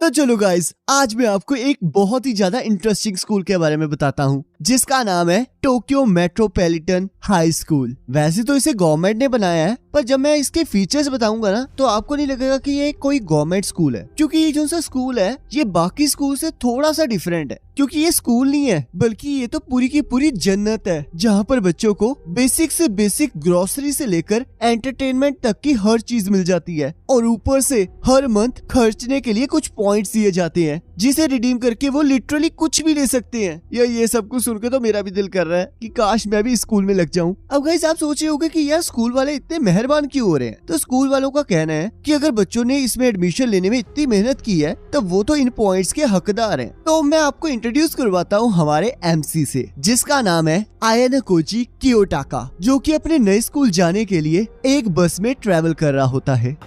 तो चलो गाइस, आज मैं आपको एक बहुत ही ज्यादा इंटरेस्टिंग स्कूल के बारे में बताता हूँ जिसका नाम है टोक्यो मेट्रोपॉलिटन हाई स्कूल। वैसे तो इसे गवर्नमेंट ने बनाया है, पर जब मैं इसके फीचर्स बताऊंगा ना तो आपको नहीं लगेगा कि ये कोई गवर्नमेंट स्कूल है, क्योंकि ये जो सा स्कूल है ये बाकी स्कूल से थोड़ा सा डिफरेंट है। क्योंकि ये स्कूल नहीं है बल्कि ये तो पूरी की पूरी जन्नत है, जहाँ पर बच्चों को बेसिक से बेसिक ग्रोसरी से लेकर एंटरटेनमेंट तक की हर चीज मिल जाती है, और ऊपर से हर मंथ खर्चने के लिए कुछ पॉइंट्स दिए जाते हैं जिसे रिडीम करके वो लिटरली कुछ भी ले सकते हैं। ये सब कुछ सुनकर तो मेरा भी दिल कर रहा है कि काश मैं भी स्कूल में लग जाऊं। अब गाइस, आप सोच रहे होंगे कि यार स्कूल वाले इतने मेहरबान क्यों हो रहे हैं। तो स्कूल वालों का कहना है कि अगर बच्चों ने इसमें एडमिशन लेने में इतनी मेहनत की है तो वो तो इन पॉइंट्स के हकदार हैं। तो मैं आपको इंट्रोड्यूस करवाता हूँ हमारे एमसी से, जिसका नाम है आयाना कोजी कियोटाका, जो कि अपने नए स्कूल जाने के लिए एक बस में ट्रेवल कर रहा होता है।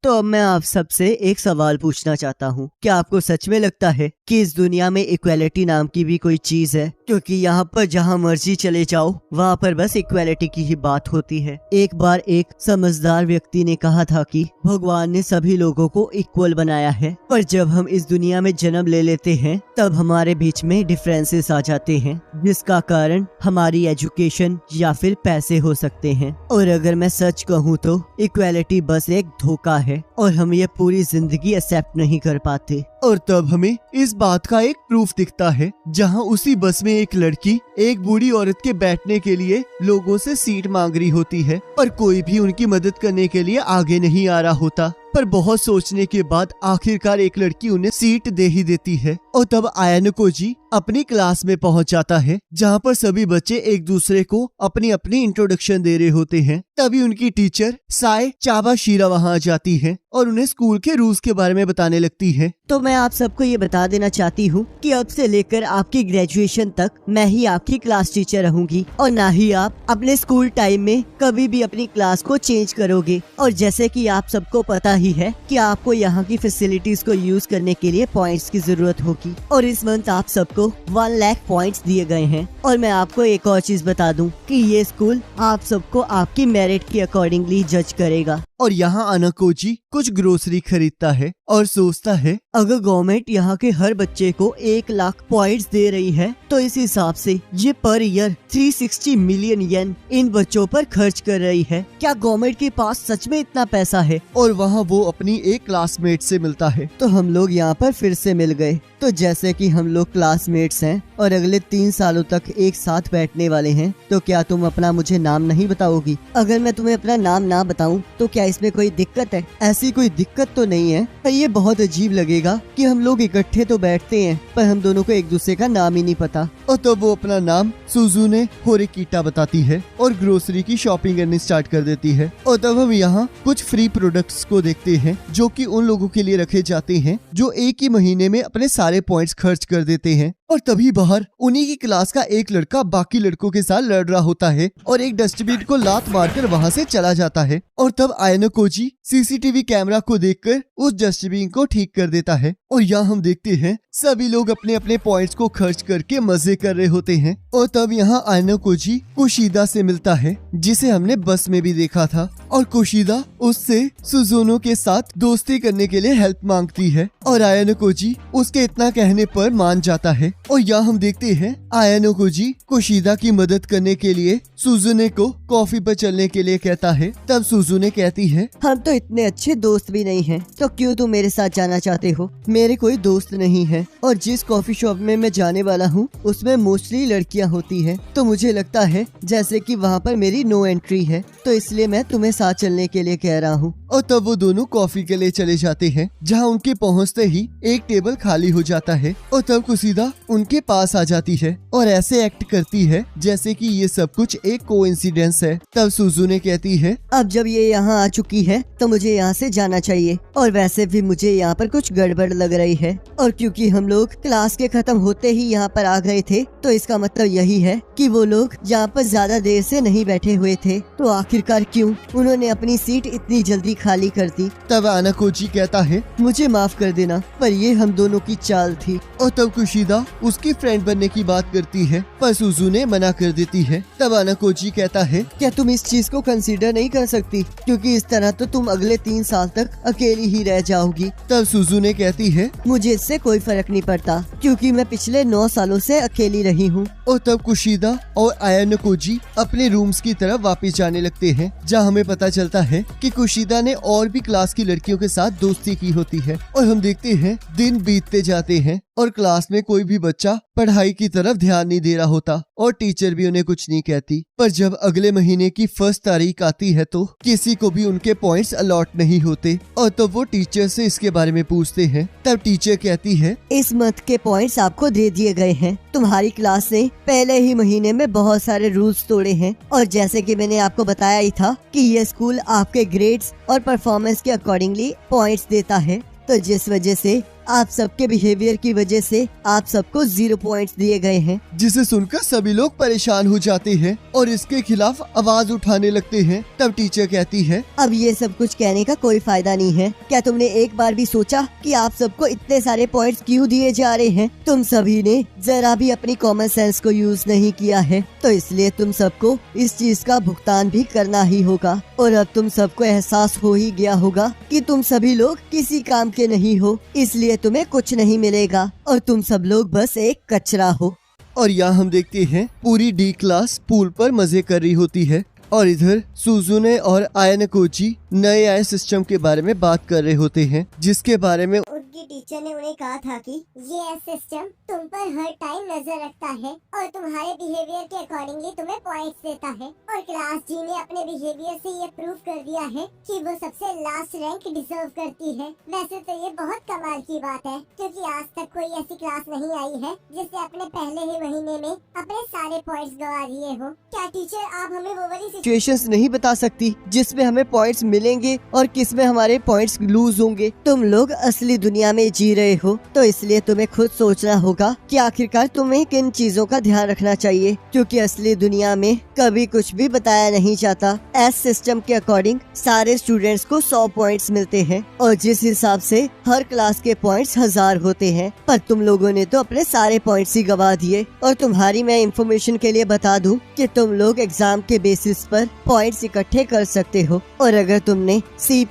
तो अब मैं आप सबसे एक सवाल पूछना चाहता हूँ, क्या आपको सच में लगता है कि इस दुनिया में इक्वालिटी नाम की भी कोई चीज है? क्योंकि यहाँ पर जहाँ मर्जी चले जाओ वहाँ पर बस इक्वालिटी की ही बात होती है। एक बार एक समझदार व्यक्ति ने कहा था कि भगवान ने सभी लोगों को इक्वल बनाया है, पर जब हम इस दुनिया में जन्म ले लेते हैं तब हमारे बीच में डिफरेंसेस आ जाते हैं, जिसका कारण हमारी एजुकेशन या फिर पैसे हो सकते हैं। और अगर मैं सच कहूँ तो इक्वालिटी बस एक धोखा है और हम ये पूरी जिंदगी एक्सेप्ट नहीं कर पाते। और तब हमें इस बात का एक प्रूफ दिखता है, जहां उसी बस में एक लड़की एक बूढ़ी औरत के बैठने के लिए लोगों से सीट मांग रही होती है, पर कोई भी उनकी मदद करने के लिए आगे नहीं आ रहा होता। पर बहुत सोचने के बाद आखिरकार एक लड़की उन्हें सीट दे ही देती है। और तब आयाना कोजी अपनी क्लास में पहुंच जाता है, जहां पर सभी बच्चे एक दूसरे को अपनी अपनी इंट्रोडक्शन दे रहे होते हैं। तभी उनकी टीचर साय चाबाशिरा वहां आ जाती है और उन्हें स्कूल के रूल्स के बारे में बताने लगती है। तो मैं आप सबको ये बता देना चाहती हूँ कि अब से लेकर आपकी ग्रेजुएशन तक मैं ही आपकी क्लास टीचर रहूंगी, और ना ही आप अपने स्कूल टाइम में कभी भी अपनी क्लास को चेंज करोगे। और जैसे कि आप सबको पता ही है कि आपको यहाँ की फैसिलिटीज को यूज करने के लिए पॉइंट्स की जरूरत होगी, और इस मंथ आप सबको 1 लाख पॉइंट्स दिए गए हैं। और मैं आपको एक और चीज बता दूं कि ये स्कूल आप सबको आपकी मेरिट के अकॉर्डिंगली जज करेगा। और यहाँ आयाना कोजी कुछ ग्रोसरी खरीदता है और सोचता है, अगर गवर्नमेंट यहाँ के हर बच्चे को 1 लाख पॉइंट्स दे रही है तो इस हिसाब से ये पर ईयर 360 मिलियन येन इन बच्चों पर खर्च कर रही है। क्या गवर्नमेंट के पास सच में इतना पैसा है? और वहाँ वो अपनी एक क्लासमेट से मिलता है। तो हम लोग यहाँ पर फिर से मिल गए। तो जैसे कि हम लोग क्लासमेट्स हैं और अगले 3 सालों तक एक साथ बैठने वाले हैं, तो क्या तुम अपना मुझे नाम नहीं बताओगी? अगर मैं तुम्हें अपना नाम ना बताऊं तो क्या इसमें कोई दिक्कत है? ऐसी कोई दिक्कत तो नहीं है, पर ये बहुत अजीब लगेगा कि हम लोग इकट्ठे तो बैठते हैं पर हम दोनों को एक दूसरे का नाम ही नहीं पता। और तब वो अपना नाम सुजुने होरिकीटा बताती है और ग्रोसरी की शॉपिंग करनी स्टार्ट कर देती है। और तब हम यहाँ कुछ फ्री प्रोडक्ट्स को देखते हैं जो कि उन लोगों के लिए रखे जाते हैं जो एक ही महीने में अपने सारे पॉइंट्स खर्च कर देते हैं। और तभी बाहर उन्हीं की क्लास का एक लड़का बाकी लड़कों के साथ लड़ रहा होता है और एक डस्टबिन को लात मारकर वहां से चला जाता है। और तब आयाना कोजी सीसीटीवी कैमरा को देखकर उस डस्टबिन को ठीक कर देता है। और यहाँ हम देखते हैं सभी लोग अपने अपने पॉइंट्स को खर्च करके मजे कर रहे होते हैं। और तब यहाँ आयाना कोजी कुशिदा से मिलता है, जिसे हमने बस में भी देखा था। और कुशिदा उससे सुजुनो के साथ दोस्ती करने के लिए हेल्प मांगती है और आयाना कोजी उसके इतना कहने पर मान जाता है। और यहाँ हम देखते हैं आयाना कोजी कुशिदा की मदद करने के लिए सुजुने को कॉफी पर चलने के लिए कहता है। तब सुजुने कहती है, हम तो इतने अच्छे दोस्त भी नहीं हैं, तो क्यों तुम मेरे साथ जाना चाहते हो? मेरे कोई दोस्त नहीं है और जिस कॉफी शॉप में मैं जाने वाला हूँ उसमें मोस्टली लड़कियाँ होती हैं, तो मुझे लगता है जैसे कि वहाँ पर मेरी नो एंट्री है, तो इसलिए मैं तुम्हें साथ चलने के लिए कह रहा हूँ। और तब वो दोनों कॉफी के लिए चले जाते हैं, जहाँ उनके पहुँचते ही एक टेबल खाली हो जाता है। और तब कुशिदा उनके पास आ जाती है और ऐसे एक्ट करती है जैसे कि ये सब कुछ एक कोइंसिडेंस है। तब सुजुने कहती है, अब जब ये यहाँ आ चुकी है तो मुझे यहाँ से जाना चाहिए, और वैसे भी मुझे यहाँ पर कुछ गड़बड़ लग रही है। और क्योंकि हम लोग क्लास के खत्म होते ही यहाँ पर आ गए थे, तो इसका मतलब यही है कि वो लोग यहाँ पर ज्यादा देर से नहीं बैठे हुए थे। तो आखिरकार क्यों उन्होंने अपनी सीट इतनी जल्दी खाली कर दी। तब आनाकोजी कहता है, मुझे माफ कर देना, पर ये हम दोनों की चाल थी। और तब कुशिदा उसकी फ्रेंड बनने की बात करती है, पर सुजुने मना कर देती है। तब आनाकोजी कहता है, क्या तुम इस चीज को कंसीडर नहीं कर सकती, क्योंकि इस तरह तो तुम अगले 3 साल तक अकेली ही रह जाओगी। तब सुजुने कहती है, मुझे इससे कोई फर्क नहीं पड़ता, क्योंकि मैं पिछले 9 सालों से अकेली रही हूँ। और तब कुशिदा और आयानाकोजी अपने रूम्स की तरफ वापस जाने लगते हैं, जहाँ हमें पता चलता है कि कुशिदा ने और भी क्लास की लड़कियों के साथ दोस्ती की होती है। और हम देखते हैं दिन बीतते जाते हैं और क्लास में कोई भी बच्चा पढ़ाई की तरफ ध्यान नहीं दे रहा होता और टीचर भी उन्हें कुछ नहीं कहती। पर जब अगले महीने की 1 तारीख आती है तो किसी को भी उनके पॉइंट्स अलॉट नहीं होते और तब वो टीचर से इसके बारे में पूछते हैं। तब टीचर कहती है, इस मंथ के पॉइंट्स आपको दे दिए गए हैं। तुम्हारी क्लास ने पहले ही महीने में बहुत सारे रूल्स तोड़े हैं और जैसे कि मैंने आपको बताया ही था कि ये स्कूल आपके ग्रेड्स और परफॉर्मेंस के अकॉर्डिंगली पॉइंट्स देता है, तो जिस वजह से आप सबके बिहेवियर की वजह से आप सबको 0 पॉइंट्स दिए गए हैं। जिसे सुनकर सभी लोग परेशान हो जाते हैं और इसके खिलाफ आवाज उठाने लगते हैं। तब टीचर कहती है, अब ये सब कुछ कहने का कोई फायदा नहीं है। क्या तुमने एक बार भी सोचा कि आप सबको इतने सारे पॉइंट्स क्यों दिए जा रहे हैं? तुम सभी ने जरा भी अपनी कॉमन सेंस को यूज नहीं किया है, तो इसलिए तुम सबको इस चीज का भुगतान भी करना ही होगा। और अब तुम सबको एहसास हो ही गया होगा कि तुम सभी लोग किसी काम के नहीं हो, इसलिए तुम्हें कुछ नहीं मिलेगा और तुम सब लोग बस एक कचरा हो। और यहाँ हम देखते हैं पूरी डी क्लास पूल पर मजे कर रही होती है और इधर सुजुने और आयानाकोजी नए आए सिस्टम के बारे में बात कर रहे होते हैं, जिसके बारे में उनकी टीचर ने उन्हें कहा था कि ये सिस्टम तुम पर हर टाइम नजर रखता है और तुम्हारे बिहेवियर के अकॉर्डिंगली तुम्हें पॉइंट्स देता है। और क्लास जी ने अपने बिहेवियर से ये प्रूव कर दिया है कि वो सबसे लास्ट रैंक डिजर्व करती है। वैसे तो ये बहुत कमाल की बात है, क्योंकि आज तक कोई ऐसी क्लास नहीं आई है जिसने अपने पहले ही महीने में अपने सारे पॉइंट्स गवा दिए हो। क्या टीचर आप हमें वो वाली सिचुएशंस नहीं बता सकती जिसमें हमें पॉइंट्स मिलेंगे और किसमें हमारे पॉइंट्स लूज होंगे? तुम लोग असली दुनिया में जी रहे हो, तो इसलिए तुम्हें खुद सोचना होगा कि आखिरकार तुम्हें किन चीजों का ध्यान रखना चाहिए, क्योंकि असली दुनिया में कभी कुछ भी बताया नहीं जाता। एस सिस्टम के अकॉर्डिंग सारे स्टूडेंट्स को 100 पॉइंट्स मिलते हैं और जिस हिसाब से हर क्लास के पॉइंट्स 1000 होते हैं, पर तुम लोगों ने तो अपने सारे पॉइंट्स ही गवा दिए। और तुम्हारी मैं इंफॉर्मेशन के लिए बता दूं कि तुम लोग एग्जाम के बेसिस पर पॉइंट्स इकट्ठे कर सकते हो और अगर तुमने सी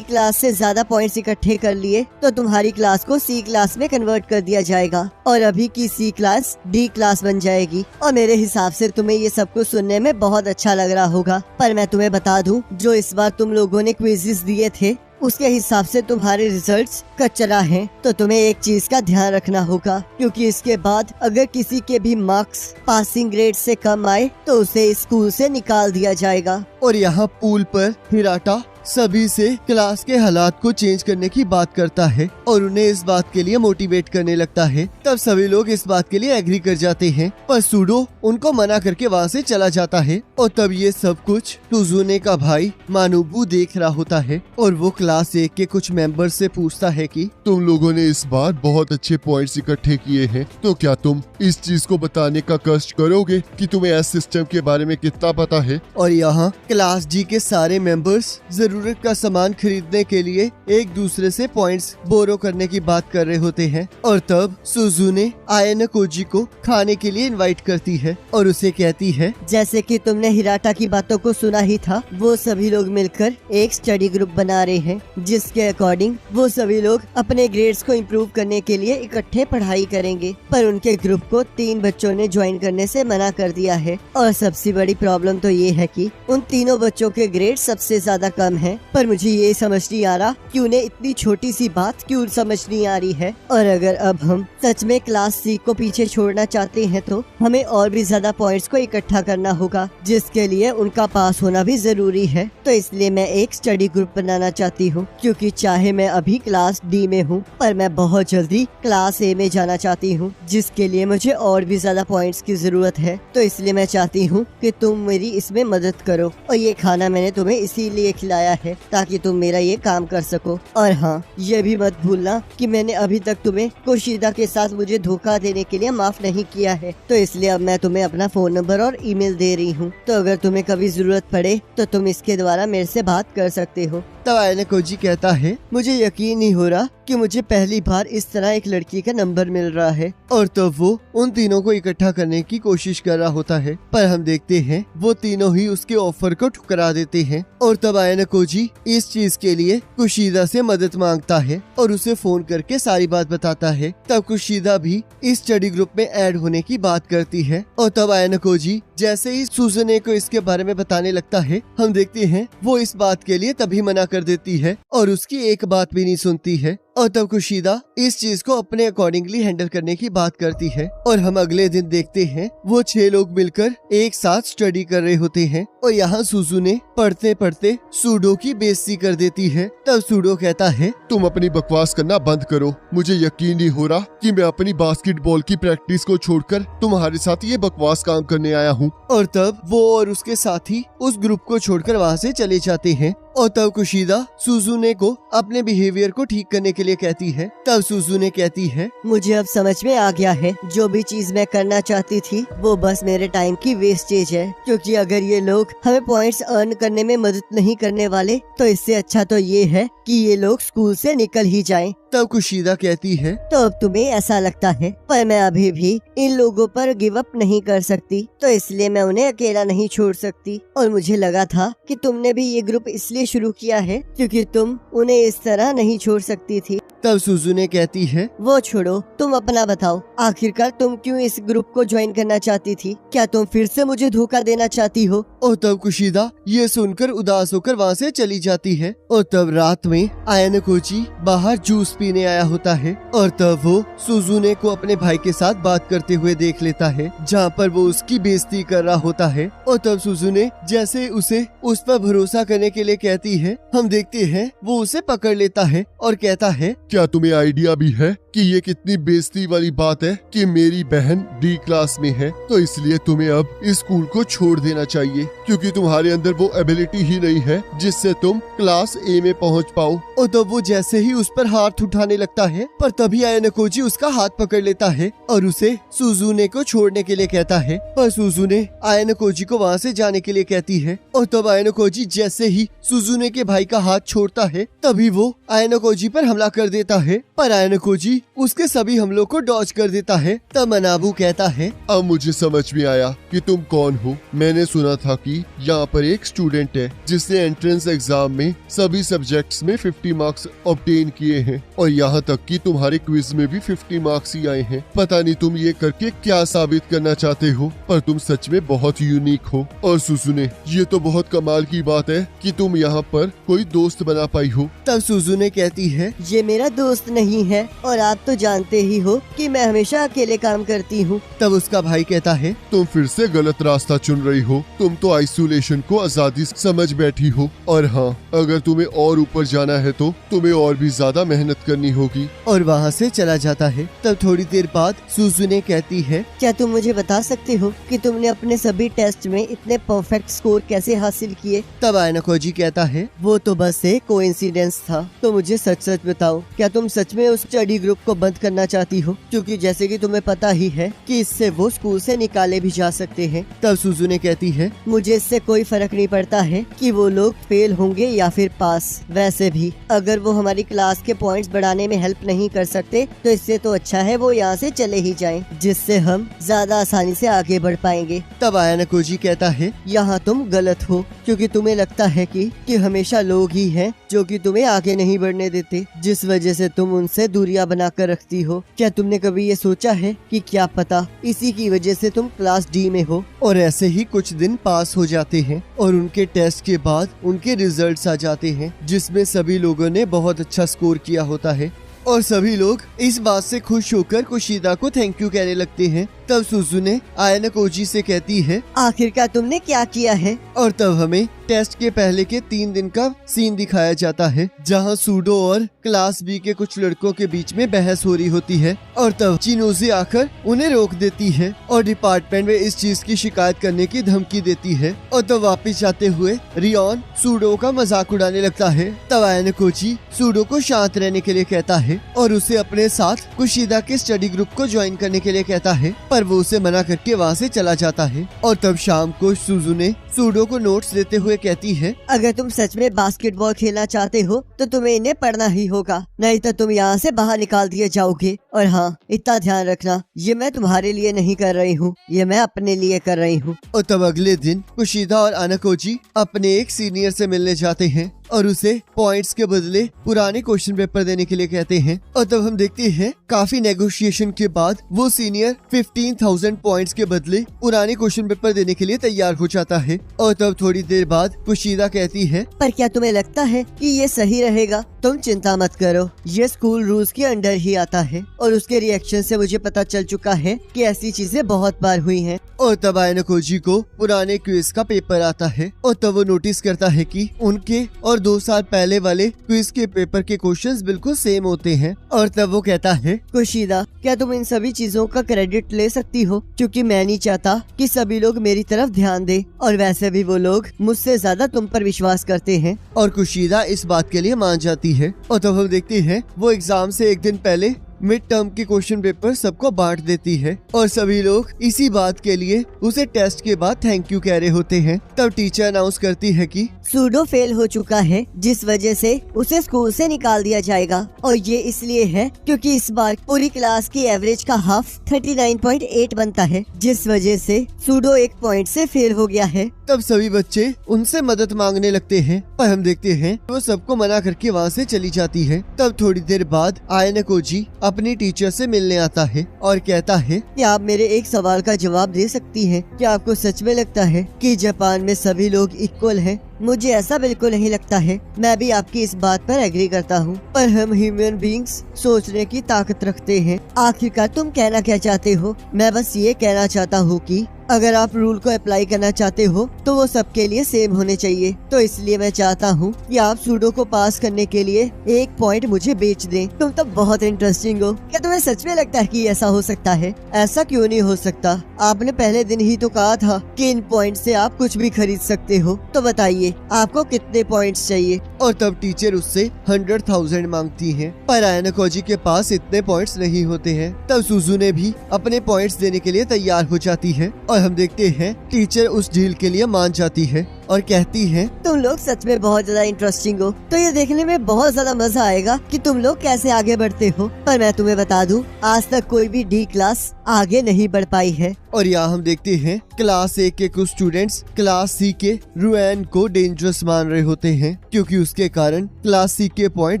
क्लास से ज्यादा पॉइंट्स इकट्ठे कर लिए तो तुम्हारी क्लास को सी क्लास में कन्वर्ट कर दिया जाएगा और अभी की सी क्लास डी क्लास बन जाएगी। और मेरे हिसाब से तुम्हें ये सब कुछ सुनने में बहुत अच्छा लग रहा होगा, पर मैं तुम्हें बता दूं, जो इस बार तुम लोगों ने क्विज़ेस दिए थे उसके हिसाब से तुम्हारे रिजल्ट्स कचरा हैं, तो तुम्हें एक चीज का ध्यान रखना होगा, क्योंकि इसके बाद अगर किसी के भी मार्क्स पासिंग ग्रेड से कम आए तो उसे स्कूल से निकाल दिया जाएगा। और यहाँ पूल पर हिराटा सभी से क्लास के हालात को चेंज करने की बात करता है और उन्हें इस बात के लिए मोटिवेट करने लगता है। तब सभी लोग इस बात के लिए एग्री कर जाते हैं, पर सूडो उनको मना करके वहाँ से चला जाता है। और तब ये सब कुछ सुजुने का भाई मानुबू देख रहा होता है और वो क्लास 1 के कुछ मेंबर से पूछता है कि तुम लोगों ने इस बार बहुत अच्छे पॉइंट्स इकट्ठे किए हैं, तो क्या तुम इस चीज को बताने का कष्ट करोगे कि तुम्हें एस सिस्टम के बारे में कितना पता है? और यहाँ क्लास जी के सारे मेंबर्स जरूरत का सामान खरीदने के लिए एक दूसरे से पॉइंट्स बोरो करने की बात कर रहे होते हैं। और तब सुजुने आयानाकोजी को खाने के लिए इनवाइट करती है और उसे कहती है, जैसे कि तुमने हिराटा की बातों को सुना ही था, वो सभी लोग मिलकर एक स्टडी ग्रुप बना रहे हैं, जिसके अकॉर्डिंग वो सभी लोग अपने ग्रेड्स को इम्प्रूव करने के लिए इकट्ठे पढ़ाई करेंगे। पर उनके ग्रुप को 3 बच्चों ने ज्वाइन करने से मना कर दिया है और सबसे बड़ी प्रॉब्लम तो ये है कि उन तीनों बच्चों के ग्रेड सबसे ज्यादा कम है। पर मुझे ये समझ नहीं आ रहा कि उन्हें इतनी छोटी सी बात क्यों समझ नहीं आ रही है। और अगर अब हम सच में क्लास सी को पीछे छोड़ना चाहते हैं तो हमें और भी ज्यादा पॉइंट्स को इकट्ठा करना होगा, जिसके लिए उनका पास होना भी जरूरी है। तो इसलिए मैं एक स्टडी ग्रुप बनाना चाहती हूँ, क्योंकि चाहे मैं अभी क्लास डी में हूँ पर मैं बहुत जल्दी क्लास ए में जाना चाहती हूँ, जिसके लिए मुझे और भी ज्यादा पॉइंट्स की जरूरत है। तो इसलिए मैं चाहती हूँ कि तुम मेरी इसमें मदद करो और ये खाना मैंने तुम्हें इसीलिए खिलाया है ताकि तुम मेरा ये काम कर सको। और हाँ, ये भी मत भूलना कि मैंने अभी तक तुम्हें कुशिदा के साथ मुझे धोखा देने के लिए माफ नहीं किया है। तो इसलिए अब मैं तुम्हें अपना फोन नंबर और ईमेल दे रही हूँ, तो अगर तुम्हें कभी जरूरत पड़े तो तुम इसके द्वारा मेरे से बात कर सकते हो। तब आयना कोजी कहता है, मुझे यकीन नहीं हो रहा कि मुझे पहली बार इस तरह एक लड़की का नंबर मिल रहा है। और तब वो उन तीनों को इकट्ठा करने की कोशिश कर रहा होता है, पर हम देखते हैं वो तीनों ही उसके ऑफर को ठुकरा देते हैं। और तब आयना कोजी इस चीज के लिए कुशीदा से मदद मांगता है और उसे फोन करके सारी बात बताता है। तब कुशीदा भी इस स्टडी ग्रुप में ऐड होने की बात करती है। और तब आयना कोजी जैसे ही सुजुने को इसके बारे में बताने लगता है, हम देखते हैं वो इस बात के लिए तभी मना कर देती है और उसकी एक बात भी नहीं सुनती है। और तब कुशीदा इस चीज को अपने अकॉर्डिंगली हैंडल करने की बात करती है। और हम अगले दिन देखते हैं वो 6 लोग मिलकर एक साथ स्टडी कर रहे होते हैं। और यहाँ सुजुने पढ़ते पढ़ते सूडो की बेइज्जती कर देती है। तब सूडो कहता है, तुम अपनी बकवास करना बंद करो। मुझे यकीन नहीं हो रहा कि मैं अपनी बास्केटबॉल की प्रैक्टिस को छोड़कर तुम्हारे साथ ये बकवास काम करने आया हूँ। और तब वो और उसके साथी उस ग्रुप को छोड़कर वहाँ से चले जाते हैं। और तब कुशीदा सुजुने को अपने बिहेवियर को ठीक करने के लिए कहती है। तब सुजुने कहती है, मुझे अब समझ में आ गया है, जो भी चीज मैं करना चाहती थी वो बस मेरे टाइम की वेस्टेज है, क्योंकि अगर ये लोग हमें पॉइंट्स अर्न करने में मदद नहीं करने वाले तो इससे अच्छा तो ये है कि ये लोग स्कूल से निकल ही जाएं। तब कुशीदा कहती है, तो अब तुम्हें ऐसा लगता है, पर मैं अभी भी इन लोगों पर गिव अप नहीं कर सकती, तो इसलिए मैं उन्हें अकेला नहीं छोड़ सकती। और मुझे लगा था कि तुमने भी ये ग्रुप इसलिए शुरू किया है क्योंकि तुम उन्हें इस तरह नहीं छोड़ सकती थी। तब सुजुने कहती है, वो छोड़ो, तुम अपना बताओ, आखिरकार तुम क्यों इस ग्रुप को ज्वाइन करना चाहती थी? क्या तुम फिर से मुझे धोखा देना चाहती हो? और तब कुशीदा ये सुनकर उदास होकर वहाँ से चली जाती है। और तब रात में आयना कोजी बाहर जूस पीने आया होता है। और तब वो सुजुने को अपने भाई के साथ बात करते हुए देख लेता है, जहाँ पर वो उसकी बेइज्जती कर रहा होता है। और तब सुजुने जैसे उसे उस पर भरोसा करने के लिए कहती है, हम देखते हैं वो उसे पकड़ लेता है और कहता है, क्या तुम्हें आइडिया भी है कि ये कितनी बेइज्जती वाली बात है कि मेरी बहन डी क्लास में है, तो इसलिए तुम्हें अब इस स्कूल को छोड़ देना चाहिए, क्योंकि तुम्हारे अंदर वो एबिलिटी ही नहीं है जिससे तुम क्लास ए में पहुंच पाओ। और तब वो जैसे ही उस पर हाथ उठाने लगता है, पर तभी आयना कोजी उसका हाथ पकड़ लेता है और उसे सुजुने को छोड़ने के लिए कहता है। पर सुजुने आयना कोजी को वहाँ से जाने के लिए कहती है। और तब आयना कोजी जैसे ही सुजुने के भाई का हाथ छोड़ता है, तभी वो आयना कोजी पर हमला कर देता है, पर आयना कोजी उसके सभी हमलों को डॉज कर देता है। तब मनाबू कहता है, अब मुझे समझ में आया कि तुम कौन हो। मैंने सुना था कि यहाँ पर एक स्टूडेंट है जिसने एंट्रेंस एग्जाम में सभी सब्जेक्ट्स में 50 मार्क्स ऑब्टेन किए हैं, और यहाँ तक कि तुम्हारे क्विज में भी 50 मार्क्स ही आए हैं। पता नहीं तुम ये करके क्या साबित करना चाहते हो, पर तुम सच में बहुत यूनिक हो। और सुजुने, ये तो बहुत कमाल की बात है कि तुम यहाँ पर कोई दोस्त बना पाई हो। तब सुजुने कहती है, ये मेरा दोस्त नहीं है और आप तो जानते ही हो कि मैं हमेशा अकेले काम करती हूँ। तब उसका भाई कहता है, तुम फिर से गलत रास्ता चुन रही हो। तुम तो आइसोलेशन को आजादी समझ बैठी हो, और हाँ, अगर तुम्हें और ऊपर जाना है तो तुम्हें और भी ज्यादा मेहनत करनी होगी। और वहाँ से चला जाता है। तब थोड़ी देर बाद सुजुने कहती है, क्या तुम मुझे बता सकते हो कि तुमने अपने सभी टेस्ट में इतने परफेक्ट स्कोर कैसे हासिल किए? तब आयना कोजी कहता है, वो तो बस एक कोइंसिडेंस था। तो मुझे सच सच बताओ, क्या तुम सच में उस स्टडी ग्रुप को बंद करना चाहती हो? क्योंकि जैसे कि तुम्हें पता ही है कि इससे वो स्कूल से निकाले भी जा सकते हैं। तब सुजुने कहती है, मुझे इससे कोई फर्क नहीं पड़ता है कि वो लोग फेल होंगे या फिर पास। वैसे भी अगर वो हमारी क्लास के पॉइंट्स बढ़ाने में हेल्प नहीं कर सकते तो इससे तो अच्छा है वो यहाँ से चले ही जाएं, जिससे हम ज्यादा आसानी से आगे बढ़ पाएंगे। तब आयना कोजी कहता है, यहाँ तुम गलत हो, क्योंकि तुम्हें लगता है कि हमेशा लोग ही हैं जो कि तुम्हें आगे नहीं बढ़ने देते, जिस वजह से तुम उनसे दूरियां बनाकर रखती हो। क्या तुमने कभी ये सोचा है कि क्या पता इसी की वजह से तुम क्लास डी में हो? और ऐसे ही कुछ दिन पास हो जाते हैं और उनके टेस्ट के बाद उनके रिजल्ट्स आ जाते हैं, जिसमें सभी लोगों ने बहुत अच्छा स्कोर किया होता है और सभी लोग इस बात से खुश होकर कुशीदा को थैंक यू कहने लगते हैं। तब सुजुने आयना कोजी से कहती है, आखिरकार तुमने क्या किया है? और तब हमें टेस्ट के पहले के 3 दिन का सीन दिखाया जाता है, जहां सूडो और क्लास बी के कुछ लड़कों के बीच में बहस हो रही होती है। और तब चिनोजी आकर उन्हें रोक देती है और डिपार्टमेंट में इस चीज की शिकायत करने की धमकी देती है। और तब वापस जाते हुए रियोन सूडो का मजाक उड़ाने लगता है। तब आयना कोजी सूडो को शांत रहने के लिए कहता है और उसे अपने साथ कुशीदा के स्टडी ग्रुप को ज्वाइन करने के लिए कहता है। पर वो उसे मना करके वहाँ से चला जाता है। और तब शाम को सुजुने सूडो को नोट्स देते हुए कहती है, अगर तुम सच में बास्केटबॉल खेलना चाहते हो तो तुम्हें इन्हें पढ़ना ही होगा, नहीं तो तुम यहाँ से बाहर निकाल दिए जाओगे। और हाँ, इतना ध्यान रखना, ये मैं तुम्हारे लिए नहीं कर रही हूँ, ये मैं अपने लिए कर रही हूँ। और तब अगले दिन कुशिदा और अनाकोजी अपने एक सीनियर से मिलने जाते हैं और उसे पॉइंट्स के बदले पुराने क्वेश्चन पेपर देने के लिए कहते हैं। और तब हम देखते हैं काफी नेगोशिएशन के बाद वो सीनियर 15,000 पॉइंट्स के बदले पुराने क्वेश्चन पेपर देने के लिए तैयार हो जाता है। और तब थोड़ी देर बाद कुशिदा कहती है, पर क्या तुम्हें लगता है कि ये सही रहेगा? तुम चिंता मत करो, ये स्कूल रूल्स के अंडर ही आता है और उसके रिएक्शन से मुझे पता चल चुका है कि ऐसी चीजें बहुत बार हुई हैं। और तब अनाकोजी को पुराने क्विज का पेपर आता है और तब वो नोटिस करता है कि उनके और 2 साल पहले वाले क्विज के पेपर के क्वेश्चंस बिल्कुल सेम होते हैं। और तब वो कहता है, कुशिदा, क्या तुम इन सभी चीजों का क्रेडिट ले सकती हो? क्योंकि मैं नहीं चाहता कि सभी लोग मेरी तरफ ध्यान दें और वैसे भी वो लोग मुझसे ज्यादा तुम पर विश्वास करते हैं। और कुशिदा इस बात के लिए मान जाती है। और तब हम देखते हैं वो एग्जाम से एक दिन पहले मिड टर्म के क्वेश्चन पेपर सबको बांट देती है और सभी लोग इसी बात के लिए उसे टेस्ट के बाद थैंक यू कह रहे होते हैं। तब टीचर अनाउंस करती है कि सूडो फेल हो चुका है, जिस वजह से उसे स्कूल से निकाल दिया जाएगा। और ये इसलिए है क्योंकि इस बार पूरी क्लास की एवरेज का हाफ 39.8 बनता है, जिस वजह से सूडो 1 पॉइंट से फेल हो गया है। तब सभी बच्चे उनसे मदद मांगने लगते हैं, पर हम देखते हैं वो सबको मना करके वहाँ से चली जाती है। तब थोड़ी देर बाद अनाकोजी अपनी टीचर से मिलने आता है और कहता है, क्या आप मेरे एक सवाल का जवाब दे सकती हैं? क्या आपको सच में लगता है कि जापान में सभी लोग इक्वल हैं? मुझे ऐसा बिल्कुल नहीं लगता है। मैं भी आपकी इस बात पर एग्री करता हूँ, पर हम ह्यूमन बींग्स सोचने की ताकत रखते हैं। आखिरकार तुम कहना क्या चाहते हो? मैं बस ये कहना चाहता हूँ कि अगर आप रूल को अप्लाई करना चाहते हो तो वो सबके लिए सेम होने चाहिए। तो इसलिए मैं चाहता हूँ कि आप सूडो को पास करने के लिए 1 पॉइंट मुझे बेच दें। तुम तो बहुत इंटरेस्टिंग हो। क्या तुम्हें सच में लगता है कि ऐसा हो सकता है? ऐसा क्यों नहीं हो सकता? आपने पहले दिन ही तो कहा था कि इन पॉइंट से आप कुछ भी खरीद सकते हो। तो बताइए आपको कितने पॉइंट्स चाहिए? और तब टीचर उससे 100,000 मांगती है, पर अनाकोजी के पास इतने पॉइंट्स नहीं होते हैं। तब सुजुने भी अपने पॉइंट्स देने के लिए तैयार हो जाती है और हम देखते हैं टीचर उस डील के लिए मान जाती है और कहती है, तुम लोग सच में बहुत ज्यादा इंटरेस्टिंग हो। तो ये देखने में बहुत ज्यादा मजा आएगा कि तुम लोग कैसे आगे बढ़ते हो। पर मैं तुम्हें बता दूं, आज तक कोई भी डी क्लास आगे नहीं बढ़ पाई है। और यहाँ हम देखते हैं क्लास ए के कुछ स्टूडेंट्स क्लास सी के रुएन को डेंजरस मान रहे होते हैं, क्योंकि उसके कारण क्लास सी के पॉइंट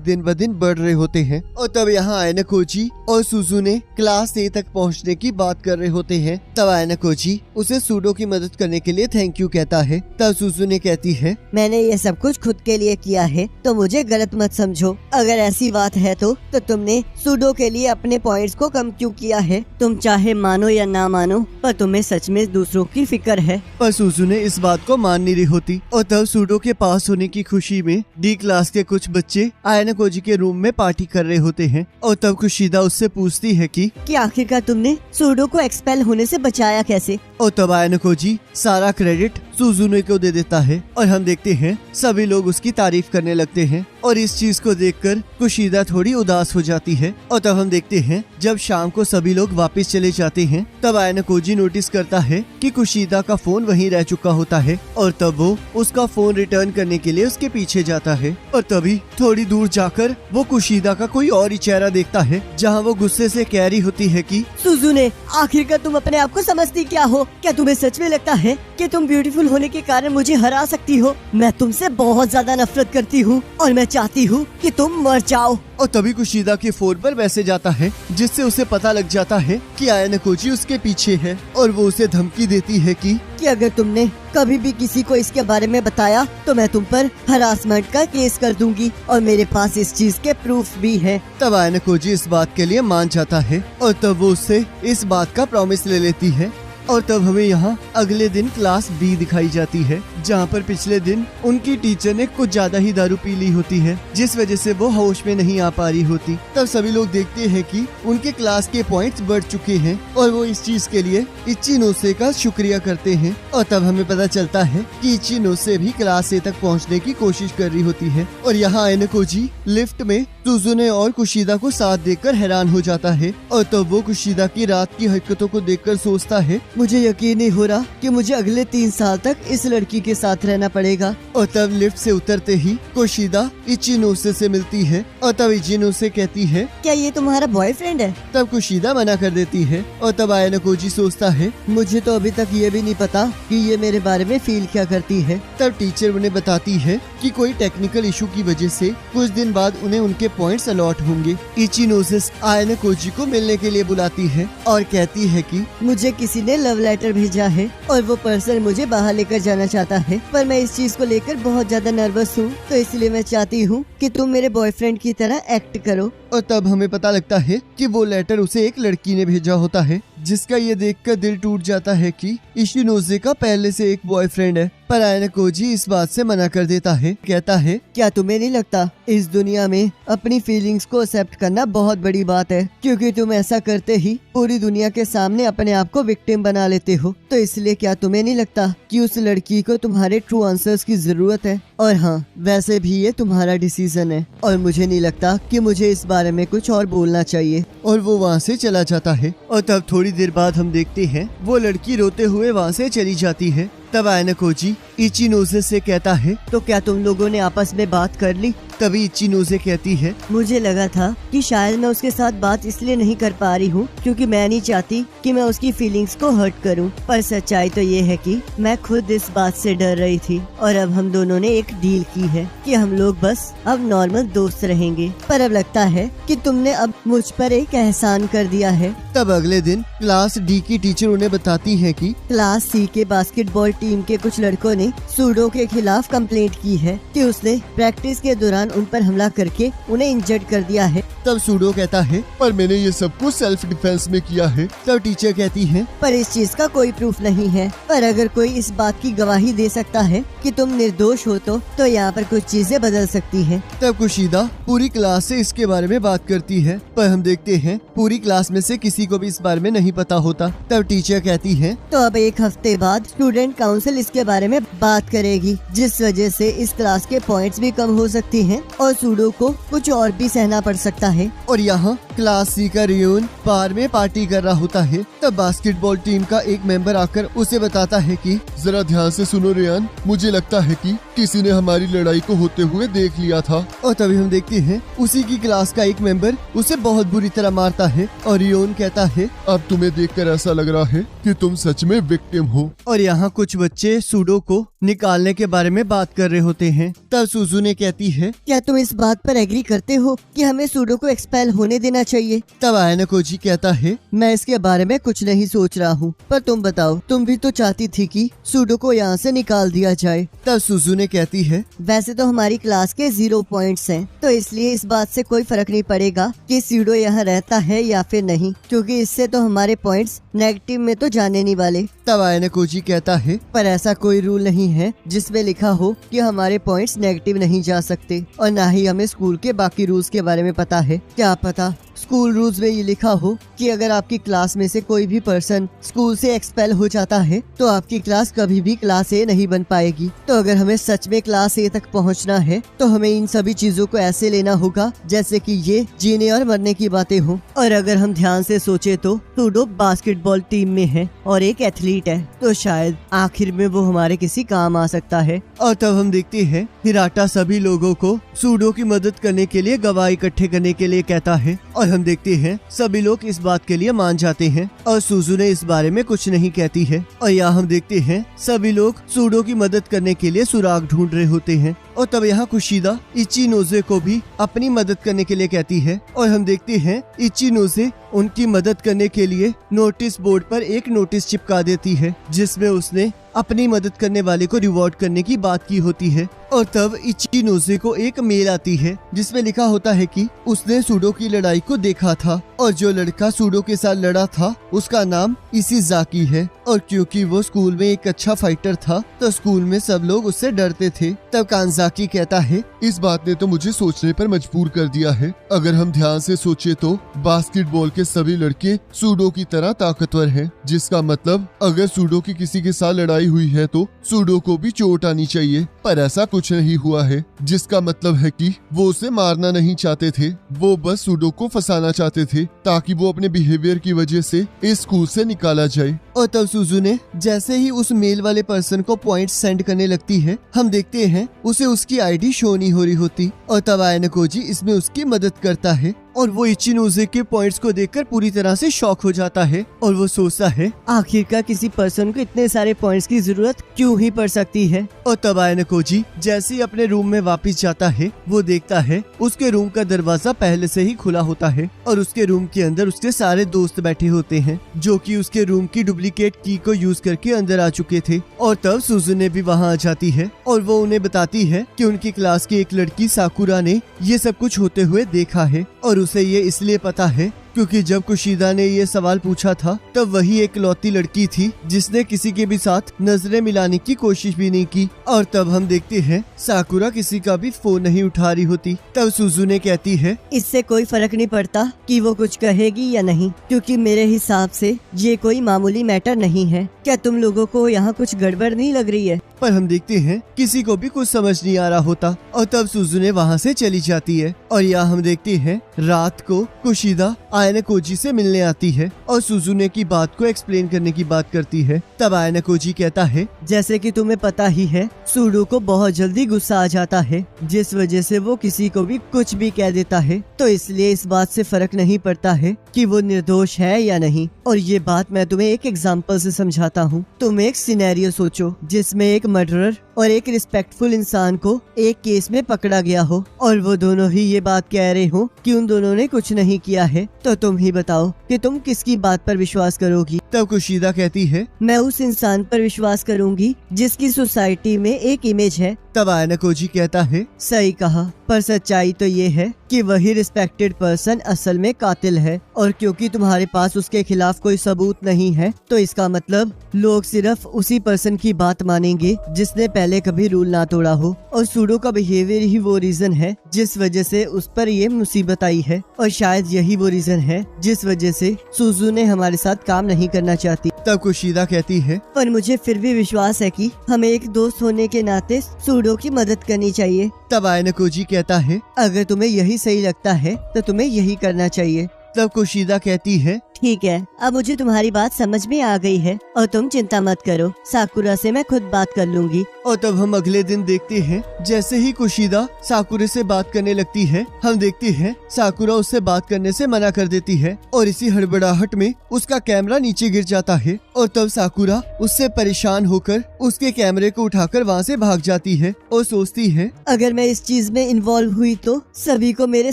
दिन ब दिन बढ़ रहे होते हैं। और तब यहाँ अनाकोजी और सुजुने क्लास ए तक पहुँचने की बात कर रहे होते हैं। तब अनाकोजी उसे सूडो की मदद करने के लिए थैंक यू कहता है। तब सुजुने कहती है, मैंने ये सब कुछ खुद के लिए किया है, तो मुझे गलत मत समझो। अगर ऐसी बात है तो तुमने सूडो के लिए अपने पॉइंट्स को कम क्यों किया है? तुम चाहे मानो या ना मानो, पर तुम्हें सच में दूसरों की फिक्र है। पर सुजुने इस बात को मान नहीं रही होती। और तब सूडो के पास होने की खुशी में डी क्लास के कुछ बच्चे अनाकोजी के रूम में पार्टी कर रहे होते हैं। और तब कुशिदा उससे पूछती है कि आखिरकार तुमने सूडो को एक्सपेल होने से बचाया कैसे? और तब अनाकोजी सारा क्रेडिट सुजुने को दे देता है और हम देखते हैं सभी लोग उसकी तारीफ करने लगते हैं। और इस चीज को देखकर कुशिदा थोड़ी उदास हो जाती है। और तब हम देखते हैं जब शाम को सभी लोग वापस चले जाते हैं, तब अनाकोजी नोटिस करता है कि कुशिदा का फोन वहीं रह चुका होता है। और तब वो उसका फोन रिटर्न करने के लिए उसके पीछे जाता है। और तभी थोड़ी दूर जाकर वो कुशिदा का कोई और ही चेहरा देखता है, जहाँ वो गुस्से से कह रही होती है कि सुजुने, आखिरकार तुम अपने आप को समझती क्या हो? क्या तुम्हें सच में लगता है कि तुम ब्यूटीफुल होने के कारण मुझे हरा सकती हो? मैं तुमसे बहुत ज्यादा नफरत करती हूँ और मैं चाहती हूँ कि तुम मर जाओ। और तभी कुशिदा के फोन पर मैसेज आता है, जिससे उसे पता लग जाता है कि अनाकोजी उसके पीछे है। और वो उसे धमकी देती है कि अगर तुमने कभी भी किसी को इसके बारे में बताया तो मैं तुम पर हरासमेंट का केस कर दूंगी, और मेरे पास इस चीज के प्रूफ भी है। तब अनाकोजी इस बात के लिए मान जाता है और तब वो उससे इस बात का प्रॉमिस ले लेती है। और तब हमें यहाँ अगले दिन क्लास बी दिखाई जाती है, जहाँ पर पिछले दिन उनकी टीचर ने कुछ ज्यादा ही दारू पी ली होती है, जिस वजह से वो होश में नहीं आ पा रही होती। तब सभी लोग देखते हैं कि उनके क्लास के पॉइंट्स बढ़ चुके हैं और वो इस चीज के लिए इचिनोसे का शुक्रिया करते हैं। और तब हमें पता चलता है कि इचिनोसे भी क्लास ए तक पहुँचने की कोशिश कर रही होती है। और यहाँ अनाकोजी लिफ्ट में सुजुने और कुशिदा को साथ देखकर हैरान हो जाता है और तब वो कुशिदा की रात की हरकतों को देखकर सोचता है, मुझे यकीन नहीं हो रहा कि मुझे अगले 3 साल तक इस लड़की के साथ रहना पड़ेगा। और तब लिफ्ट से उतरते ही कुशिदा इचिनोसे से मिलती है और तब इचिनोसे कहती है, क्या ये तुम्हारा बॉयफ्रेंड है? तब कुशिदा मना कर देती है और तब आयानाकोजी सोचता है, मुझे तो अभी तक ये भी नहीं पता कि ये मेरे बारे में फील क्या करती है। तब टीचर उन्हें बताती है कि कोई टेक्निकल इशू की वजह से कुछ दिन बाद उन्हें उनके पॉइंट्स अलॉट होंगे। इचिनोसे आयानाकोजी को मिलने के लिए बुलाती है और कहती है कि मुझे किसी ने लव लेटर भेजा है और वो पर्सन मुझे बाहर लेकर जाना चाहता है, पर मैं इस चीज को लेकर बहुत ज्यादा नर्वस हूँ, तो इसलिए मैं चाहती हूँ कि तुम मेरे बॉयफ्रेंड की तरह एक्ट करो। और तब हमें पता लगता है कि वो लेटर उसे एक लड़की ने भेजा होता है, जिसका ये देखकर दिल टूट जाता है कि इशिनोसे का पहले से एक बॉयफ्रेंड है। पर आयानाकोजी इस बात से मना कर देता है, कहता है, क्या तुम्हें नहीं लगता इस दुनिया में अपनी फीलिंग्स को एक्सेप्ट करना बहुत बड़ी बात है, क्योंकि तुम ऐसा करते ही पूरी दुनिया के सामने अपने आप को विक्टिम बना लेते हो। तो इसलिए क्या तुम्हें नहीं लगता कि उस लड़की को तुम्हारे ट्रू आंसर्स की जरूरत है? और हाँ, वैसे भी ये तुम्हारा डिसीजन है और मुझे नहीं लगता कि मुझे इस बारे में कुछ और बोलना चाहिए। और वो वहाँ से चला जाता है और तब थोड़ी देर बाद हम देखते हैं वो लड़की रोते हुए वहाँ से चली जाती है। तब आयानाकोजी इचिनोसे से कहता है, तो क्या तुम लोगों ने आपस में बात कर ली? तभी इचिनोसे कहती है, मुझे लगा था कि शायद मैं उसके साथ बात इसलिए नहीं कर पा रही हूँ क्योंकि मैं नहीं चाहती कि मैं उसकी फीलिंग्स को हर्ट करूँ, पर सच्चाई तो ये है कि मैं खुद इस बात से डर रही थी और अब हम दोनों ने एक डील की है कि हम लोग बस अब नॉर्मल दोस्त रहेंगे। पर अब लगता है कि तुमने अब मुझ पर एक एहसान कर दिया है। तब अगले दिन क्लास डी की टीचर उन्हें बताती है कि क्लास सी के बास्केटबॉल टीम के कुछ लड़कों ने सूडो के खिलाफ कंप्लेंट की है कि उसने प्रैक्टिस के दौरान उन पर हमला करके उन्हें इंजर्ड कर दिया है। तब सूडो कहता है, पर मैंने ये सब कुछ सेल्फ डिफेंस में किया है। तब टीचर कहती है, पर इस चीज का कोई प्रूफ नहीं है, पर अगर कोई इस बात की गवाही दे सकता है कि तुम निर्दोष हो तो यहाँ पर कुछ चीजें बदल सकती हैं। तब कुशिदा पूरी क्लास से इसके बारे में बात करती है, पर हम देखते हैं पूरी क्लास में से किसी को भी इस बारे में नहीं पता होता। तब टीचर कहती है, तो अब 1 हफ्ते बाद स्टूडेंट काउंसिल इसके बारे में बात करेगी, जिस वजह से इस क्लास के पॉइंट्स भी कम हो सकती हैं और सूडो को कुछ और भी सहना पड़ सकता है। और यहाँ क्लास सी का रियून बार में पार्टी कर रहा होता है। तब बास्केटबॉल टीम का एक मेंबर आकर उसे बताता है कि जरा ध्यान से सुनो रियान, मुझे लगता है कि किसी ने हमारी लड़ाई को होते हुए देख लिया था। और तभी हम देखते हैं उसी की क्लास का एक मेंबर उसे बहुत बुरी तरह मारता है और रियोन कहता है, अब तुम्हें देखकर ऐसा लग रहा है कि तुम सच में विक्टिम हो। और यहाँ कुछ बच्चे सूडो को निकालने के बारे में बात कर रहे होते हैं। तब सुजुने कहती है, क्या तुम इस बात पर एग्री करते हो कि हमें सूडो को एक्सपेल होने देना चाहिए? तब आयानाकोजी कहता है, मैं इसके बारे में कुछ नहीं सोच रहा हूँ, पर तुम बताओ, तुम भी तो चाहती थी कि सूडो को यहाँ से निकाल दिया जाए। तब सुजुने कहती है, वैसे तो हमारी क्लास के 0 पॉइंट्स हैं, तो इसलिए इस बात से कोई फर्क नहीं पड़ेगा कि सूडो यहाँ रहता है या फिर नहीं, क्योंकि इससे तो हमारे पॉइंट्स नेगेटिव में तो जाने नहीं वाले। तब आयानाकोजी कहता है, पर ऐसा कोई रूल नहीं है जिसमें लिखा हो कि हमारे पॉइंट्स नेगेटिव नहीं जा सकते, और ना ही हमें स्कूल के बाकी रूल्स के बारे में पता है। क्या पता स्कूल रूल्स में ये लिखा हो कि अगर आपकी क्लास में से कोई भी पर्सन स्कूल से एक्सपेल हो जाता है तो आपकी क्लास कभी भी क्लास ए नहीं बन पाएगी। तो अगर हमें सच में क्लास ए तक पहुंचना है तो हमें इन सभी चीजों को ऐसे लेना होगा जैसे कि ये जीने और मरने की बातें हों। और अगर हम ध्यान से सोचे तो सूडो बास्केटबॉल टीम में है और एक एथलीट है, तो शायद आखिर में वो हमारे किसी काम आ सकता है। और तब हम देखते हैं हिराटा सभी लोगों को सूडो की मदद करने के लिए गवाह इकट्ठे करने के लिए कहता है और हम देखते हैं सभी लोग इस बात के लिए मान जाते हैं और सुजुने इस बारे में कुछ नहीं कहती है। और यहाँ हम देखते हैं सभी लोग सूडो की मदद करने के लिए सुराग ढूंढ रहे होते हैं। और तब यहाँ कुशिदा इचिनोसे को भी अपनी मदद करने के लिए कहती है और हम देखते हैं इचिनोसे उनकी मदद करने के लिए नोटिस बोर्ड पर एक नोटिस चिपका देती है जिसमें उसने अपनी मदद करने वाले को रिवॉर्ड करने की बात की होती है। और तब इचिनोसे को एक मेल आती है जिसमें लिखा होता है कि उसने सूडो की लड़ाई को देखा था और जो लड़का सूडो के साथ लड़ा था उसका नाम इशिज़ाकी है और क्योंकि वो स्कूल में एक अच्छा फाइटर था तो स्कूल में सब लोग उससे डरते थे। तब कांजाकी कहता है, इस बात ने तो मुझे सोचने पर मजबूर कर दिया है। अगर हम ध्यान से सोचे तो बास्केटबॉल के सभी लड़के सूडो की तरह ताकतवर हैं, जिसका मतलब अगर सूडो की किसी के साथ लड़ाई हुई है तो सूडो को भी चोट आनी चाहिए। पर ऐसा कुछ नहीं हुआ है, जिसका मतलब है कि वो उसे मारना नहीं चाहते थे, वो बस सूडो को फंसाना चाहते थे ताकि वो अपने बिहेवियर की वजह से इस स्कूल से निकाला जाए। और तब सुजुने जैसे ही उस मेल वाले पर्सन को पॉइंट सेंड करने लगती है, हम देखते हैं उसे उसकी आईडी शो नहीं हो रही होती और तब आयनकोजी इसमें उसकी मदद करता है और वो इचिनोजे के पॉइंट्स को देखकर पूरी तरह से शॉक हो जाता है और वो सोचता है आखिरकार किसी पर्सन को इतने सारे पॉइंट्स की जरूरत क्यों ही पड़ सकती है। और तब आयनकोजी जैसे ही अपने रूम में वापस जाता है वो देखता है उसके रूम का दरवाजा पहले से ही खुला होता है और उसके रूम के अंदर उसके सारे दोस्त बैठे होते हैं जो कि उसके रूम की डुप्लीकेट की को यूज करके अंदर आ चुके थे। और तब सुजुने भी वहाँ आ जाती है और वो उन्हें बताती है कि उनकी क्लास की एक लड़की साकुरा ने ये सब कुछ होते हुए देखा है और उसे ये इसलिए पता है क्योंकि जब कुशिदा ने ये सवाल पूछा था तब वही एक लौती लड़की थी जिसने किसी के भी साथ नजरें मिलाने की कोशिश भी नहीं की। और तब हम देखते हैं साकुरा किसी का भी फोन नहीं उठा रही होती। तब सुजुने कहती है, इससे कोई फर्क नहीं पड़ता कि वो कुछ कहेगी या नहीं, क्योंकि मेरे हिसाब से ये कोई मामूली मैटर नहीं है। क्या तुम लोगों को यहाँ कुछ गड़बड़ नहीं लग रही है? पर हम देखते हैं किसी को भी कुछ समझ नहीं आ रहा होता और तब सुजुने वहाँ से चली जाती है। और यहाँ हम देखते हैं रात को कुशिदा आयनकोजी से मिलने आती है और सुजुने की बात को एक्सप्लेन करने की बात करती है। तब आयनकोजी कहता है, जैसे कि तुम्हें पता ही है सूडो को बहुत जल्दी गुस्सा आ जाता है, जिस वजह से वो किसी को भी कुछ भी कह देता है। तो इसलिए इस बात से फर्क नहीं पड़ता है कि वो निर्दोष है या नहीं। और ये बात मैं तुम्हें एक एग्जाम्पल से समझाता हूँ। तुम एक सिनेरियो सोचो जिसमें एक मर्डरर और एक रिस्पेक्टफुल इंसान को एक केस में पकड़ा गया हो और वो दोनों ही ये बात कह रहे हो कि उन दोनों ने कुछ नहीं किया है। तो तुम ही बताओ कि तुम किसकी बात पर विश्वास करोगी? तब कुशिदा कहती है, मैं उस इंसान पर विश्वास करूंगी जिसकी सोसाइटी में एक इमेज है। तब आयनकोजी कहता है, सही कहा, पर सच्चाई तो ये है कि वही रिस्पेक्टेड पर्सन असल में कातिल है। और क्योंकि तुम्हारे पास उसके खिलाफ कोई सबूत नहीं है तो इसका मतलब लोग सिर्फ उसी पर्सन की बात मानेंगे जिसने पहले कभी रूल ना तोड़ा हो। और सूडो का बिहेवियर ही वो रीजन है जिस वजह से उस पर ये मुसीबत आई है और शायद यही वो रीजन है जिस वजह से सुजुने हमारे साथ काम नहीं करना चाहती। तब कुशिदा कहती है, पर मुझे फिर भी विश्वास है कि हमें एक दोस्त होने के नाते सूडो की मदद करनी चाहिए। तब आयनकोजी कहता है, अगर तुम्हें यही सही लगता है तो तुम्हें यही करना चाहिए। तब कुशिदा कहती है, ठीक है, अब मुझे तुम्हारी बात समझ में आ गई है और तुम चिंता मत करो, साकुरा से मैं खुद बात कर लूंगी। और तब हम अगले दिन देखते हैं जैसे ही कुशिदा साकुरे से बात करने लगती है, हम देखते हैं साकुरा उससे बात करने से मना कर देती है और इसी हड़बड़ाहट में उसका कैमरा नीचे गिर जाता है। और तब साकुरा उससे परेशान होकर उसके कैमरे को उठाकर वहाँ से भाग जाती है और सोचती है, अगर मैं इस चीज में इन्वॉल्व हुई तो सभी को मेरे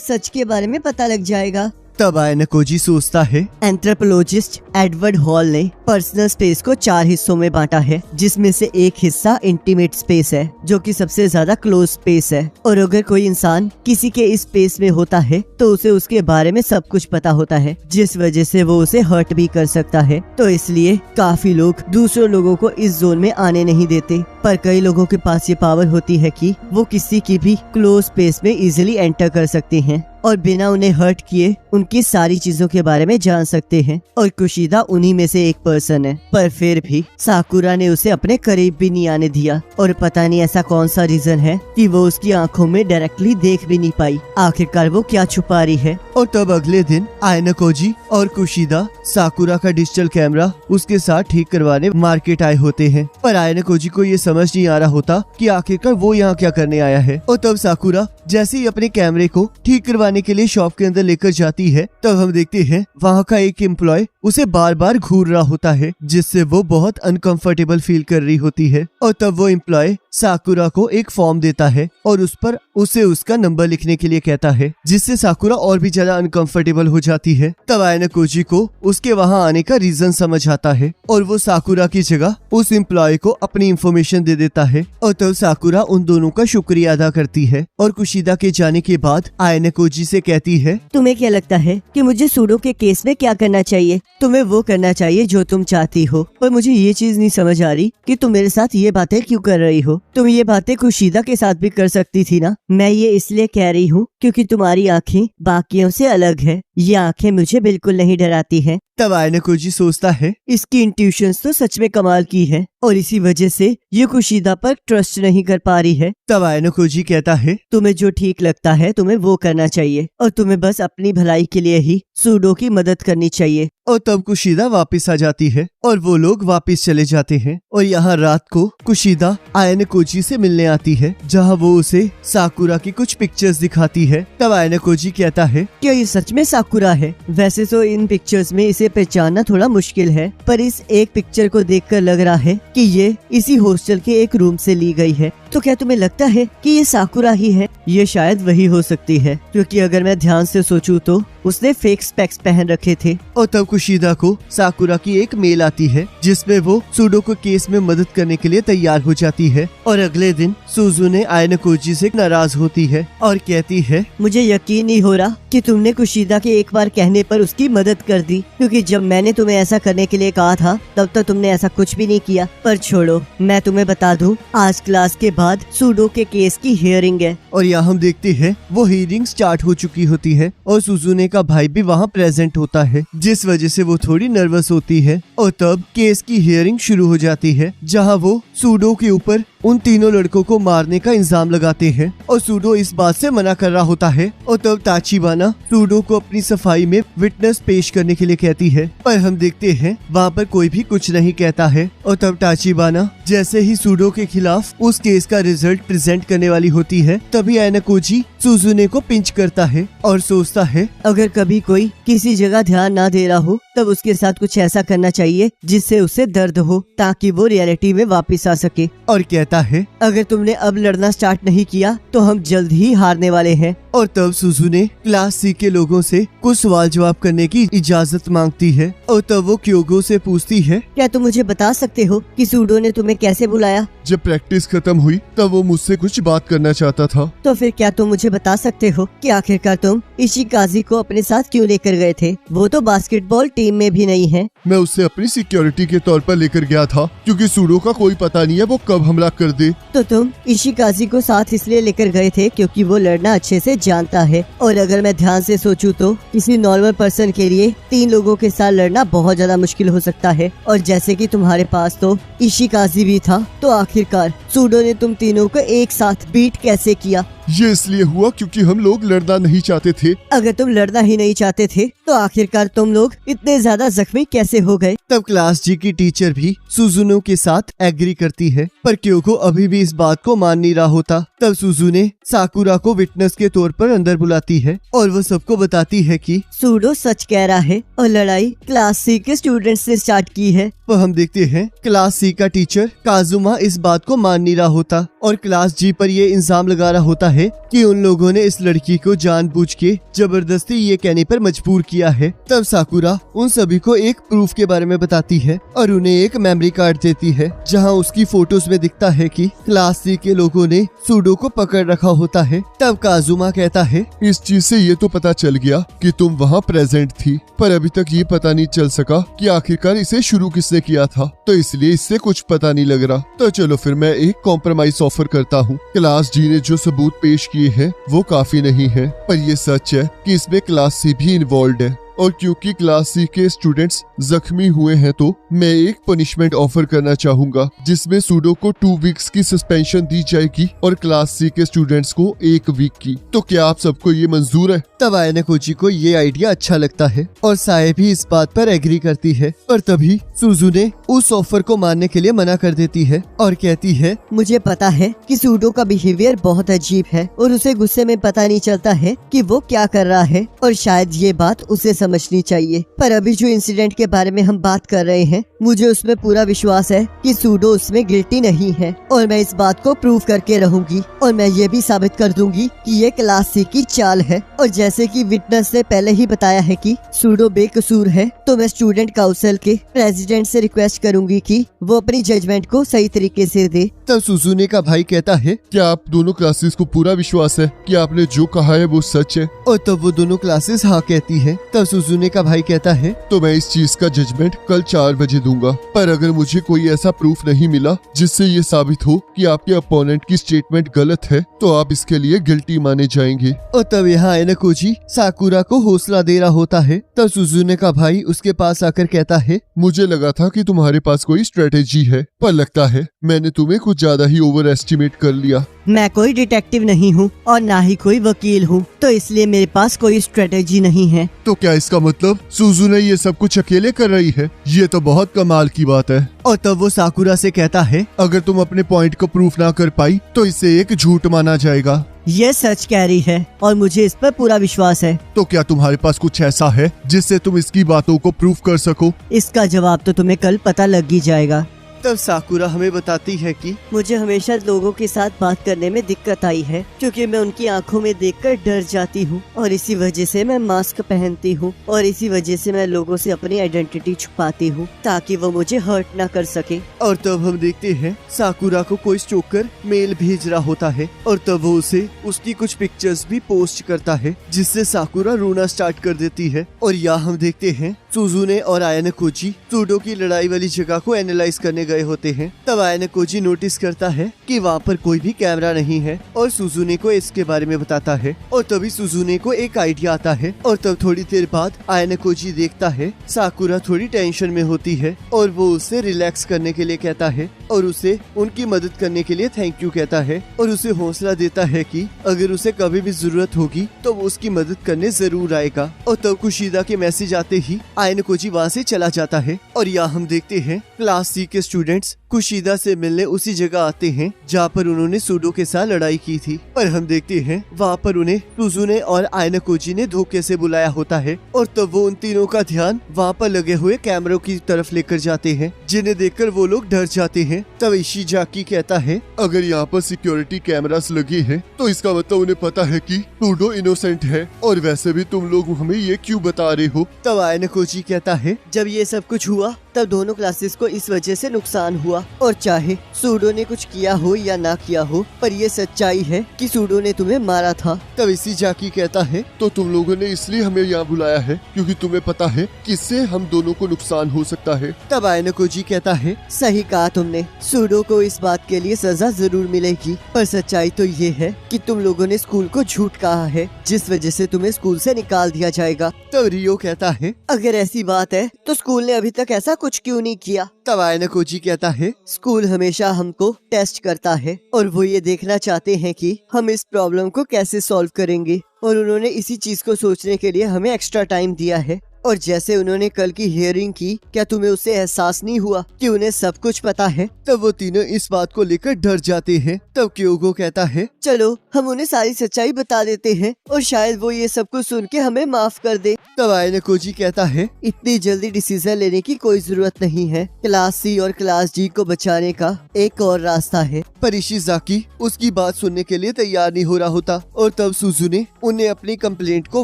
सच के बारे में पता लग जाएगा। तब आयनकोजी सोचता है, एंथ्रोपोलॉजिस्ट एडवर्ड हॉल ने पर्सनल स्पेस को 4 हिस्सों में बांटा है, जिसमें से एक हिस्सा इंटीमेट स्पेस है जो कि सबसे ज्यादा क्लोज स्पेस है। और अगर कोई इंसान किसी के इस स्पेस में होता है तो उसे उसके बारे में सब कुछ पता होता है, जिस वजह से वो उसे हर्ट भी कर सकता है। तो इसलिए काफी लोग दूसरे लोगों को इस जोन में आने नहीं देते, पर कई लोगों के पास ये पावर होती है कि वो किसी की भी क्लोज स्पेस में इजिली एंटर कर सकते हैं और बिना उन्हें हर्ट किए उनकी सारी चीजों के बारे में जान सकते हैं। और कुशिदा उन्हीं में से एक पर्सन है। पर फिर भी साकुरा ने उसे अपने करीब भी नहीं आने दिया और पता नहीं ऐसा कौन सा रीजन है कि वो उसकी आंखों में डायरेक्टली देख भी नहीं पाई। आखिरकार वो क्या छुपा रही है। और तब अगले दिन आयनकोजी और कुशिदा साकुरा का डिजिटल कैमरा उसके साथ ठीक करवाने मार्केट आए होते हैं। पर आयनकोजी को ये समझ नहीं आ रहा होता कि आखिरकार वो यहाँ क्या करने आया है। और तब साकुरा जैसे ही अपने कैमरे को ठीक करवाने के लिए शॉप के अंदर लेकर जाती है, तब हम देखते हैं वहाँ का एक एम्प्लॉय उसे बार बार घूर रहा होता है, जिससे वो बहुत अनकंफर्टेबल फील कर रही होती है। और तब वो एम्प्लॉय साकुरा को एक फॉर्म देता है और उस पर उसे उसका नंबर लिखने के लिए कहता है, जिससे साकुरा और भी ज्यादा अनकंफर्टेबल हो जाती है। तब आयनकोजी को उसके वहाँ आने का रीजन समझ आता है और वो साकुरा की जगह उस एम्प्लॉय को अपनी इंफॉर्मेशन दे देता है। और तब साकुरा उन दोनों का शुक्रिया अदा करती है और कुशिदा के जाने के बाद आयनकोजी से कहती है, तुम्हें क्या लगता है कि मुझे सूडो के केस में क्या करना चाहिए? तुम्हें वो करना चाहिए जो तुम चाहती हो, पर मुझे ये चीज नहीं समझ आ रही कि तुम मेरे साथ ये बातें क्यों कर रही हो। तुम ये बातें कुशीदा के साथ भी कर सकती थी ना। मैं ये इसलिए कह रही हूँ क्योंकि तुम्हारी आंखें बाकियों से अलग है। ये आंखें मुझे बिल्कुल नहीं डराती हैं। तब आयनकोजी सोचता है, इसकी इंट्यूशंस तो सच में कमाल की है और इसी वजह से ये कुशीदा पर ट्रस्ट नहीं कर पा रही है। तब आयनकोजी कहता है, तुम्हें जो ठीक लगता है तुम्हें वो करना चाहिए और तुम्हें बस अपनी भलाई के लिए ही सूडो की मदद करनी चाहिए। और तब कुशीदा वापस आ जाती है और वो लोग वापस चले जाते हैं। और यहाँ रात को कुशीदा आयनकोजी से मिलने आती है, जहाँ वो उसे साकुरा की कुछ पिक्चर्स दिखाती है। तब आयनकोजी कहता है, क्या ये सच में साकुरा है? वैसे तो इन पिक्चर्स में इसे पहचानना थोड़ा मुश्किल है, पर इस एक पिक्चर को देखकर लग रहा है कि ये इसी हॉस्टल के एक रूम से ली गई है। तो क्या तुम्हें लगता है कि ये साकुरा ही है? ये शायद वही हो सकती है, क्योंकि अगर मैं ध्यान से सोचूं तो उसने फेक स्पेक्स पहन रखे थे। और तब कुशीदा को साकुरा की एक मेल आती है, जिसमें वो सुडोकू केस में मदद करने के लिए तैयार हो जाती है। और अगले दिन सुजुने आयनकोजी से नाराज होती है और कहती है, मुझे यकीन नहीं हो रहा कि तुमने कुशीदा के एक बार कहने पर उसकी मदद कर दी, क्योंकि जब मैंने तुम्हें ऐसा करने के लिए कहा था तब तक तुमने ऐसा कुछ भी नहीं किया। पर छोड़ो, मैं तुम्हें बता दूं, आज क्लास के बाद सूडो के केस की हियरिंग है। और यहाँ हम देखते हैं वो हियरिंग स्टार्ट हो चुकी होती है और सुजुने का भाई भी वहाँ प्रेजेंट होता है, जिस वजह से वो थोड़ी नर्वस होती है। और तब केस की हियरिंग शुरू हो जाती है, जहाँ वो सूडो के ऊपर उन तीनों लड़कों को मारने का इल्जाम लगाते हैं और सूडो इस बात से मना कर रहा होता है। और तब ताचिबाना सूडो को अपनी सफाई में विटनेस पेश करने के लिए कहती है, पर हम देखते हैं वहाँ पर कोई भी कुछ नहीं कहता है। और तब ताचिबाना जैसे ही सूडो के खिलाफ उस केस का रिजल्ट प्रेजेंट करने वाली होती है, तभी आयनकोजी सुजुने को पिंच करता है और सोचता है, अगर कभी कोई किसी जगह ध्यान ना दे रहा हो तब उसके साथ कुछ ऐसा करना चाहिए जिससे उसे दर्द हो, ताकि वो रियलिटी में वापस आ सके। और कहता है, अगर तुमने अब लड़ना स्टार्ट नहीं किया तो हम जल्द ही हारने वाले हैं। और तब सुजुने क्लास सी के लोगों से कुछ सवाल जवाब करने की इजाजत मांगती है। और तब वो क्योगो से पूछती है, क्या तुम मुझे बता सकते हो कि सूडो ने तुम्हें कैसे बुलाया? जब प्रैक्टिस खत्म हुई तब वो मुझसे कुछ बात करना चाहता था। तो फिर क्या तुम मुझे बता सकते हो कि आखिरकार तुम इशिकाजी को अपने साथ क्यों लेकर गए थे? वो तो बास्केटबॉल टीम में भी नहीं है। मैं उसे अपनी सिक्योरिटी के तौर पर लेकर गया था, क्योंकि सूडो का कोई पता नहीं है वो कब हमला कर दे। तो तुम इशिकाजी को साथ इसलिए लेकर गए थे क्योंकि वो लड़ना अच्छे से जानता है। और अगर मैं ध्यान से सोचूं तो किसी नॉर्मल पर्सन के लिए 3 लोगों के साथ लड़ना बहुत ज्यादा मुश्किल हो सकता है। और जैसे कि तुम्हारे पास तो इशिकाजी भी था, तो आखिरकार सूडो ने तुम तीनों को एक साथ बीट कैसे किया? ये इसलिए हुआ क्योंकि हम लोग लड़ना नहीं चाहते थे। अगर तुम लड़ना ही नहीं चाहते थे तो आखिरकार तुम लोग इतने ज्यादा जख्मी कैसे हो गए? तब क्लास जी की टीचर भी सुजुनो के साथ एग्री करती है, पर क्योगो अभी भी इस बात को मान नहीं रहा होता। तब सुजुने साकुरा को विटनेस के तौर पर अंदर बुलाती है और वो सबको बताती है कि सूडो सच कह रहा है और लड़ाई क्लास सी के स्टूडेंट्स ने स्टार्ट की है। तो हम देखते हैं क्लास सी का टीचर काजुमा इस बात को मान नहीं रहा होता और क्लास जी पर ये इल्जाम लगा रहा होता है कि उन लोगों ने इस लड़की को जानबूझ के जबरदस्ती ये कहने पर मजबूर किया है। तब साकुरा उन सभी को एक प्रूफ के बारे में बताती है और उन्हें एक मेमोरी कार्ड देती है, जहां उसकी फोटोज में दिखता है कि क्लास सी के लोगों ने सूडो को पकड़ रखा होता है। तब काजुमा कहता है, इस चीज से ये तो पता चल गया कि तुम वहाँ प्रेजेंट थी, पर अभी तक ये पता नहीं चल सका कि आखिरकार इसे शुरू किसने किया था, तो इसलिए इससे कुछ पता नहीं लग रहा। तो चलो फिर मैं एक कॉम्प्रोमाइज ऑफर करता हूँ। क्लास जी ने जो सबूत पेश किए हैं वो काफी नहीं है, पर ये सच है कि इसमें क्लास सी भी इन्वॉल्व है। और क्योंकि क्लास सी के स्टूडेंट्स जख्मी हुए हैं, तो मैं एक पनिशमेंट ऑफर करना चाहूंगा, जिसमें सूडो को 2 वीक्स की सस्पेंशन दी जाएगी और क्लास सी के स्टूडेंट्स को 1 वीक की। तो क्या आप सबको ये मंजूर है? तब आयनकोजी को ये आइडिया अच्छा लगता है और साए भी इस बात पर एग्री करती है, पर तभी सुजुने उस ऑफर को मानने के लिए मना कर देती है और कहती है, मुझे पता है कि सूडो का बिहेवियर बहुत अजीब है और उसे गुस्से में पता नहीं चलता है कि वो क्या कर रहा है और शायद ये बात उसे समझनी चाहिए। पर अभी जो इंसिडेंट के बारे में हम बात कर रहे हैं, मुझे उसमें पूरा विश्वास है कि सूडो उसमें गिल्टी नहीं है और मैं इस बात को प्रूव करके रहूंगी और मैं ये भी साबित कर दूंगी कि ये क्लास सी की चाल है। और जैसे कि विटनेस ने पहले ही बताया है कि सूडो बेकसूर है, तो मैं स्टूडेंट काउंसिल के प्रेसिडेंट से रिक्वेस्ट करूंगी कि वो अपनी जजमेंट को सही तरीके से दे। तब सुजुने का भाई कहता है, क्या आप दोनों क्लासेस को पूरा विश्वास है कि आपने जो कहा है वो सच है? और तब वो दोनों क्लासेस हाँ कहती है। तब सुजुने का भाई कहता है, तो मैं इस चीज का जजमेंट कल 4 बजे दूंगा, पर अगर मुझे कोई ऐसा प्रूफ नहीं मिला जिससे ये साबित हो कि आपके अपोनेंट की स्टेटमेंट गलत है, तो आप इसके लिए गिल्टी माने जाएंगे। और तब यहाँ आयनोकोजी साकुरा को हौसला दे रहा होता है। तब सुजुने का भाई उसके पास आकर कहता है, मुझे लगा था कि तुम्हारे पास कोई स्ट्रेटेजी है, पर लगता है मैंने तुम्हें कुछ ज्यादा ही ओवर एस्टिमेट कर लिया। मैं कोई डिटेक्टिव नहीं हूँ और ना ही कोई वकील हूँ, तो इसलिए मेरे पास कोई स्ट्रेटेजी नहीं है। तो क्या इसका मतलब सुजुने ये सब कुछ अकेले कर रही है? ये तो बहुत कमाल की बात है। और तब वो साकुरा से कहता है, अगर तुम अपने पॉइंट को प्रूफ ना कर पाई तो इसे एक झूठ माना जाएगा। ये सच कह रही है और मुझे इस पर पूरा विश्वास है। तो क्या तुम्हारे पास कुछ ऐसा है जिससे तुम इसकी बातों को प्रूफ कर सको? इसका जवाब तो तुम्हें कल पता लग ही जाएगा। तब साकुरा हमें बताती है कि मुझे हमेशा लोगों के साथ बात करने में दिक्कत आई है, क्योंकि मैं उनकी आंखों में देखकर डर जाती हूँ और इसी वजह से मैं मास्क पहनती हूँ और इसी वजह से मैं लोगों से अपनी आइडेंटिटी छुपाती हूँ ताकि वो मुझे हर्ट ना कर सके। और तब हम देखते हैं साकुरा को कोई स्टोकर मेल भेज रहा होता है और तब वो उसे उसकी कुछ पिक्चर्स भी पोस्ट करता है, जिससे साकुरा रोना स्टार्ट कर देती है। और यहाँ हम देखते हैं सुजुने और आयनोकोजी सूडो की लड़ाई वाली जगह को एनालाइज करने गए होते हैं। तब आयनोकोजी नोटिस करता है कि वहाँ पर कोई भी कैमरा नहीं है और सुजुने को इसके बारे में बताता है। और तभी सुजुने को एक आइडिया आता है और तब थोड़ी देर बाद आयनोकोजी देखता है साकुरा थोड़ी टेंशन में होती है और वो उसे रिलैक्स करने के लिए कहता है और उसे उनकी मदद करने के लिए थैंक यू कहता है और उसे हौसला देता है कि अगर उसे कभी भी जरूरत होगी तो वो उसकी मदद करने जरूर आएगा। और तब कुशिदा के मैसेज आते ही आयनोकोजी वहाँ से चला जाता है। और यहाँ हम देखते हैं क्लास सी के स्टूडेंट्स कुशिदा से मिलने उसी जगह आते हैं जहाँ पर उन्होंने सूडो के साथ लड़ाई की थी। पर हम देखते हैं वहाँ पर उन्हें सुजुने और आयनोकोजी ने धोखे से बुलाया होता है और तब वो उन तीनों का ध्यान वहाँ पर लगे हुए कैमरों की तरफ लेकर जाते हैं, जिन्हें देखकर वो लोग डर जाते हैं। तब इशिजाकी कहता है, अगर यहाँ पर सिक्योरिटी कैमरास लगे हैं तो इसका मतलब उन्हें पता है कि सूडो इनोसेंट है, और वैसे भी तुम लोग हमें ये क्यों बता रहे हो? तब आयनोकोजी कहता है, जब ये सब कुछ हुआ तब दोनों क्लासेस को इस वजह से नुकसान हुआ और चाहे सूडो ने कुछ किया हो या ना किया हो, पर ये सच्चाई है कि सूडो ने तुम्हें मारा था। तब इशिजाकी कहता है, तो तुम लोगों ने इसलिए हमें यहाँ बुलाया है क्योंकि तुम्हें पता है कि इससे हम दोनों को नुकसान हो सकता है। तब आयनोकोजी कहता है, सही कहा तुमने, सूडो को इस बात के लिए सजा जरूर मिलेगी, पर सच्चाई तो ये है कि तुम लोगों ने स्कूल को झूठ कहा है, जिस वजह से तुम्हें स्कूल से निकाल दिया जाएगा। तब रियो कहता है, अगर ऐसी बात है तो स्कूल ने अभी तक ऐसा कुछ क्यों नहीं किया? तब आयनोकोजी कहता है, स्कूल हमेशा हमको टेस्ट करता है और वो ये देखना चाहते हैं कि हम इस प्रॉब्लम को कैसे सॉल्व करेंगे, और उन्होंने इसी चीज को सोचने के लिए हमें एक्स्ट्रा टाइम दिया है। और जैसे उन्होंने कल की हियरिंग की, क्या तुम्हें उससे एहसास नहीं हुआ कि उन्हें सब कुछ पता है? तब वो तीनों इस बात को लेकर डर जाते हैं। तब क्योगो कहता है, चलो हम उन्हें सारी सच्चाई बता देते हैं और शायद वो ये सब कुछ सुन के हमें माफ कर दे। तब आयनोकोजी कहता है, इतनी जल्दी डिसीजन लेने की कोई जरूरत नहीं है, क्लास सी और क्लास जी को बचाने का एक और रास्ता है। पर इशिजाकी उसकी बात सुनने के लिए तैयार नहीं हो रहा होता और तब सुजुने उन्हें अपनी कंप्लेंट को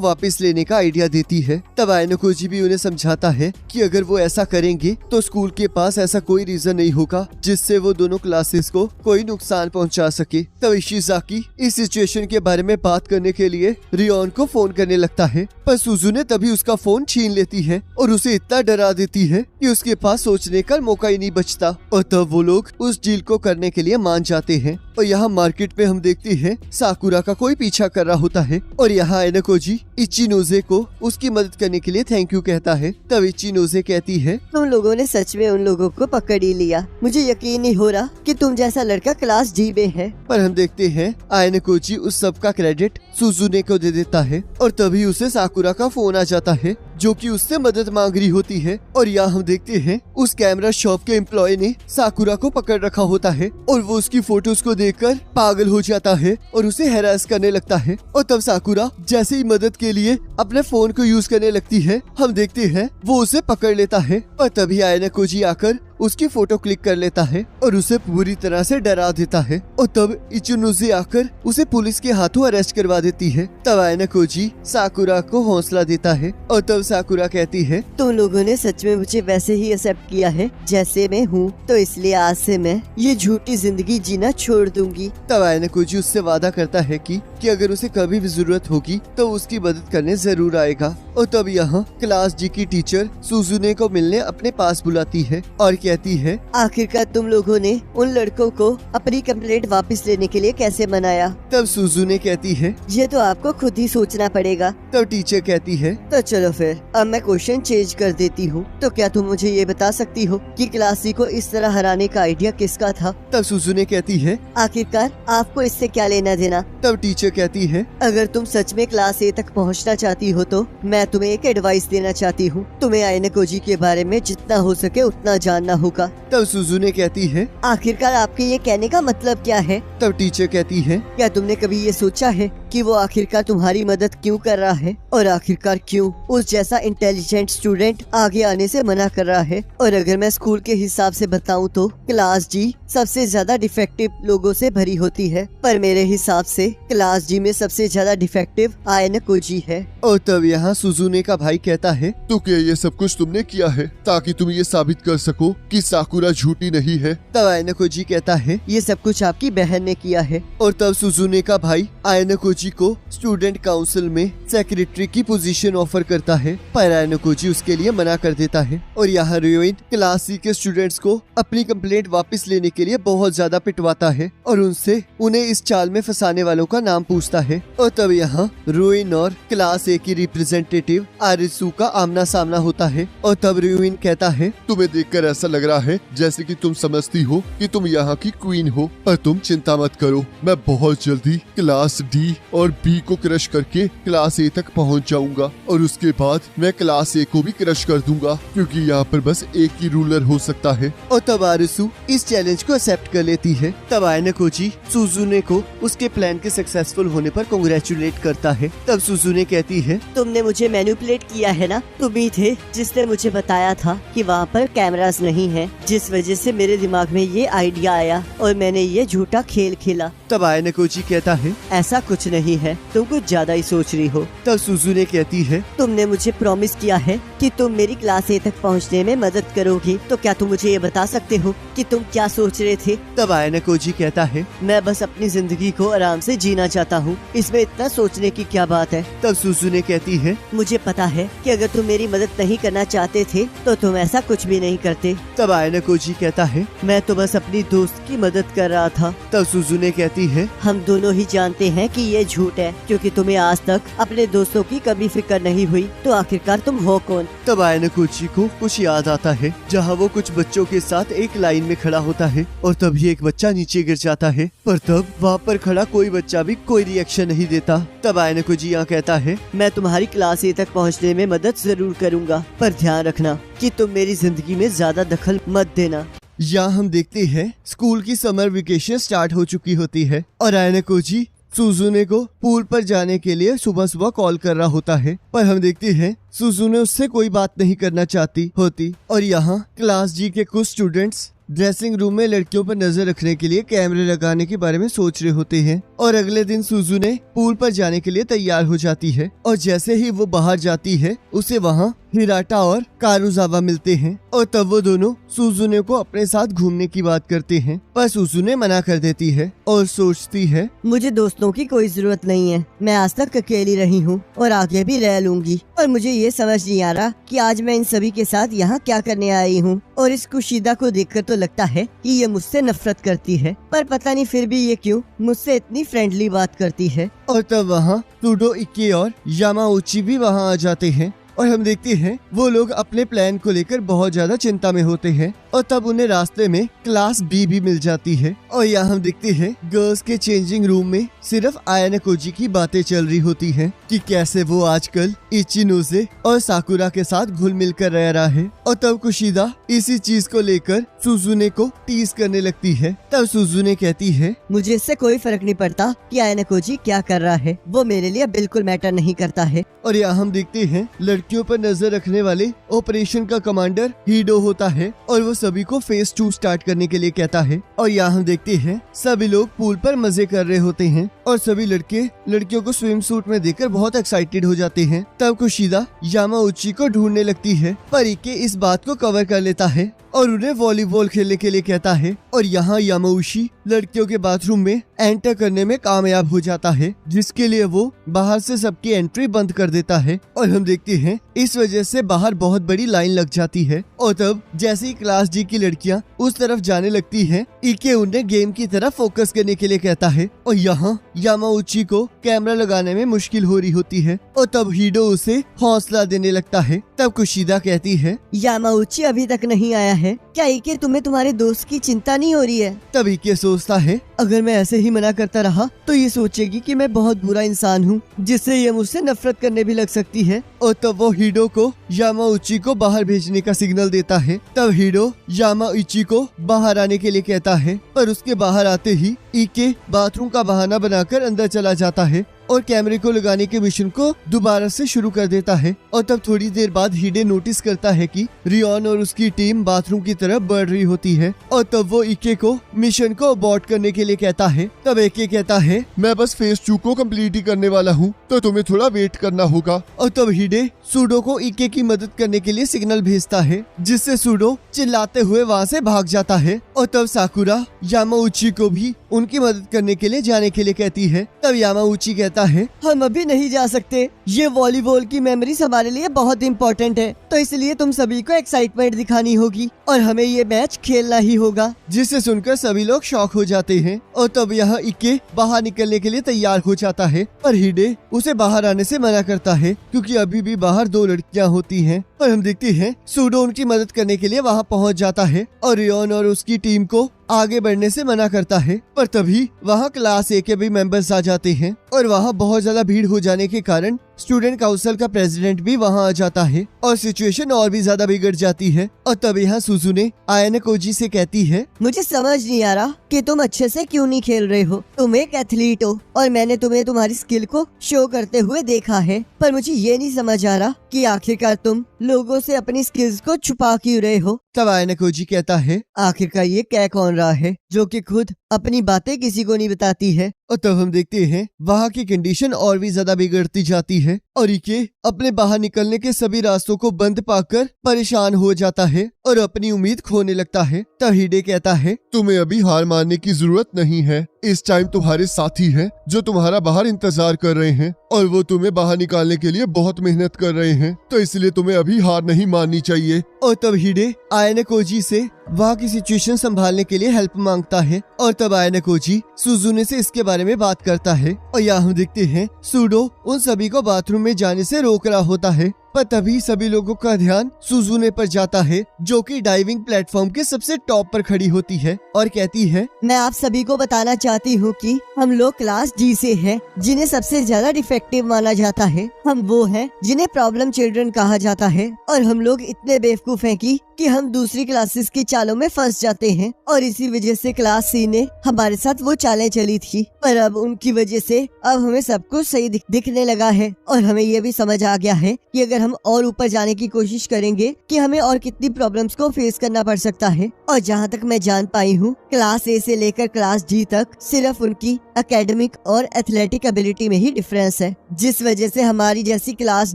वापस लेने का आइडिया देती है। तब आयनोकोजी भी उन्हें समझाता है कि अगर वो ऐसा करेंगे तो स्कूल के पास ऐसा कोई रीजन नहीं होगा जिससे वो दोनों क्लासेस को कोई नुकसान पहुंचा सके। तब इशिजाकी इस सिचुएशन के बारे में बात करने के लिए रियोन को फोन करने लगता है, पर सुजुने तभी उसका फोन छीन लेती है और उसे इतना डरा देती है कि उसके पास सोचने का मौका ही नहीं बचता। और तब वो लोग उस डील को करने के लिए मान जाते हैं। और यहाँ मार्केट में हम देखते हैं साकुरा का कोई पीछा कर रहा होता है और यहाँ आयनोकोजी इचिनोजे को उसकी मदद करने के लिए थैंक यू कहता है। तब इचिनोजे कहती है, तुम लोगों ने सच में उन लोगों को पकड़ ही लिया, मुझे यकीन नहीं हो रहा कि तुम जैसा लड़का क्लास जी में है। पर हम देखते हैं आयनोकोजी उस सब का क्रेडिट सुजुने को दे देता है और तभी उसे साकुरा का फोन आ जाता है जो कि उससे मदद मांग रही होती है। और यहाँ हम देखते हैं उस कैमरा शॉप के एम्प्लॉय ने साकुरा को पकड़ रखा होता है और वो उसकी फोटोज को देखकर पागल हो जाता है और उसे हैरास करने लगता है। और तब साकुरा जैसे ही मदद के लिए अपने फोन को यूज करने लगती है, हम देखते हैं वो उसे पकड़ लेता है। और तभी आयनोकोजी आकर उसकी फोटो क्लिक कर लेता है और उसे पूरी तरह से डरा देता है। और तब इचिनोजे आकर उसे पुलिस के हाथों अरेस्ट करवा देती है। तब आयनोकोजी साकुरा को हौसला देता है और तब साकुरा कहती है, तुम लोगों ने सच में मुझे वैसे ही एक्सेप्ट किया है जैसे मैं हूँ, तो इसलिए आज से मैं ये झूठी जिंदगी जीना छोड़ दूंगी। तब आयनोकोजी उससे वादा करता है कि अगर उसे कभी भी जरूरत होगी तो उसकी मदद करने जरूर आएगा। और तब यहाँ क्लास जी की टीचर सुजुने को मिलने अपने पास बुलाती है और कहती है, आखिरकार तुम लोगों ने उन लड़कों को अपनी कंप्लेंट वापस लेने के लिए कैसे मनाया? तब सुजुने कहती है, ये तो आपको खुद ही सोचना पड़ेगा। तब टीचर कहती है, तो चलो फिर अब मैं क्वेश्चन चेंज कर देती हूँ। तो क्या तुम मुझे ये बता सकती हो कि क्लास सी को इस तरह हराने का आइडिया किसका था? तब सुजुने कहती है, आखिरकार आपको इससे क्या लेना देना? तब टीचर कहती है, अगर तुम सच में क्लास ए तक पहुंचना चाहती हो तो मैं तुम्हें एक एडवाइस देना चाहती हूँ। तुम्हें आयनोकोजी के बारे में जितना हो सके उतना जानना होगा। तब सुजुने कहती है, आखिरकार आपके ये कहने का मतलब क्या है? तब टीचर कहती है, क्या तुमने कभी ये सोचा है कि वो आखिरकार तुम्हारी मदद क्यों कर रहा है और आखिरकार क्यों उस जैसा इंटेलिजेंट स्टूडेंट आगे आने से मना कर रहा है? और अगर मैं स्कूल के हिसाब से बताऊं तो क्लास जी सबसे ज्यादा डिफेक्टिव लोगों से भरी होती है, पर मेरे हिसाब से क्लास जी में सबसे ज्यादा डिफेक्टिव आयनोकोजी है। और तब यहाँ सुजुने का भाई कहता है, तो क्या ये सब कुछ तुमने किया है ताकि तुम ये साबित कर सको कि साकुरा झूठी नहीं है? तब आयनोकोजी कहता है, ये सब कुछ आपकी बहन ने किया है। और तब सुजुने का भाई आयनोकोजी को स्टूडेंट काउंसिल में सेक्रेटरी की पोजीशन ऑफर करता है, पर आयनोकोजी उसके लिए मना कर देता है। और यहाँ रोइन क्लास सी के स्टूडेंट्स को अपनी कंप्लेंट वापस लेने के लिए बहुत ज्यादा पिटवाता है और उनसे उन्हें इस चाल में फंसाने वालों का नाम पूछता है। और तब यहाँ रोइन और क्लास ए की रिप्रेजेंटेटिव आरिसु का आमना सामना होता है। और तब रोइन कहता है, तुम्हें देखकर ऐसा लग रहा है जैसे कि तुम समझती हो कि तुम यहाँ की क्वीन हो, पर तुम चिंता मत करो, मैं बहुत जल्दी क्लास डी और बी को क्रश करके क्लास ए तक पहुँच जाऊंगा और उसके बाद मैं क्लास ए को भी क्रश कर दूंगा, क्योंकि यहाँ पर बस एक ही रूलर हो सकता है। और तब आरिसु इस चैलेंज को एक्सेप्ट कर लेती है। तब आयनोकोजी सुजुने को उसके प्लान के सक्सेसफुल होने पर कांग्रेचुलेट करता है। तब सुजुने कहती है, तुमने मुझे मैनिपुलेट किया है ना? तुम ही थे जिसने मुझे बताया था कि वहाँ पर कैमरास नहीं है, जिस वजह से मेरे दिमाग में ये आइडिया आया और मैंने ये झूठा खेल खेला। तब आयनोकोजी कहता है, ऐसा कुछ नहीं है, तुम कुछ ज्यादा ही सोच रही हो। तब सुजुने कहती है, तुमने मुझे प्रॉमिस किया है कि तुम मेरी क्लास ए तक पहुंचने में मदद करोगी, तो क्या तुम मुझे ये बता सकते हो कि तुम क्या सोच रहे थे? तब आयनोकोजी कहता है, मैं बस अपनी जिंदगी को आराम से जीना चाहता हूँ, इसमें इतना सोचने की क्या बात है? तब सुजुने कहती है, मुझे पता है कि अगर तुम मेरी मदद नहीं करना चाहते थे तो तुम ऐसा कुछ भी नहीं करते। तब आयनोकोजी कहता है, मैं तो बस अपनी दोस्त की मदद कर रहा था। तब सुजुने कहती है, हम दोनों ही जानते हैं कि ये झूठ है, क्योंकि तुम्हें आज तक अपने दोस्तों की कभी फिक्र नहीं हुई, तो आखिरकार तुम हो कौन? तब आयनोकोजी को कुछ याद आता है, जहाँ वो कुछ बच्चों के साथ एक लाइन में खड़ा होता है और तभी एक बच्चा नीचे गिर जाता है, पर तब वहाँ पर खड़ा कोई बच्चा भी कोई रिएक्शन नहीं देता। तब आयनोकोजी यहाँ कहता है, मैं तुम्हारी क्लास ए तक पहुँचने में मदद जरूर करूँगा, पर ध्यान रखना कि तुम मेरी जिंदगी में ज्यादा दखल मत देना। यहाँ हम देखते हैं स्कूल की समर वेकेशन स्टार्ट हो चुकी होती है और आयनोकोजी सुजुने को पूल पर जाने के लिए सुबह सुबह कॉल कर रहा होता है, पर हम देखते हैं सुजुने उससे कोई बात नहीं करना चाहती होती। और यहाँ क्लास जी के कुछ स्टूडेंट्स ड्रेसिंग रूम में लड़कियों पर नजर रखने के लिए कैमरे लगाने के बारे में सोच रहे होते हैं। और अगले दिन सुजुने पूल पर जाने के लिए तैयार हो जाती है और जैसे ही वो बाहर जाती है उसे वहाँ हिराटा और कारुजावा मिलते हैं और तब वो दोनों सुजुने को अपने साथ घूमने की बात करते हैं, पर सुजुने मना कर देती है और सोचती है, मुझे दोस्तों की कोई जरूरत नहीं है, मैं आज तक अकेली रही हूँ और आगे भी रह लूंगी, और मुझे ये समझ नहीं आ रहा कि आज मैं इन सभी के साथ यहाँ क्या करने आई हूँ। और इस कुशीदा को देखकर तो लगता है कि ये मुझसे नफरत करती है, पर पता नहीं फिर भी ये क्यों मुझसे इतनी फ्रेंडली बात करती है। और तब वहाँ टूडो इक्के और यामाउची भी वहाँ आ जाते हैं और हम देखते हैं वो लोग अपने प्लान को लेकर बहुत ज्यादा चिंता में होते हैं। और तब उन्हें रास्ते में क्लास बी भी मिल जाती है और यहाँ हम देखते हैं गर्ल्स के चेंजिंग रूम में सिर्फ आयनोकोजी की बातें चल रही होती हैं कि कैसे वो आजकल इचिनोजे और साकुरा के साथ घुल मिल कर रह रहा है। और तब कुशीदा इसी चीज को लेकर सुजुने को टीज करने लगती है। तब सुजुने कहती है, मुझे इससे कोई फर्क नहीं पड़ता कि आयनोकोजी क्या कर रहा है, वो मेरे लिए बिल्कुल मैटर नहीं करता है। और यहाँ हम देखते हैं लड़कियों पर नजर रखने वाले ऑपरेशन का कमांडर हीडो होता है और वो सभी को फेज 2 स्टार्ट करने के लिए कहता है। और यहाँ हम देखते हैं सभी लोग पूल पर मजे कर रहे होते हैं और सभी लड़के लड़कियों को स्विम सूट में देखकर बहुत एक्साइटेड हो जाते हैं। तब कुशिदा यामाउची को ढूंढने लगती है, पर इके इस बात को कवर कर लेता है और उन्हें वॉलीबॉल खेलने के लिए कहता है। और यहाँ यामाउशी लड़कियों के बाथरूम में एंटर करने में कामयाब हो जाता है, जिसके लिए वो बाहर से सबकी एंट्री बंद कर देता है। और हम देखते हैं इस वजह से बाहर बहुत बड़ी लाइन लग जाती है। और तब जैसे ही क्लास डी की लड़कियां उस तरफ जाने लगती हैं, इके उन्हें गेम की तरफ फोकस करने के लिए कहता है। और यहाँ यामाउची को कैमरा लगाने में मुश्किल हो रही होती है और तब हीडो उसे हौसला देने लगता है। तब कुशिदा कहती है, यामाउची अभी तक नहीं आया है, क्या इके तुम्हें तुम्हारे दोस्त की चिंता नहीं हो रही है? तब इके सोचता है अगर मैं ऐसे ही मना करता रहा तो ये सोचेगी कि मैं बहुत बुरा इंसान हूँ, जिससे ये मुझसे नफरत करने भी लग सकती है। और तब वो हीडो को यामाउची को बाहर भेजने का सिग्नल देता है। तब हीडो यामाउची को बाहर आने के लिए कहता है, पर उसके बाहर आते ही इके बाथरूम का बहाना बनाकर अंदर चला जाता है और कैमरे को लगाने के मिशन को दोबारा से शुरू कर देता है। और तब थोड़ी देर बाद हीडे नोटिस करता है कि रियोन और उसकी टीम बाथरूम की तरफ बढ़ रही होती है और तब वो इके को मिशन को अबॉर्ट करने के लिए कहता है। तब इके कहता है, मैं बस फेज 2 को कंप्लीट ही करने वाला हूँ, तो तुम्हें थोड़ा वेट करना होगा। और तब हीडे सूडो को इके की मदद करने के लिए सिग्नल भेजता है, जिससे सूडो चिल्लाते हुए वहाँ से भाग जाता है। और तब साकुरा यामाउची को भी उनकी मदद करने के लिए जाने के लिए कहती है। तब यामाउची कहता है, हम अभी नहीं जा सकते, ये वॉलीबॉल की मेमोरीज हमारे लिए बहुत इम्पोर्टेंट है, तो इसलिए तुम सभी को एक्साइटमेंट दिखानी होगी और हमें ये मैच खेलना ही होगा। जिसे सुनकर सभी लोग शॉक हो जाते हैं। और तब यहाँ इके बाहर निकलने के लिए तैयार हो जाता है, पर हीडे उसे बाहर आने से मना करता है, क्योंकि अभी भी बाहर 2 लड़कियां होती हैं। पर हम देखते हैं सूडो उनकी मदद करने के लिए वहाँ पहुँच जाता है और रियोन और उसकी टीम को आगे बढ़ने से मना करता है। पर तभी वहाँ क्लास ए के भी मेंबर्स आ जाते हैं और वहाँ बहुत ज्यादा भीड़ हो जाने के कारण स्टूडेंट काउंसिल का प्रेसिडेंट भी वहाँ आ जाता है और सिचुएशन और भी ज्यादा बिगड़ जाती है। और तब यहाँ सुजुने आयाने कोजी से कहती है, मुझे समझ नहीं आ रहा कि तुम अच्छे से क्यों नहीं खेल रहे हो। तुम एक एथलीट हो और मैंने तुम्हें तुम्हारी स्किल को शो करते हुए देखा है, पर मुझे ये नहीं समझ आ रहा कि आखिरकार तुम लोगों से अपनी स्किल्स को छुपा क्यों रहे हो। तब आयाने कोजी कहता है, आखिरकार ये क्या कौन रहा है जो कि खुद अपनी बातें किसी को नहीं बताती है। और तब हम देखते हैं वहाँ की कंडीशन और भी ज्यादा बिगड़ती जाती है और इके अपने बाहर निकलने के सभी रास्तों को बंद पाकर परेशान हो जाता है और अपनी उम्मीद खोने लगता है। तब हीडे कहता है, तुम्हें अभी हार मानने की जरूरत नहीं है। इस टाइम तुम्हारे साथी हैं जो तुम्हारा बाहर इंतजार कर रहे हैं और वो तुम्हें बाहर निकालने के लिए बहुत मेहनत कर रहे हैं, तो इसलिए तुम्हें अभी हार नहीं माननी चाहिए। और तब हीडे आयाने कोजी से वहाँ की सिचुएशन संभालने के लिए हेल्प मांगता है और तब आयाने कोजी सुजुने से इसके बारे में बात करता है। और यहाँ हम देखते हैं सूडो उन सभी को बाथरूम में जाने से रोक रहा होता है, पर तभी सभी लोगों का ध्यान सुजुने पर जाता है, जो कि डाइविंग प्लेटफॉर्म के सबसे टॉप पर खड़ी होती है और कहती है, मैं आप सभी को बताना चाहती हूँ कि हम लोग क्लास डी से हैं, जिन्हें सबसे ज्यादा डिफेक्टिव माना जाता है। हम वो हैं जिन्हें प्रॉब्लम चिल्ड्रन कहा जाता है और हम लोग इतने बेवकूफ हैं कि हम दूसरी क्लासेस की चालों में फंस जाते हैं और इसी वजह से क्लास सी ने हमारे साथ वो चालें चली थी, पर अब उनकी वजह से अब हमें सब कुछ सही दिखने लगा है और हमें ये भी समझ आ गया है कि अगर हम और ऊपर जाने की कोशिश करेंगे कि हमें और कितनी प्रॉब्लम्स को फेस करना पड़ सकता है। और जहाँ तक मैं जान पाई हूँ, क्लास ए से लेकर क्लास डी तक सिर्फ उनकी एकेडमिक और एथलेटिक एबिलिटी में ही डिफरेंस है, जिस वजह से हमारी जैसी क्लास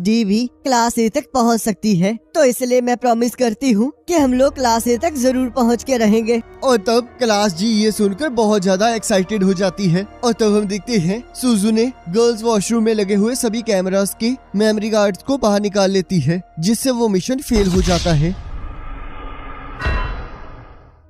डी भी क्लास ए तक पहुँच सकती है। तो इसलिए मैं प्रॉमिस करती हूँ कि हम लोग क्लास ए तक जरूर पहुँच के रहेंगे। और तब क्लास जी ये सुनकर बहुत ज्यादा एक्साइटेड हो जाती है और तब हम देखते हैं सुजुने गर्ल्स वॉशरूम में लगे हुए सभी कैमरास के मेमोरी कार्ड्स को बाहर निकाल लेती है, जिससे वो मिशन फेल हो जाता है।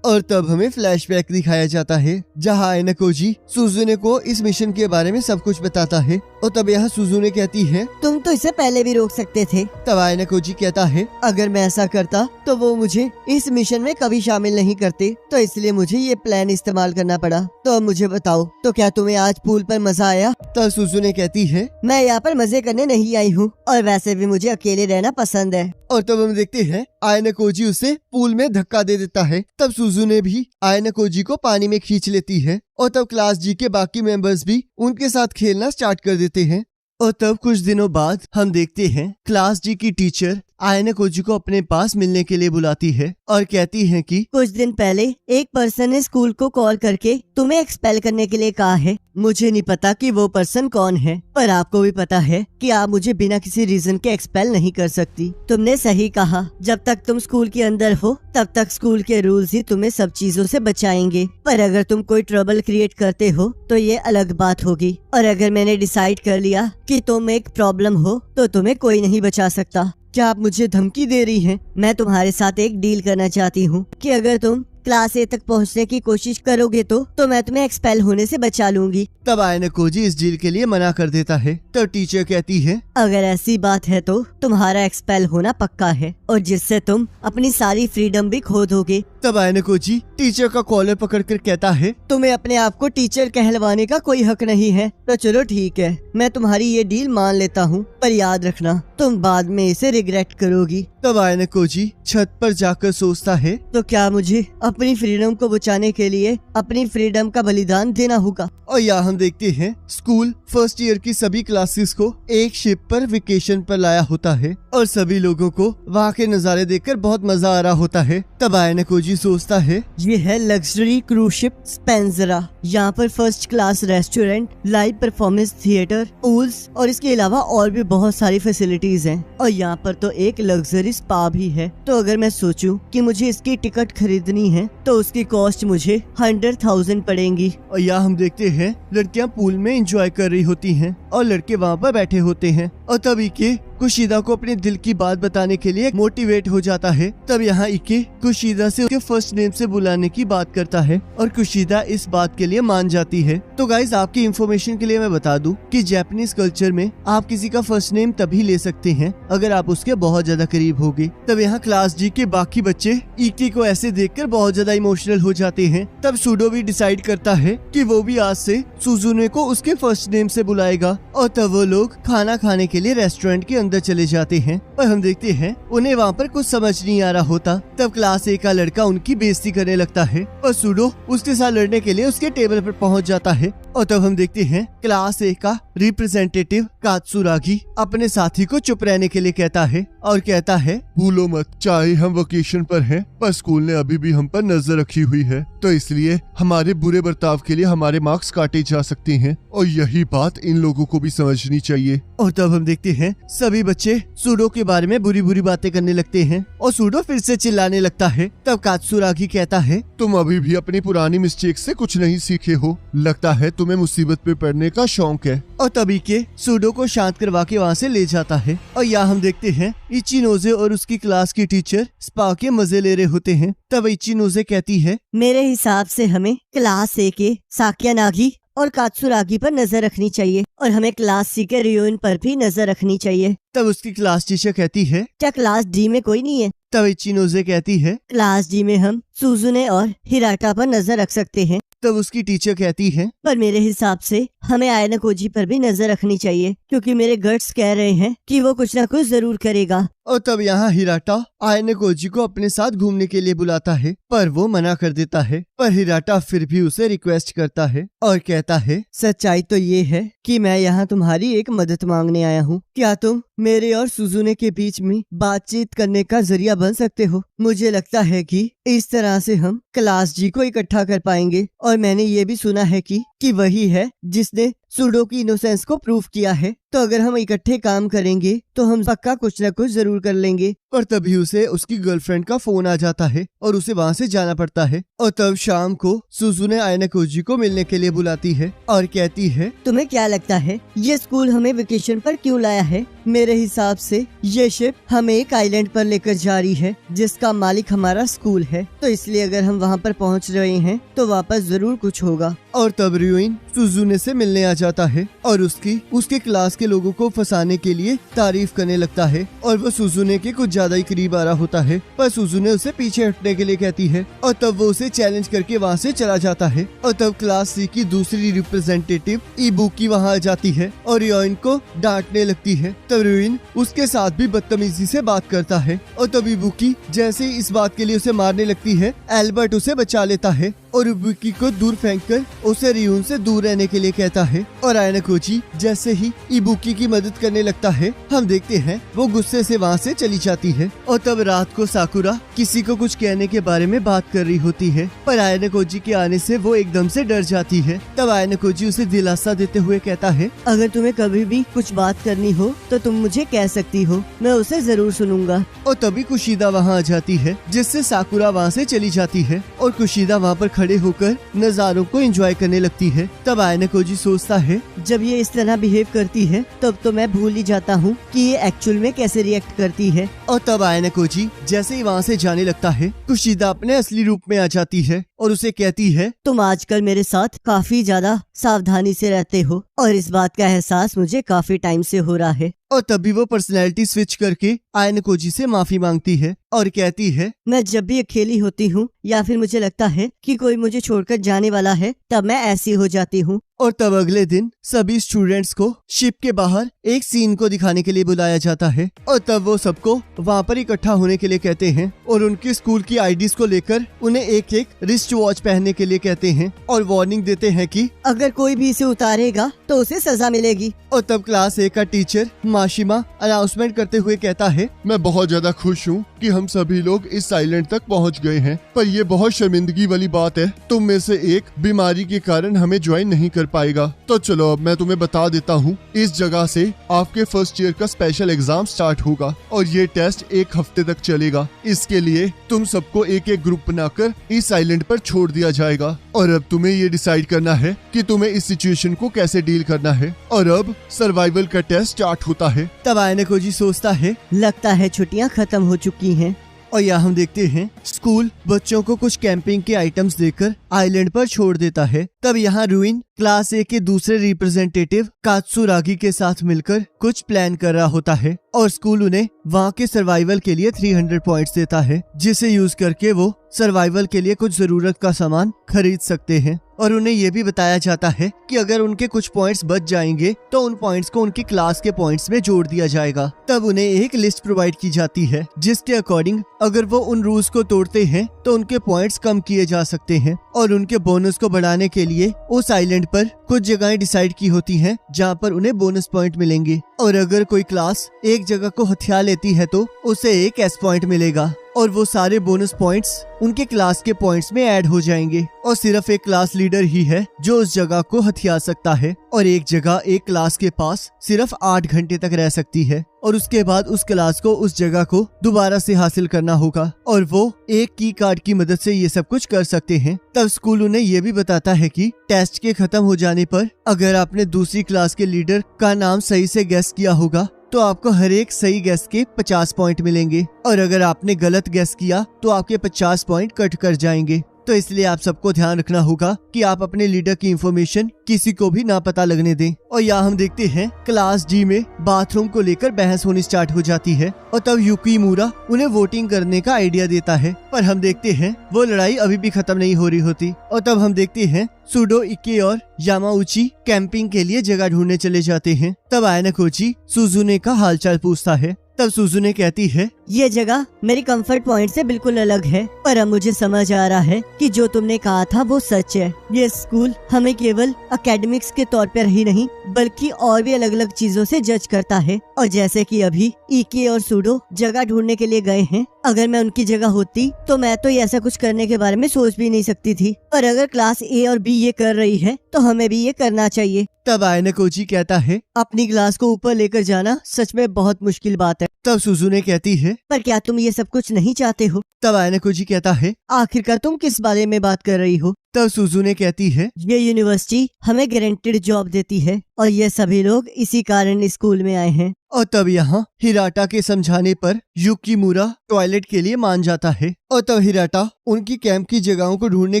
और तब हमें फ्लैशबैक दिखाया जाता है, जहाँ आयाने कोजी सुजुने को इस मिशन के बारे में सब कुछ बताता है। और तब यहाँ सुजुने कहती है, तुम तो इसे पहले भी रोक सकते थे। तब आयाने कोजी कहता है, अगर मैं ऐसा करता तो वो मुझे इस मिशन में कभी शामिल नहीं करते, तो इसलिए मुझे ये प्लान इस्तेमाल करना पड़ा। तो अब मुझे बताओ, तो क्या तुम्हें आज पूल पर मजा आया? तब सुजुने कहती है, मैं यहाँ पर मजे करने नहीं आई हूँ और वैसे भी मुझे अकेले रहना पसंद है। और तब हम देखते हैं आयाने कोजी उसे पूल में धक्का दे देता है। तब सुजुने भी आयाने कोजी को पानी में खींच लेती है और तब क्लास जी के बाकी मेंबर्स भी उनके साथ खेलना स्टार्ट कर देते हैं। और तब कुछ दिनों बाद हम देखते हैं क्लास जी की टीचर आयना कोजी को अपने पास मिलने के लिए बुलाती है और कहती है कि कुछ दिन पहले एक पर्सन ने स्कूल को कॉल करके तुम्हें एक्सपेल करने के लिए कहा है। मुझे नहीं पता कि वो पर्सन कौन है, पर आपको भी पता है कि आप मुझे बिना किसी रीजन के एक्सपेल नहीं कर सकती। तुमने सही कहा, जब तक तुम स्कूल के अंदर हो तब तक स्कूल के रूल्स ही तुम्हें सब चीजों से बचाएंगे, पर अगर तुम कोई ट्रबल क्रिएट करते हो तो ये अलग बात होगी। और अगर मैंने डिसाइड कर लिया कि तुम एक प्रॉब्लम हो तो तुम्हें कोई नहीं बचा सकता। क्या आप मुझे धमकी दे रही हैं? मैं तुम्हारे साथ एक डील करना चाहती हूँ कि अगर तुम क्लास ए तक पहुँचने की कोशिश करोगे तो मैं तुम्हें एक्सपेल होने से बचा लूंगी। तब आयना कोजी इस डील के लिए मना कर देता है। तो टीचर कहती है, अगर ऐसी बात है तो तुम्हारा एक्सपेल होना पक्का है और जिससे तुम अपनी सारी फ्रीडम भी खो दोगे। तब आयना कोजी टीचर का कॉलर पकड़कर कहता है, तुम्हें अपने आप को टीचर कहलवाने का कोई हक नहीं है। तो चलो ठीक है, मैं तुम्हारी ये डील मान लेता हूँ, पर याद रखना तुम बाद में इसे रिग्रेट करोगी। तब आयना कोजी छत पर जाकर सोचता है, तो क्या मुझे अपनी फ्रीडम को बचाने के लिए अपनी फ्रीडम का बलिदान देना होगा। और यहाँ हम देखते हैं स्कूल फर्स्ट ईयर की सभी क्लासेस को एक शिप पर वेकेशन पर लाया होता है और सभी लोगों को वहाँ के नज़ारे देखकर बहुत मजा आ रहा होता है। तब आयना कोजी सोचता है, ये है लग्जरी क्रूज शिप स्पेंजरा। यहाँ पर first class restaurant, live performance theatre, pools और इसके अलावा और भी बहुत सारी फैसिलिटीज हैं। और यहाँ पर तो एक लग्जरी स्पा भी है। तो अगर मैं सोचूं कि मुझे इसकी टिकट खरीदनी है तो उसकी कॉस्ट मुझे 100,000 पड़ेंगी। और यहाँ हम देखते हैं लड़कियाँ पूल में एंजॉय कर रही होती हैं और लड़के वहाँ पर बैठे होते हैं। और तब इके कुशीदा को अपने दिल की बात बताने के लिए मोटिवेट हो जाता है। तब यहाँ इके कुशीदा से उसके फर्स्ट नेम से बुलाने की बात करता है और कुशीदा इस बात के लिए मान जाती है। तो गाइज आपकी इंफॉर्मेशन के लिए मैं बता दूं कि जापानीज कल्चर में आप किसी का फर्स्ट नेम तभी ले सकते हैं अगर आप उसके बहुत ज्यादा करीब होगे। तब यहाँ क्लास जी के बाकी बच्चे इके को ऐसे देखकर बहुत ज्यादा इमोशनल हो जाते हैं। तब सूडो भी डिसाइड करता है कि वो भी आज से सुजुने को उसके फर्स्ट नेम से बुलाएगा। और तब वो लोग खाना खाने के लिए रेस्टोरेंट के अंदर चले जाते हैं। पर हम देखते हैं उन्हें वहाँ पर कुछ समझ नहीं आ रहा होता। तब क्लास ए का लड़का उनकी बेइज्जती करने लगता है और सूडो उसके साथ लड़ने के लिए उसके टेबल पर पहुँच जाता है। और तब हम देखते हैं क्लास ए का रिप्रेजेंटेटिव कात्सुरागी अपने साथी को चुप रहने के लिए कहता है और कहता है, भूलो मत, चाहे हम वेकेशन पर हैं, पर स्कूल ने अभी भी हम पर नजर रखी हुई है, तो इसलिए हमारे बुरे बर्ताव के लिए हमारे मार्क्स काटे जा सकते हैं और यही बात इन लोगों को भी समझनी चाहिए। और तब हम देखते हैं सभी बच्चे सूडो के बारे में बुरी बुरी बातें करने लगते हैं और सूडो फिर से चिल्लाने लगता है। तब कात्सुरागी कहता है, तुम अभी भी अपनी पुरानी मिस्टेक से कुछ नहीं सीखे हो, लगता है तुम्हें मुसीबत पे पड़ने का शौक है। और तभी के सूडो को शांत करवा के वहाँ से ले जाता है। और यहाँ हम देखते हैं इचिनोजे और उसकी क्लास की टीचर स्पा के मजे ले रहे होते हैं। तब इचिनोजे कहती है, मेरे हिसाब से हमें क्लास ए के साक्यानागी और कात्सुरागी पर नजर रखनी चाहिए और हमें क्लास सी के रियोन पर भी नजर रखनी चाहिए। तब उसकी क्लास टीचर कहती है, क्या क्लास डी में कोई नहीं है? तब इचिनोजे कहती है, क्लास डी में हम सुजुने और हिराटा पर नजर रख सकते हैं। तब उसकी टीचर कहती है, पर मेरे हिसाब से हमें आयना कोजी पर भी नजर रखनी चाहिए क्योंकि मेरे गट्स कह रहे हैं कि वो कुछ ना कुछ जरूर करेगा। और तब यहाँ हिराटा आयना कोजी को अपने साथ घूमने के लिए बुलाता है पर वो मना कर देता है। पर हिराटा फिर भी उसे रिक्वेस्ट करता है और कहता है, सच्चाई तो ये है कि मैं यहाँ तुम्हारी एक मदद मांगने आया हूँ। क्या तुम मेरे और सुजुने के बीच में बातचीत करने का जरिया बन सकते हो? मुझे लगता है कि इस तरह से हम क्लास जी को इकट्ठा कर पाएंगे और मैंने ये भी सुना है कि वही है जिसने सूडो की इनोसेंस को प्रूव किया है। तो अगर हम इकट्ठे काम करेंगे तो हम पक्का कुछ न कुछ जरूर कर लेंगे। और तभी उसे उसकी गर्लफ्रेंड का फोन आ जाता है और उसे वहाँ से जाना पड़ता है। और तब शाम को सुजुने आयना कोजी को मिलने के लिए बुलाती है और कहती है, तुम्हें क्या लगता है ये स्कूल हमें वेकेशन पर क्यों लाया है? मेरे हिसाब से ये शिप हमें एक आइलैंड पर लेकर जा रही है जिसका मालिक हमारा स्कूल है, तो इसलिए अगर हम वहाँ पर पहुँच रहे हैं तो वापस जरूर कुछ होगा। और तब रियोइन सुजुने से मिलने आ जाता है और उसके क्लास के लोगों को फंसाने के लिए तारीफ करने लगता है और वो सुजुने के कुछ ज्यादा ही करीब आ रहा होता है। पर सुजुने उसे पीछे हटने के लिए कहती है और तब वो उसे चैलेंज करके वहाँ से चला जाता है। और तब क्लास सी की दूसरी रिप्रेजेंटेटिव इबुकी वहाँ आ जाती है और रियोइन को डांटने लगती है। तब रियोइन उसके साथ भी बदतमीजी से बात करता है और तब इबुकी जैसे ही इस बात के लिए उसे मारने लगती है, एल्बर्ट उसे बचा लेता है और इबुकी को दूर फेंककर उसे रियून से दूर रहने के लिए कहता है। और आयनाकोजी जैसे ही इबुकी की मदद करने लगता है, हम देखते हैं वो गुस्से से वहाँ से चली जाती है। और तब रात को साकुरा किसी को कुछ कहने के बारे में बात कर रही होती है, पर आयनाकोजी के आने से वो एकदम से डर जाती है। तब आयनाकोजी उसे दिलासा देते हुए कहता है, अगर तुम्हें कभी भी कुछ बात करनी हो तो तुम मुझे कह सकती हो, मैं उसे जरूर सुनूंगा। और तभी कुशिदा वहाँ आ जाती है, जिससे साकुरा वहाँ से चली जाती है। और कुशिदा वहाँ पर खड़े होकर नजारों को एंजॉय करने लगती है। तब आयनाकोजी सोचता है, जब ये इस तरह बिहेव करती है तब तो मैं भूल ही जाता हूँ कि ये एक्चुअल में कैसे रिएक्ट करती है। और तब आयनाकोजी जैसे ही वहाँ से जाने लगता है, कुशिदा अपने असली रूप में आ जाती है और उसे कहती है, तुम आजकल मेरे साथ काफी ज्यादा सावधानी से रहते हो और इस बात का एहसास मुझे काफी टाइम से हो रहा है। और तभी वो पर्सनैलिटी स्विच करके आयनाकोजी से माफी मांगती है और कहती है, मैं जब भी अकेली होती हूँ या फिर मुझे लगता है कि कोई मुझे छोड़कर जाने वाला है, तब मैं ऐसी हो जाती हूँ। और तब अगले दिन सभी स्टूडेंट्स को शिप के बाहर एक सीन को दिखाने के लिए बुलाया जाता है। और तब वो सबको वहाँ पर इकट्ठा होने के लिए कहते हैं और उनके स्कूल की आईडीज को लेकर उन्हें एक एक रिस्ट वॉच पहनने के लिए कहते हैं और वार्निंग देते हैं कि अगर कोई भी इसे उतारेगा तो उसे सजा मिलेगी। और तब क्लास ए का टीचर माशिमा अनाउंसमेंट करते हुए कहता है, मैं बहुत ज्यादा खुश हूँ कि हम सभी लोग इस आइलैंड तक पहुँच गए हैं, पर ये बहुत शर्मिंदगी वाली बात है, तुम में से एक बीमारी के कारण हमें ज्वाइन नहीं कर पाएगा। तो चलो अब मैं तुम्हें बता देता हूँ, इस जगह से आपके फर्स्ट ईयर का स्पेशल एग्जाम स्टार्ट होगा और ये टेस्ट एक हफ्ते तक चलेगा। इसके लिए तुम सबको एक एक ग्रुप बनाकर इस आइलैंड पर छोड़ दिया जाएगा और अब तुम्हें ये डिसाइड करना है कि तुम्हें इस सिचुएशन को कैसे डील करना है। और अब सर्वाइवल का टेस्ट स्टार्ट होता है। तब आयनाकोजी सोचता है, लगता है छुट्टियाँ खत्म हो चुकी हैं। और यहाँ हम देखते हैं स्कूल बच्चों को कुछ कैंपिंग के आइटम्स देकर आइलैंड पर छोड़ देता है। तब यहाँ रुइन क्लास ए के दूसरे रिप्रेजेंटेटिव कात्सुरागी के साथ मिलकर कुछ प्लान कर रहा होता है और स्कूल उन्हें वहाँ के सर्वाइवल के लिए 300 पॉइंट्स देता है, जिसे यूज करके वो सर्वाइवल के लिए कुछ जरूरत का सामान खरीद सकते हैं। और उन्हें ये भी बताया जाता है कि अगर उनके कुछ पॉइंट्स बच जाएंगे तो उन पॉइंट्स को उनकी क्लास के पॉइंट्स में जोड़ दिया जाएगा। तब उन्हें एक लिस्ट प्रोवाइड की जाती है जिसके अकॉर्डिंग अगर वो उन रूल्स को तोड़ते हैं तो उनके पॉइंट्स कम किए जा सकते हैं। और उनके बोनस को बढ़ाने के लिए उस आइलैंड पर कुछ जगहें डिसाइड की होती हैं जहाँ पर उन्हें बोनस पॉइंट मिलेंगे। और अगर कोई क्लास एक जगह को हथिया लेती है तो उसे एक एस पॉइंट मिलेगा और वो सारे बोनस पॉइंट्स उनके क्लास के पॉइंट्स में ऐड हो जाएंगे। और सिर्फ एक क्लास लीडर ही है जो उस जगह को हथिया सकता है और एक जगह एक क्लास के पास सिर्फ 8 घंटे तक रह सकती है और उसके बाद उस क्लास को उस जगह को दोबारा से हासिल करना होगा और वो एक की कार्ड की मदद से ये सब कुछ कर सकते हैं। तब स्कूल उन्हें ये भी बताता है कि टेस्ट के खत्म हो जाने पर अगर आपने दूसरी क्लास के लीडर का नाम सही से गेस किया होगा तो आपको हर एक सही गेस के 50 पॉइंट मिलेंगे और अगर आपने गलत गेस किया तो आपके 50 पॉइंट कट कर जाएंगे। तो इसलिए आप सबको ध्यान रखना होगा कि आप अपने लीडर की इंफॉर्मेशन किसी को भी ना पता लगने दें। और यहाँ हम देखते हैं क्लास जी में बाथरूम को लेकर बहस होनी स्टार्ट हो जाती है और तब युकीमुरा उन्हें वोटिंग करने का आइडिया देता है, पर हम देखते हैं वो लड़ाई अभी भी खत्म नहीं हो रही होती। और तब हम देखते हैं सुडो, इके और यामाउची कैंपिंग के लिए जगह ढूंढने चले जाते हैं। तब आयनाकोजी सुजुने का हालचाल पूछता है। तब सुजुने कहती है, ये जगह मेरी कंफर्ट पॉइंट से बिल्कुल अलग है, पर अब मुझे समझ आ रहा है कि जो तुमने कहा था वो सच है। ये स्कूल हमें केवल एकेडमिक्स के तौर पर ही नहीं बल्कि और भी अलग अलग चीजों से जज करता है। और जैसे कि अभी इके और सुडो जगह ढूंढने के लिए गए हैं, अगर मैं उनकी जगह होती तो मैं तो ऐसा कुछ करने के बारे में सोच भी नहीं सकती थी, पर अगर क्लास ए और बी ये कर रही है तो हमें भी ये करना चाहिए। तब आयनाकोजी कहता है, अपनी क्लास को ऊपर लेकर जाना सच में बहुत मुश्किल बात है। तब सुजुने कहती है, पर क्या तुम ये सब कुछ नहीं चाहते हो? तब आयनाकोजी कहता है, आखिरकार तुम किस बारे में बात कर रही हो? तब सुजुने कहती है, ये यूनिवर्सिटी हमें गारंटेड जॉब देती है और ये सभी लोग इसी कारण स्कूल में आए हैं। और तब यहाँ हिराटा के समझाने पर युकीमुरा टॉयलेट के लिए मान जाता है और तब हिराटा उनकी कैंप की जगहों को ढूंढने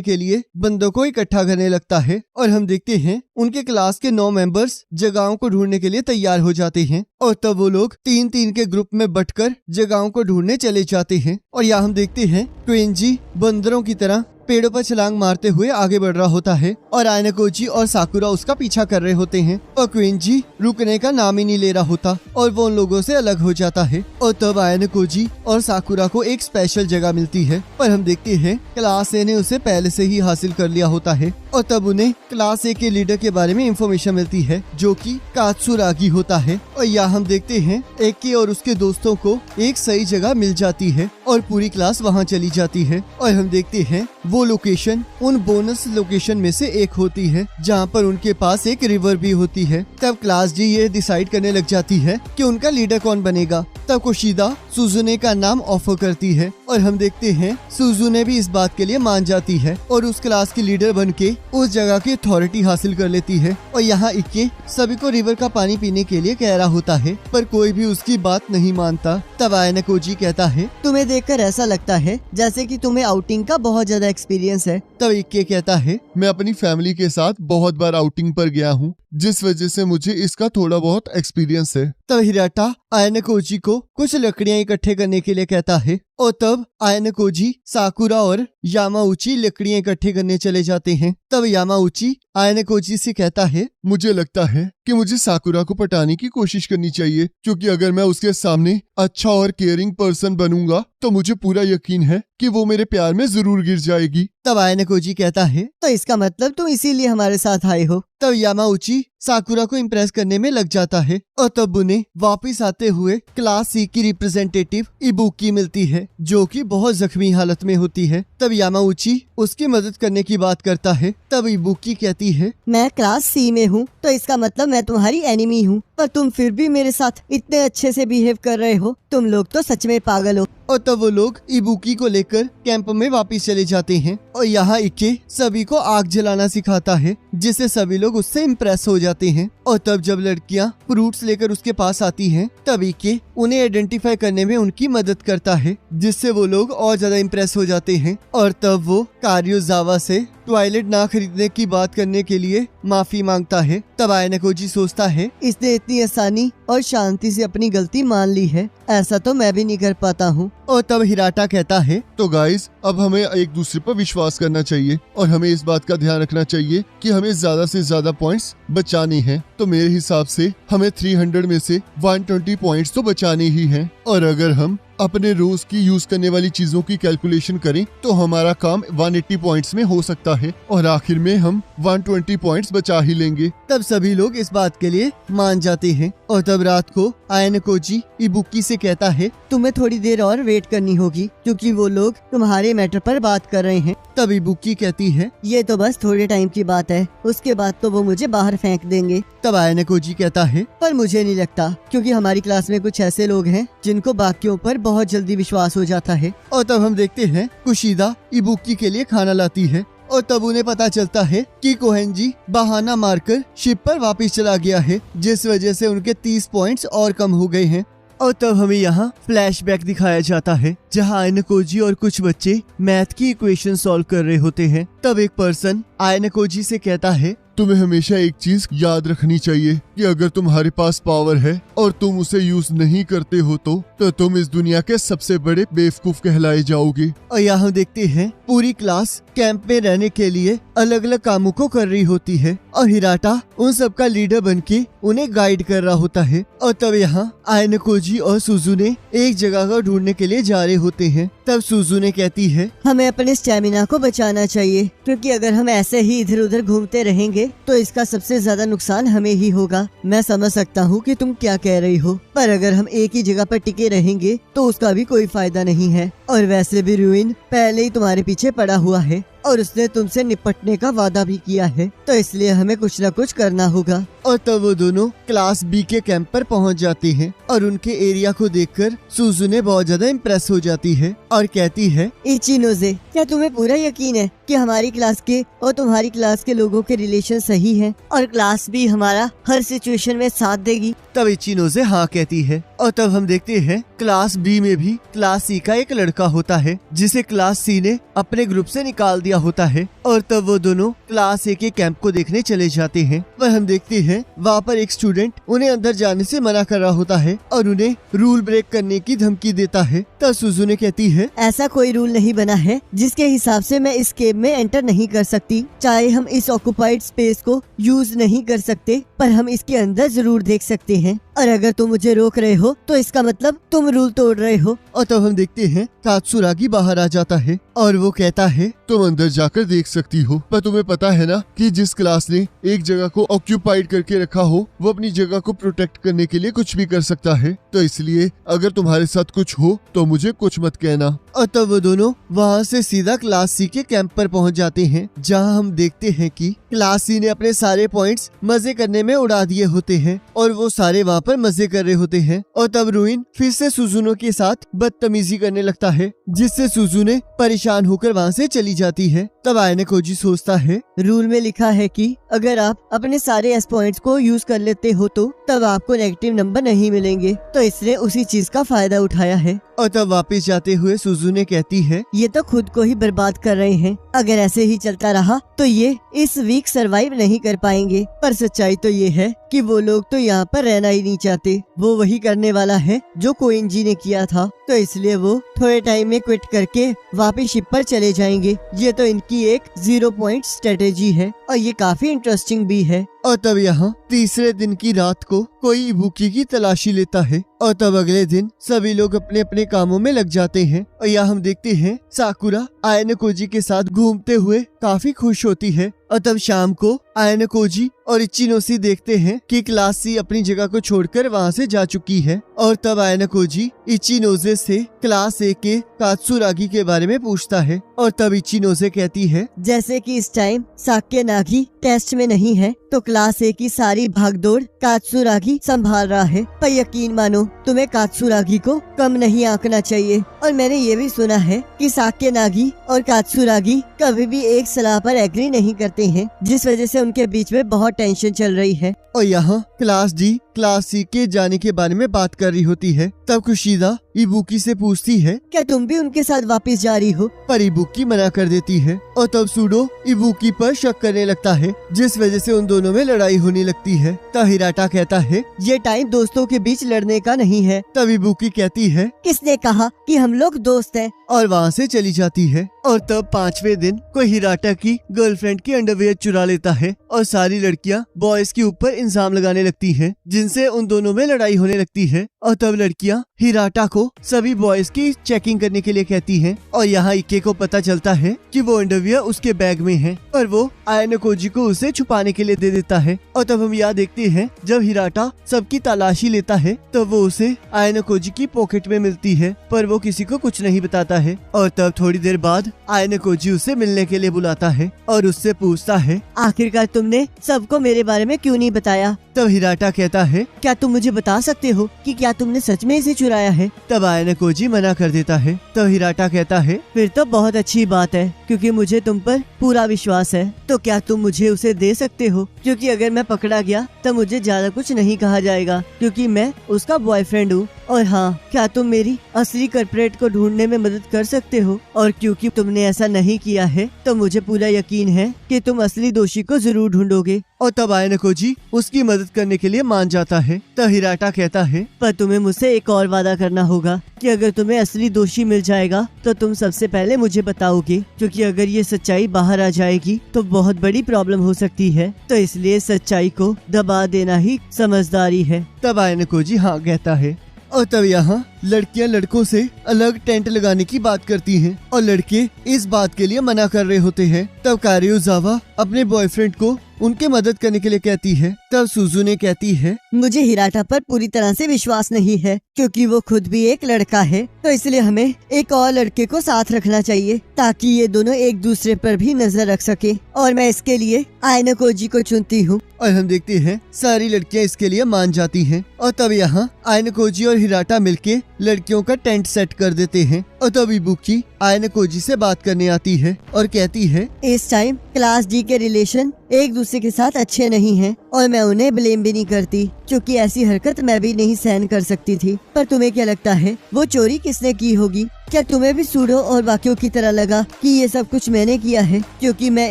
के लिए बंदों को इकट्ठा करने लगता है और हम देखते हैं उनके क्लास के 9 मेंबर्स जगहों को ढूंढने के लिए तैयार हो जाते हैं और तब वो लोग 3-3 के ग्रुप में बंटकर जगहों को ढूंढने चले जाते हैं। और यहाँ हम देखते हैं ट्वेंजी बंदरों की तरह पेड़ों पर छलांग मारते हुए आगे बढ़ रहा होता है और आयनकोजी और साकुरा उसका पीछा कर रहे होते हैं और क्विंजी रुकने का नाम ही नहीं ले रहा होता और वो उन लोगों से अलग हो जाता है। और तब आयनकोजी और साकुरा को एक स्पेशल जगह मिलती है, पर हम देखते हैं क्लास ए ने उसे पहले से ही हासिल कर लिया होता है और तब उन्हें क्लास ए के लीडर के बारे में इंफॉर्मेशन मिलती है जो कि कात्सुरागी होता है। और यहाँ हम देखते हैं एके और उसके दोस्तों को एक सही जगह मिल जाती है और पूरी क्लास वहाँ चली जाती है और हम देखते हैं वो लोकेशन उन बोनस लोकेशन में से एक होती है जहाँ पर उनके पास एक रिवर भी होती है। तब क्लास जी ये डिसाइड करने लग जाती है कि उनका लीडर कौन बनेगा। तब कुशिदा सुजुने का नाम ऑफर करती है और हम देखते हैं सुजुने भी इस बात के लिए मान जाती है और उस क्लास की लीडर बन के उस जगह की अथॉरिटी हासिल कर लेती है। और यहाँ इक्के सभी को रिवर का पानी पीने के लिए कह रहा होता है पर कोई भी उसकी बात नहीं मानता। तब आयनकोजी कहता है तुम्हें देखकर ऐसा लगता है जैसे कि तुम्हें आउटिंग का बहुत ज्यादा एक्सपीरियंस है। तब इक्के कहता है मैं अपनी फैमिली के साथ बहुत बार आउटिंग पर गया हूँ, जिस वजह से मुझे इसका थोड़ा बहुत एक्सपीरियंस है। तब हिराटा आयनकोजी को कुछ लकड़ियां इकट्ठे करने के लिए कहता है और तब आयनकोजी साकुरा और यामाउची लकड़ियां इकट्ठे करने चले जाते हैं। तब यामाउची आयनकोजी से कहता है मुझे लगता है कि मुझे साकुरा को पटाने की कोशिश करनी चाहिए, क्योंकि अगर मैं उसके सामने अच्छा और केयरिंग पर्सन बनूंगा तो मुझे पूरा यकीन है कि वो मेरे प्यार में जरूर गिर जाएगी। तब आयनकोजी कहता है तो इसका मतलब तुम इसीलिए हमारे साथ आए हो। तब यामाउची साकुरा को इम्प्रेस करने में लग जाता है और तब उन्हें वापस आते हुए क्लास सी की रिप्रेजेंटेटिव इबुकी मिलती है जो कि बहुत जख्मी हालत में होती है। तब यामाउची उसकी मदद करने की बात करता है। तब इबुकी कहती है मैं क्लास सी में हूँ तो इसका मतलब मैं तुम्हारी एनिमी हूँ, पर तुम फिर भी मेरे साथ इतने अच्छे से बिहेव कर रहे हो। तुम लोग तो सच में पागल हो। और तब वो लोग इबुकी को लेकर कैंप में वापस चले जाते हैं और यहाँ इक्के सभी को आग जलाना सिखाता है जिससे सभी लोग उससे इम्प्रेस हो जाते हैं। और तब जब लड़कियाँ फ्रूट्स लेकर उसके पास आती हैं तब इक्के उन्हें आइडेंटिफाई करने में उनकी मदद करता है जिससे वो लोग और ज्यादा इम्प्रेस हो जाते हैं। और तब वो कारियोजावा से टॉयलेट ना खरीदने की बात करने के लिए माफी मांगता है। तब आयनकोजी सोचता है इसने इतनी आसानी और शांति से अपनी गलती मान ली है, ऐसा तो मैं भी नहीं कर पाता हूँ। और तब हिराटा कहता है तो गाइस अब हमें एक दूसरे पर विश्वास करना चाहिए और हमें इस बात का ध्यान रखना चाहिए कि हमें ज्यादा से ज्यादा पॉइंट्स बचाने हैं। तो मेरे हिसाब से हमें 300 में से 120 पॉइंट्स तो बचाने ही हैं। और अगर हम अपने रोज की यूज करने वाली चीजों की कैलकुलेशन करें तो हमारा काम 180 पॉइंट्स में हो सकता है और आखिर में हम 120 पॉइंट्स बचा ही लेंगे। तब सभी लोग इस बात के लिए मान जाते हैं। और तब रात को आयनकोजी इबुकी से कहता है तुम्हें थोड़ी देर और वेट करनी होगी क्योंकि वो लोग तुम्हारे मैटर पर बात कर रहे हैं। तब इबुकी कहती है ये तो बस थोड़े टाइम की बात है, उसके बाद तो वो मुझे बाहर फेंक देंगे। तब आयनकोजी कहता है पर मुझे नहीं लगता, क्योंकि हमारी क्लास में कुछ ऐसे लोग हैं जिनको बाकियों पर बहुत जल्दी विश्वास हो जाता है। और तब हम देखते हैं कुशिदा इबुकी के लिए खाना लाती है और तब उन्हें पता चलता है कि कोहेंजी बहाना मारकर शिप पर वापस चला गया है जिस वजह से उनके 30 पॉइंट्स और कम हो गए हैं। और तब हमें यहाँ फ्लैशबैक दिखाया जाता है जहाँ आयनकोजी और कुछ बच्चे मैथ की इक्वेशन सॉल्व कर रहे होते हैं। तब एक पर्सन आयनकोजी से कहता है तुम्हें हमेशा एक चीज याद रखनी चाहिए कि अगर तुम्हारे पास पावर है और तुम उसे यूज नहीं करते हो तो तुम इस दुनिया के सबसे बड़े बेवकूफ कहलाए जाओगे। और यहाँ देखते हैं पूरी क्लास कैंप में रहने के लिए अलग अलग कामों को कर रही होती है और हिराटा उन सबका लीडर बनके उन्हें गाइड कर रहा होता है। और तब यहाँ आयनकोजी और सुजुने एक जगह को ढूंढने के लिए जा रहे होते हैं। तब सुजुने कहती है हमें अपने स्टेमिना को बचाना चाहिए, क्योंकि अगर हम ऐसे ही इधर उधर घूमते रहेंगे तो इसका सबसे ज्यादा नुकसान हमें ही होगा। मैं समझ सकता हूँ कि तुम क्या कह रही हो, पर अगर हम एक ही जगह पर टिके रहेंगे तो उसका भी कोई फायदा नहीं है। और वैसे भी रूइन पहले ही तुम्हारे पीछे पड़ा हुआ है और उसने तुमसे निपटने का वादा भी किया है, तो इसलिए हमें कुछ न कुछ करना होगा। और तब वो दोनों क्लास बी के कैंप पर पहुंच जाते हैं और उनके एरिया को देखकर सुजुने बहुत ज्यादा इम्प्रेस हो जाती है और कहती है इचिनोजे, क्या तुम्हें पूरा यकीन है कि हमारी क्लास के और तुम्हारी क्लास के लोगों के रिलेशन सही हैं और क्लास भी हमारा हर सिचुएशन में साथ देगी? तब इचिनोजे हाँ कहती है। और तब हम देखते हैं क्लास बी में भी क्लास सी का एक लड़का होता है जिसे क्लास सी ने अपने ग्रुप से निकाल दिया होता है। और तब वो दोनों क्लास ए के कैंप को देखने चले जाते हैं। पर हम देखते हैं हैं वहाँ पर एक स्टूडेंट उन्हें अंदर जाने से मना कर रहा होता है और उन्हें रूल ब्रेक करने की धमकी देता है। तब सुजुने कहती है, ऐसा कोई रूल नहीं बना है जिसके हिसाब से मैं इस केव में एंटर नहीं कर सकती। चाहे हम इस ऑक्युपाइड स्पेस को यूज नहीं कर सकते, पर हम इसके अंदर जरूर देख सकते हैं। और अगर तुम मुझे रोक रहे हो तो इसका मतलब तुम रूल तोड़ रहे हो। और तब हम देखते हैं कात्सुरागी बाहर आ जाता है और वो कहता है, तुम अंदर जाकर देख सकती हो, पर तुम्हें पता है ना कि जिस क्लास ने एक जगह को ऑक्यूपाइड करके रखा हो वो अपनी जगह को प्रोटेक्ट करने के लिए कुछ भी कर सकता है। तो इसलिए अगर तुम्हारे साथ कुछ हो तो मुझे कुछ मत कहना। और तब वो दोनों वहाँ से सीधा क्लास सी के कैंप पर पहुँच जाते हैं, जहाँ हम देखते हैं कि क्लास सी ने अपने सारे पॉइंट्स मजे करने में उड़ा दिए होते हैं और वो सारे वहाँ पर मजे कर रहे होते हैं। और तब रुइन फिर से सुजुनो के साथ बदतमीजी करने लगता है, जिससे सुजुने परेशान होकर वहाँ से चली जाती है। तब आयने कोजी सोचता है, रूल में लिखा है कि अगर आप अपने सारे एस पॉइंट्स को यूज कर लेते हो तो तब आपको नेगेटिव नंबर नहीं मिलेंगे, तो इसने उसी चीज का फायदा उठाया है। और तब वापस जाते हुए सुजुने कहती है, ये तो खुद को ही बर्बाद कर रहे हैं। अगर ऐसे ही चलता रहा तो ये इस वीक सरवाइव नहीं कर पाएंगे। पर सच्चाई तो ये है कि वो लोग तो यहाँ पर रहना ही नहीं चाहते। वो वही करने वाला है जो कोइंजी ने किया था, तो इसलिए वो थोड़े टाइम में क्विट करके वापस शिप पर चले जाएंगे। ये तो इनकी एक 0 पॉइंट स्ट्रेटेजी है और ये काफी इंटरेस्टिंग भी है। और तब यहाँ तीसरे दिन की रात को कोई इबुकी की तलाशी लेता है और तब अगले दिन सभी लोग अपने अपने कामों में लग जाते हैं। और यहाँ हम देखते हैं साकुरा आयने कोजी के साथ घूमते हुए काफी खुश होती है। और तब शाम को आयने कोजी और इचिनोसी देखते हैं कि क्लास सी अपनी जगह को छोड़कर वहाँ से जा चुकी है। और तब आयने कोजी इचिनोजे से क्लास ए के कात्सुरागी के बारे में पूछता है और तब इचिनोजे कहती है, जैसे कि इस टाइम साक्य नागी टेस्ट में नहीं है तो क्लास ए की सारी भागदौड़ कात्सुरागी संभाल रहा है। पर यकीन मानो तुम्हें कात्सुरागी को कम नहीं आंकना चाहिए। और मैंने ये भी सुना है कि साक्य नागी और कात्सुरागी कभी भी एक सलाह पर एग्री नहीं करते हैं, जिस वजह से उनके बीच में बहुत टेंशन चल रही है। और यहाँ क्लास डी क्लास सी के जाने के बारे में बात कर रही होती है। तब कुशिदा इबुकी से पूछती है, क्या तुम भी उनके साथ वापस जा रही हो? पर इबुकी मना कर देती है। और तब सूडो इबुकी पर शक करने लगता है, जिस वजह से उन दोनों में लड़ाई होने लगती है। तब हिराटा कहता है, ये टाइम दोस्तों के बीच लड़ने का नहीं है। तब इबुकी कहती है, किसने कहा कि हम लोग दोस्त हैं? और वहाँ से चली जाती है। और तब 5वें दिन कोई हिराटा की गर्लफ्रेंड की अंडरवियर चुरा लेता है और सारी लड़कियाँ बॉयज के ऊपर इल्जाम लगाने लगती हैं, जिनसे उन दोनों में लड़ाई होने लगती है। और तब लड़कियाँ हिराटा को सभी बॉयज की चेकिंग करने के लिए कहती हैं। और यहाँ इक्के को पता चलता है कि वो अंडरवियर उसके बैग में है और वो आयने कोजी को उसे छुपाने के लिए दे देता है। और तब हम यहाँ देखते हैं जब हिराटा सबकी तलाशी लेता है तो वो उसे आयने कोजी की पॉकेट में मिलती है, पर वो किसी को कुछ नहीं बताता है। और तब थोड़ी देर बाद आयने कोजी उसे मिलने के लिए बुलाता है और उससे पूछता है, आखिरकार तुमने सबको मेरे बारे में क्यों नहीं बताया? तब हिराटा कहता है, क्या तुम मुझे बता सकते हो कि क्या तुमने सच में इसे चुराया है? तब आयने कोजी मना कर देता है। तब हिराटा कहता है, फिर तो बहुत अच्छी बात है, क्योंकि मुझे तुम पर पूरा विश्वास है। तो क्या तुम मुझे उसे दे सकते हो? क्योंकि अगर मैं पकड़ा गया तो मुझे ज्यादा कुछ नहीं कहा जाएगा, क्योंकि मैं उसका बॉयफ्रेंड हूँ। और हाँ, क्या तुम मेरी असली कल्प्रेट को ढूंढने में मदद कर सकते हो? और क्योंकि तुमने ऐसा नहीं किया है तो मुझे पूरा यकीन है कि तुम असली दोषी को जरूर ढूंढोगे। और तब आयने कोजी उसकी मदद करने के लिए मान जाता है। तब हिराटा कहता है, पर तुम्हें मुझसे एक और वादा करना होगा कि अगर तुम्हें असली दोषी मिल जाएगा तो तुम सबसे पहले मुझे बताओगे, क्योंकि अगर ये सच्चाई बाहर आ जाएगी तो बहुत बड़ी प्रॉब्लम हो सकती है। तो इसलिए सच्चाई को दबा देना ही समझदारी है। तब आयने कोजी हाँ कहता है। और तब यहाँ लड़कियां लड़कों से अलग टेंट लगाने की बात करती हैं और लड़के इस बात के लिए मना कर रहे होते हैं। तब कारियोजावा अपने बॉयफ्रेंड को उनके मदद करने के लिए कहती है। तब सुजुने कहती है, मुझे हिराटा पर पूरी तरह से विश्वास नहीं है, क्योंकि वो खुद भी एक लड़का है। तो इसलिए हमें एक और लड़के को साथ रखना चाहिए ताकि ये दोनों एक दूसरे पर भी नजर रख सके। और मैं इसके लिए आयने कोजी को चुनती हूँ। और हम देखते हैं सारी लड़कियां इसके लिए मान जाती हैं। और तब यहाँ आयने कोजी और हिराटा मिलके लड़कियों का टेंट सेट कर देते हैं। और तब इबुकी आयने कोजी से बात करने आती है और कहती है, इस टाइम क्लास डी के रिलेशन एक दूसरे के साथ अच्छे नहीं हैं और मैं उन्हें ब्लेम भी नहीं करती, क्योंकि ऐसी हरकत मैं भी नहीं सहन कर सकती थी। पर तुम्हें क्या लगता है वो चोरी किसने की होगी? क्या तुम्हें भी सूडो और बाकियों की तरह लगा कि ये सब कुछ मैंने किया है क्योंकि मैं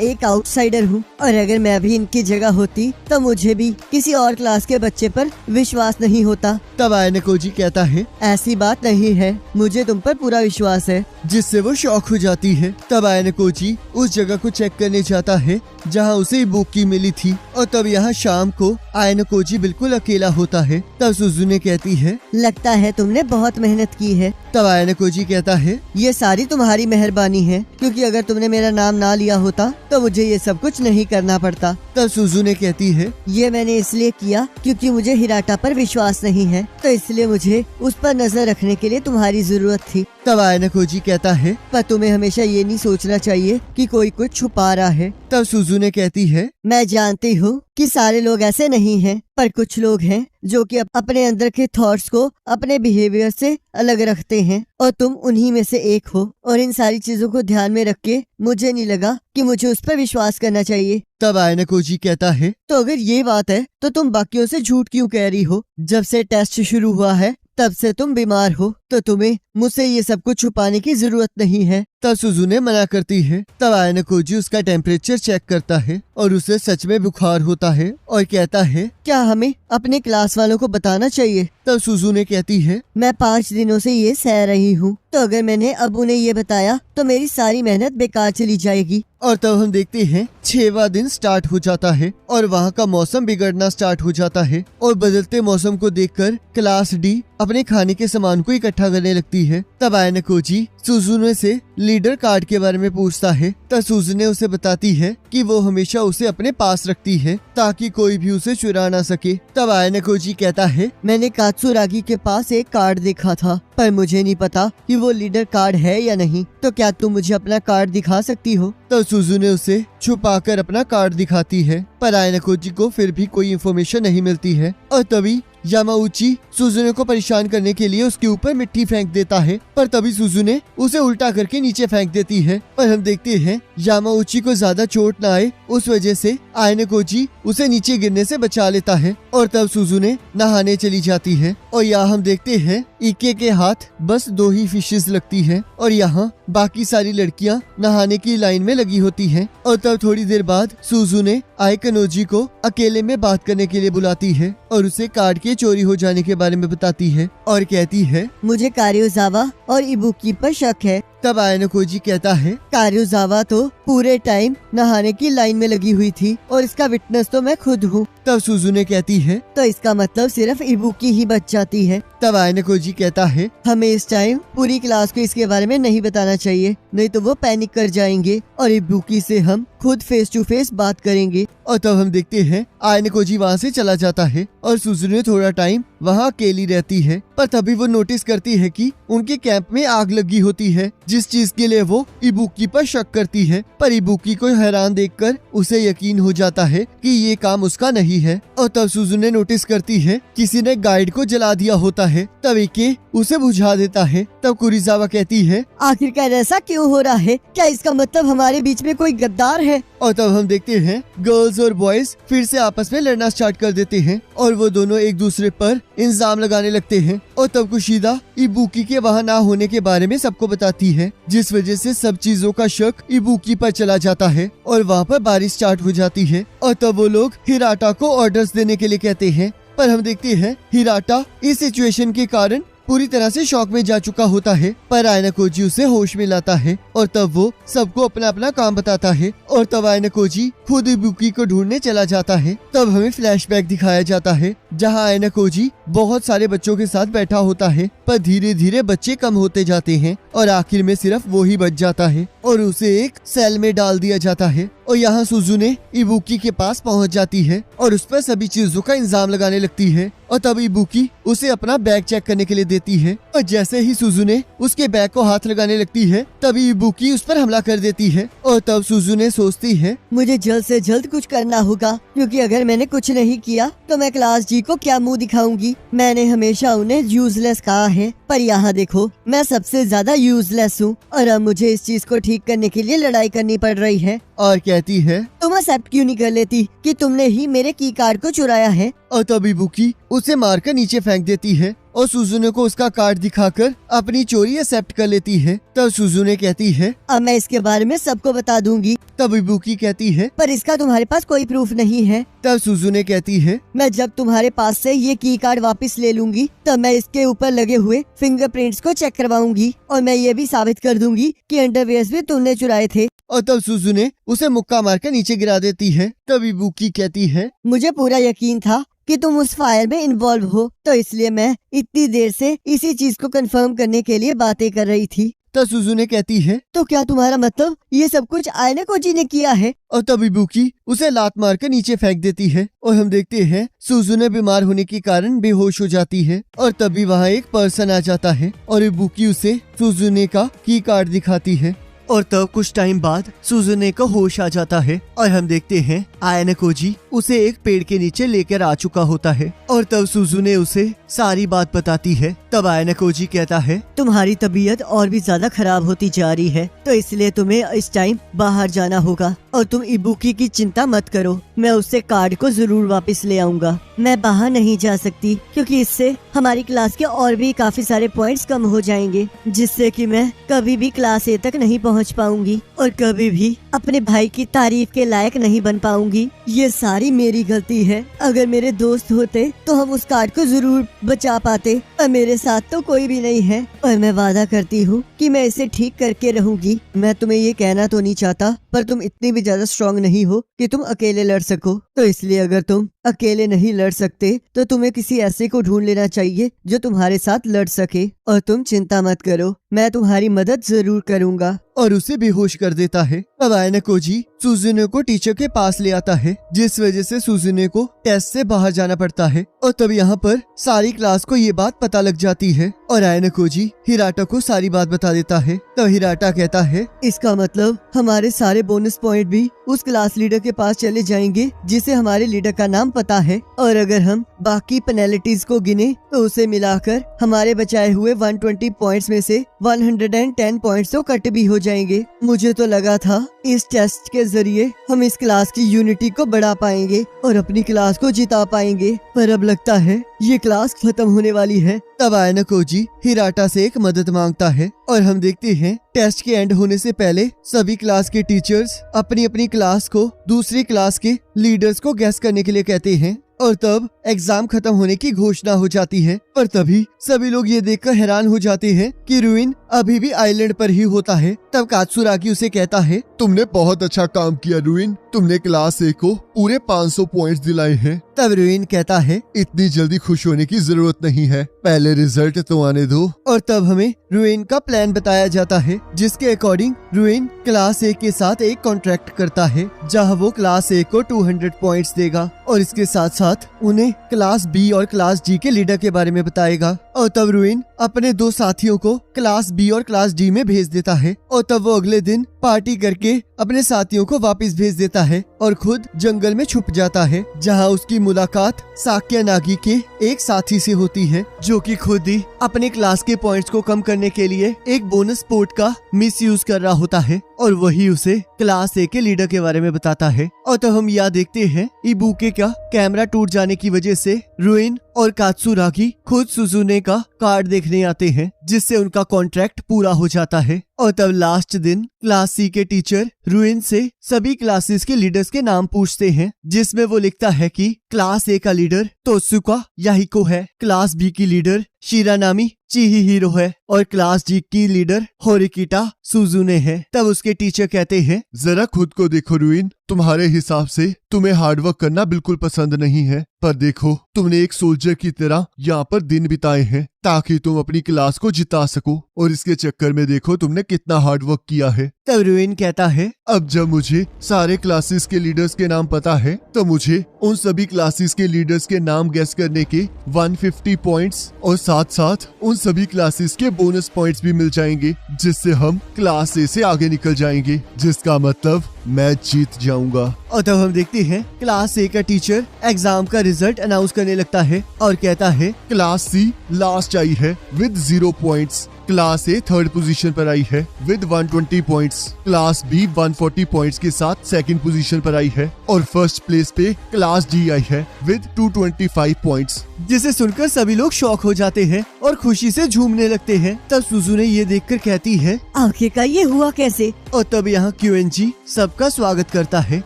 एक आउटसाइडर हूँ, और अगर मैं भी इनकी जगह होती तो मुझे भी किसी और क्लास के बच्चे पर विश्वास नहीं होता। तब आयना कोजी कहता है, ऐसी बात नहीं है, मुझे तुम पर पूरा विश्वास है। जिससे वो शॉक हो जाती है। तब आयना कोजी उस जगह को चेक करने जाता है जहाँ उसे इबुकी मिली थी, और तब यहाँ शाम को आयना कोजी बिल्कुल अकेला होता है। तब सुजुने कहती है, लगता है तुमने बहुत मेहनत की है। तब आयना कोजी कहता है, ये सारी तुम्हारी मेहरबानी है, क्योंकि अगर तुमने मेरा नाम ना लिया होता तो मुझे ये सब कुछ नहीं करना पड़ता। तब सुजुने कहती है, ये मैंने इसलिए किया क्योंकि मुझे हिराटा पर विश्वास नहीं है, तो इसलिए मुझे उस पर नजर रखने के लिए तुम्हारी जरूरत थी। तब आयना कोजी कहता है, पर तुम्हें हमेशा ये नहीं सोचना चाहिए कि कोई कुछ छुपा रहा है। तब सुजुने कहती है, मैं जानती हूँ कि सारे लोग ऐसे नहीं हैं, पर कुछ लोग हैं जो कि अपने अंदर के थॉट्स को अपने बिहेवियर से अलग रखते हैं, और तुम उन्हीं में से एक हो। और इन सारी चीजों को ध्यान में रख के मुझे नहीं लगा कि मुझे उस पर विश्वास करना चाहिए। तब आयना कोजी कहता है, तो अगर ये बात है तो तुम बाकियों से झूठ क्यों कह रही हो? जब से टेस्ट शुरू हुआ है तब से तुम बीमार हो, तो तुम्हें मुझसे ये सब कुछ छुपाने की जरूरत नहीं है। तब सुजुने मना करती है। तब आयना कोजी उसका टेम्परेचर चेक करता है और उसे सच में बुखार होता है और कहता है, क्या हमें अपने क्लास वालों को बताना चाहिए? तब सुजुने कहती है, मैं 5 दिनों से ये सह रही हूँ, तो अगर मैंने अब उन्हें ये बताया तो मेरी सारी मेहनत बेकार चली जाएगी। और तब हम देखते हैं 6वां दिन स्टार्ट हो जाता है और वहाँ का मौसम बिगड़ना स्टार्ट हो जाता है, और बदलते मौसम को देखकर क्लास डी अपने खाने के सामान को इकट्ठा करने लगती है। तब आयना कोजी सुजुने से लीडर कार्ड के बारे में पूछता है। तब सुजुने उसे बताती है कि वो हमेशा उसे अपने पास रखती है ताकि कोई भी उसे चुरा ना सके। तब आयना कोजी कहता है, मैंने कात्सुरागी के पास एक कार्ड देखा था, पर मुझे नहीं पता कि वो लीडर कार्ड है या नहीं, तो क्या तुम मुझे अपना कार्ड दिखा सकती हो? तब सुजुने उसे छुपाकर अपना कार्ड दिखाती है, पर आयना कोजी को फिर भी कोई इन्फॉर्मेशन नहीं मिलती है। और तभी यामाउची सुजुने को परेशान करने के लिए उसके ऊपर मिट्टी फेंक देता है, पर तभी सुजुने उसे उल्टा करके नीचे फेंक देती है। और हम देखते हैं यामाउची को ज्यादा चोट ना आए, उस वजह से आयना कोजी उसे नीचे गिरने से बचा लेता है। और तब सुजुने नहाने चली जाती है, और यहाँ हम देखते हैं इके के हाथ बस 2 ही फिशेस लगती है, और यहाँ बाकी सारी लड़कियाँ नहाने की लाइन में लगी होती हैं। और तब थोड़ी देर बाद सुजुने आइकनोजी को अकेले में बात करने के लिए बुलाती है और उसे कार्ड के चोरी हो जाने के बारे में बताती है और कहती है, मुझे कारियोजावा और इबुकी पर शक है। तब आयना कोजी कहता है, कारियोजावा तो पूरे टाइम नहाने की लाइन में लगी हुई थी और इसका विटनेस तो मैं खुद हूँ। तब सुजुने कहती है, तो इसका मतलब सिर्फ इबुकी ही बच जाती है। तब आयना कोजी कहता है, हमें इस टाइम पूरी क्लास को इसके बारे में नहीं बताना चाहिए, नहीं तो वो पैनिक कर जाएंगे और इबुकी से हम खुद फेस टू फेस बात करेंगे। और तब हम देखते हैं आयना कोजी वहाँ से चला जाता है और सुजुने थोड़ा टाइम वहाँ अकेली रहती है, पर तभी वो नोटिस करती है कि उनके कैंप में आग लगी होती है, जिस चीज के लिए वो इबुकी पर शक करती है। पर इबुकी को हैरान देखकर उसे यकीन हो जाता है कि ये काम उसका नहीं है। और तब सुजुने नोटिस करती है किसी ने गाइड को जला दिया होता है, तब इके उसे बुझा देता है। तब कुरिजावा कहती है, आखिरकार ऐसा क्यों हो रहा है? क्या इसका मतलब हमारे बीच में कोई गद्दार है? और तब हम देखते हैं गर्ल्स और बॉयज फिर से आपस में लड़ना स्टार्ट कर देते हैं और वो दोनों एक दूसरे पर इल्जाम लगाने लगते हैं। और तब कुशिदा इबुकी के वहाँ ना होने के बारे में सबको बताती है, जिस वजह से सब चीजों का शक इबुकी पर चला जाता है और वहाँ पर बारिश स्टार्ट हो जाती है। और तब वो लोग हिराटा को ऑर्डर्स देने के लिए कहते हैं, पर हम देखते हैं हिराटा इस सिचुएशन के कारण पूरी तरह से शॉक में जा चुका होता है, पर आयना कोजी उसे होश में लाता है और तब वो सबको अपना अपना काम बताता है। और तब आयना कोजी खुद इबुकी को ढूंढने चला जाता है। तब हमें फ्लैशबैक दिखाया जाता है जहां आयना कोजी बहुत सारे बच्चों के साथ बैठा होता है, पर धीरे धीरे बच्चे कम होते जाते हैं और आखिर में सिर्फ वो ही बच जाता है और उसे एक सेल में डाल दिया जाता है। और यहाँ सुजुने इबुकी के पास पहुँच जाती है और उस पर सभी चीजों का इल्जाम लगाने लगती है। और तब इबुकी उसे अपना बैग चेक करने के लिए देती है और जैसे ही सुजुने उसके बैग को हाथ लगाने लगती है तभी इबुकी उस पर हमला कर देती है। और तब सुजुने सोचती है, मुझे जल्द से जल्द कुछ करना होगा, क्योंकि अगर मैंने कुछ नहीं किया तो मैं क्लास जी को क्या मुंह दिखाऊंगी। मैंने हमेशा उन्हें यूजलेस कहा है, पर यहाँ देखो मैं सबसे ज्यादा यूजलेस हूँ और अब मुझे इस चीज को ठीक करने के लिए लड़ाई करनी पड़ रही है। और कहती है, तुम एक्सेप्ट क्यों नहीं कर लेती कि तुमने ही मेरे की कार्ड को चुराया है? और तब इबुकी उसे मारकर नीचे फेंक देती है और सुजुने को उसका कार्ड दिखाकर अपनी चोरी एक्सेप्ट कर लेती है। तब सुजुने कहती है, अब मैं इसके बारे में सबको बता दूंगी, तब इबुकी कहती है, पर इसका तुम्हारे पास कोई प्रूफ नहीं है। तब सुजुने कहती है, मैं जब तुम्हारे पास से ये की कार्ड वापस ले लूंगी तब मैं इसके ऊपर लगे हुए फिंगरप्रिंट्स को चेक करवाऊंगी और मैं ये भी साबित कर दूंगी कि अंडरवियर्स भी तुमने चुराए थे। और तब सुजुने उसे मुक्का मारकर नीचे गिरा देती है। तब इबुकी कहती है, मुझे पूरा यकीन था कि तुम उस फायर में इन्वॉल्व हो, तो इसलिए मैं इतनी देर से इसी चीज को कंफर्म करने के लिए बातें कर रही थी। तब सुजुने कहती है, तो क्या तुम्हारा मतलब ये सब कुछ आयनेकोजी ने किया है? और तब इबुकी उसे लात मारकर नीचे फेंक देती है और हम देखते हैं सुजुने बीमार होने के कारण बेहोश हो जाती है। और तभी वहाँ एक पर्सन आ जाता है और इबुकी उसे सुजुने का की कार्ड दिखाती है। और तब कुछ टाइम बाद सुजुने को होश आ जाता है और हम देखते हैं आयनेकोजी उसे एक पेड़ के नीचे लेकर आ चुका होता है। और तब सुजुने उसे सारी बात बताती है। तब आयनेकोजी कहता है, तुम्हारी तबीयत और भी ज्यादा खराब होती जा रही है, तो इसलिए तुम्हें इस टाइम बाहर जाना होगा और तुम इबुकी की चिंता मत करो, मैं उससे कार्ड को जरूर वापस ले आऊंगा। मैं बाहर नहीं जा सकती क्योंकि इससे हमारी क्लास के और भी काफी सारे पॉइंट्स कम हो जाएंगे, जिससे कि मैं कभी भी क्लास ए तक नहीं पहुंच पाऊंगी और कभी भी अपने भाई की तारीफ के लायक नहीं बन पाऊंगी। ये सारी मेरी गलती है। अगर मेरे दोस्त होते तो हम उस कार्ड को जरूर बचा पाते, पर मेरे साथ तो कोई भी नहीं है और मैं वादा करती हूँ कि मैं इसे ठीक करके रहूंगी। मैं तुम्हें ये कहना तो नहीं चाहता, पर तुम इतनी भी ज्यादा स्ट्रांग नहीं हो कि तुम अकेले लड़ सको, तो इसलिए अगर तुम अकेले नहीं लड़ सकते तो तुम्हें किसी ऐसे को ढूंढ लेना चाहिए जो तुम्हारे साथ लड़ सके। और तुम चिंता मत करो, मैं तुम्हारी मदद जरूर करूंगा। और उसे बेहोश कर देता है। अब आयनेकोजी सुजुने को टीचर के पास ले आता है, जिस वजह से सुजुने को टेस्ट से बाहर जाना पड़ता है। और तब यहाँ पर सारी क्लास को ये बात पता लग जाती है और आयनेकोजी हिराटा को सारी बात बता देता है। तब हिराटा कहता है, इसका मतलब हमारे सारे बोनस पॉइंट भी उस क्लास लीडर के पास चले जाएंगे जिसे हमारे लीडर का नाम पता है, और अगर हम बाकी पेनल्टीज को गिने तो उसे मिलाकर हमारे बचाए हुए 120 पॉइंट्स में से 110 पॉइंट्स तो कट भी हो जाएंगे। मुझे तो लगा था इस टेस्ट के जरिए हम इस क्लास की यूनिटी को बढ़ा पाएंगे और अपनी क्लास को जिता पाएंगे, पर अब लगता है ये क्लास खत्म होने वाली है। तब आयनेकोजी हिराटा से एक मदद मांगता है और हम देखते हैं टेस्ट के एंड होने से पहले सभी क्लास के टीचर्स अपनी अपनी क्लास को दूसरी क्लास के लीडर्स को गैस करने के लिए कहते हैं। और तब एग्जाम खत्म होने की घोषणा हो जाती है। पर तभी सभी लोग ये देखकर हैरान हो जाते हैं कि रुइन अभी भी आइलैंड पर ही होता है। तब कात्सुरागी उसे कहता है, तुमने बहुत अच्छा काम किया रुइन, तुमने क्लास ए को पूरे 500 पॉइंट्स दिलाए हैं। तब रुइन कहता है, इतनी जल्दी खुश होने की जरूरत नहीं है, पहले रिजल्ट तो आने दो। और तब हमें रुइन का प्लान बताया जाता है, जिसके अकॉर्डिंग रुइन क्लास ए के साथ एक कॉन्ट्रैक्ट करता है, जहां वो क्लास ए को 200 पॉइंट्स देगा और इसके साथ साथ उन्हें क्लास बी और क्लास डी के लीडर के बारे में बताएगा। और तब रुइन अपने 2 साथियों को क्लास बी और क्लास डी में भेज देता है और तब वो अगले दिन पार्टी करके अपने साथियों को वापस भेज देता है और खुद जंगल में छुप जाता है, जहां उसकी मुलाकात साक्या नागी के एक साथी से होती है, जो कि खुद ही अपने क्लास के पॉइंट्स को कम करने के लिए एक बोनस स्पोर्ट का मिसयूज कर रहा होता है और वही उसे क्लास ए के लीडर के बारे में बताता है। और तब हम यहाँ देखते हैं इबुके का कैमरा टूट जाने की वजह से रुइन और कात्सुरागी खुद सुजुने का कार्ड देखने आते हैं, जिससे उनका कॉन्ट्रैक्ट पूरा हो जाता है। और तब लास्ट दिन क्लास सी के टीचर रुइन से सभी क्लासेस के लीडर्स के नाम पूछते हैं, जिसमें वो लिखता है कि क्लास ए का लीडर तोत्सुका याहिको है, क्लास बी की लीडर शिरानामी चिहिहिरो है और क्लास जी की लीडर होरिकिटा सुजुने है। तब उसके टीचर कहते हैं, जरा खुद को देखो रुइन, तुम्हारे हिसाब से तुम्हें हार्डवर्क करना बिल्कुल पसंद नहीं है, पर देखो तुमने एक सोल्जर की तरह यहाँ पर दिन बिताए हैं ताकि तुम अपनी क्लास को जिता सको, और इसके चक्कर में देखो तुमने कितना हार्डवर्क किया है। तब रुइन कहता है, अब जब मुझे सारे क्लासेस के लीडर्स के नाम पता है तो मुझे उन सभी क्लासेस के लीडर्स के नाम गैस करने के 150 पॉइंट्स और साथ साथ उन सभी क्लासेस के बोनस पॉइंट्स भी मिल जाएंगे, जिससे हम क्लास ए से आगे निकल जाएंगे, जिसका मतलब मैं जीत जाऊंगा। और तब हम देखते हैं क्लास ए का टीचर एग्जाम का रिजल्ट अनाउंस करने लगता है और कहता है, क्लास सी लास्ट आई है with 0 points, class A third position पर आई है with 120 points. Class B 140 points के साथ सेकंड पोजीशन पर आई है और फर्स्ट प्लेस पे क्लास डी आई है विद 225 पॉइंट्स। जिसे सुनकर सभी लोग शॉक हो जाते हैं और खुशी से झूमने लगते हैं। तब सुजुने ये देखकर कहती है, आखिरकार ये हुआ कैसे? और तब यहाँ क्यूएनजी सबका स्वागत करता है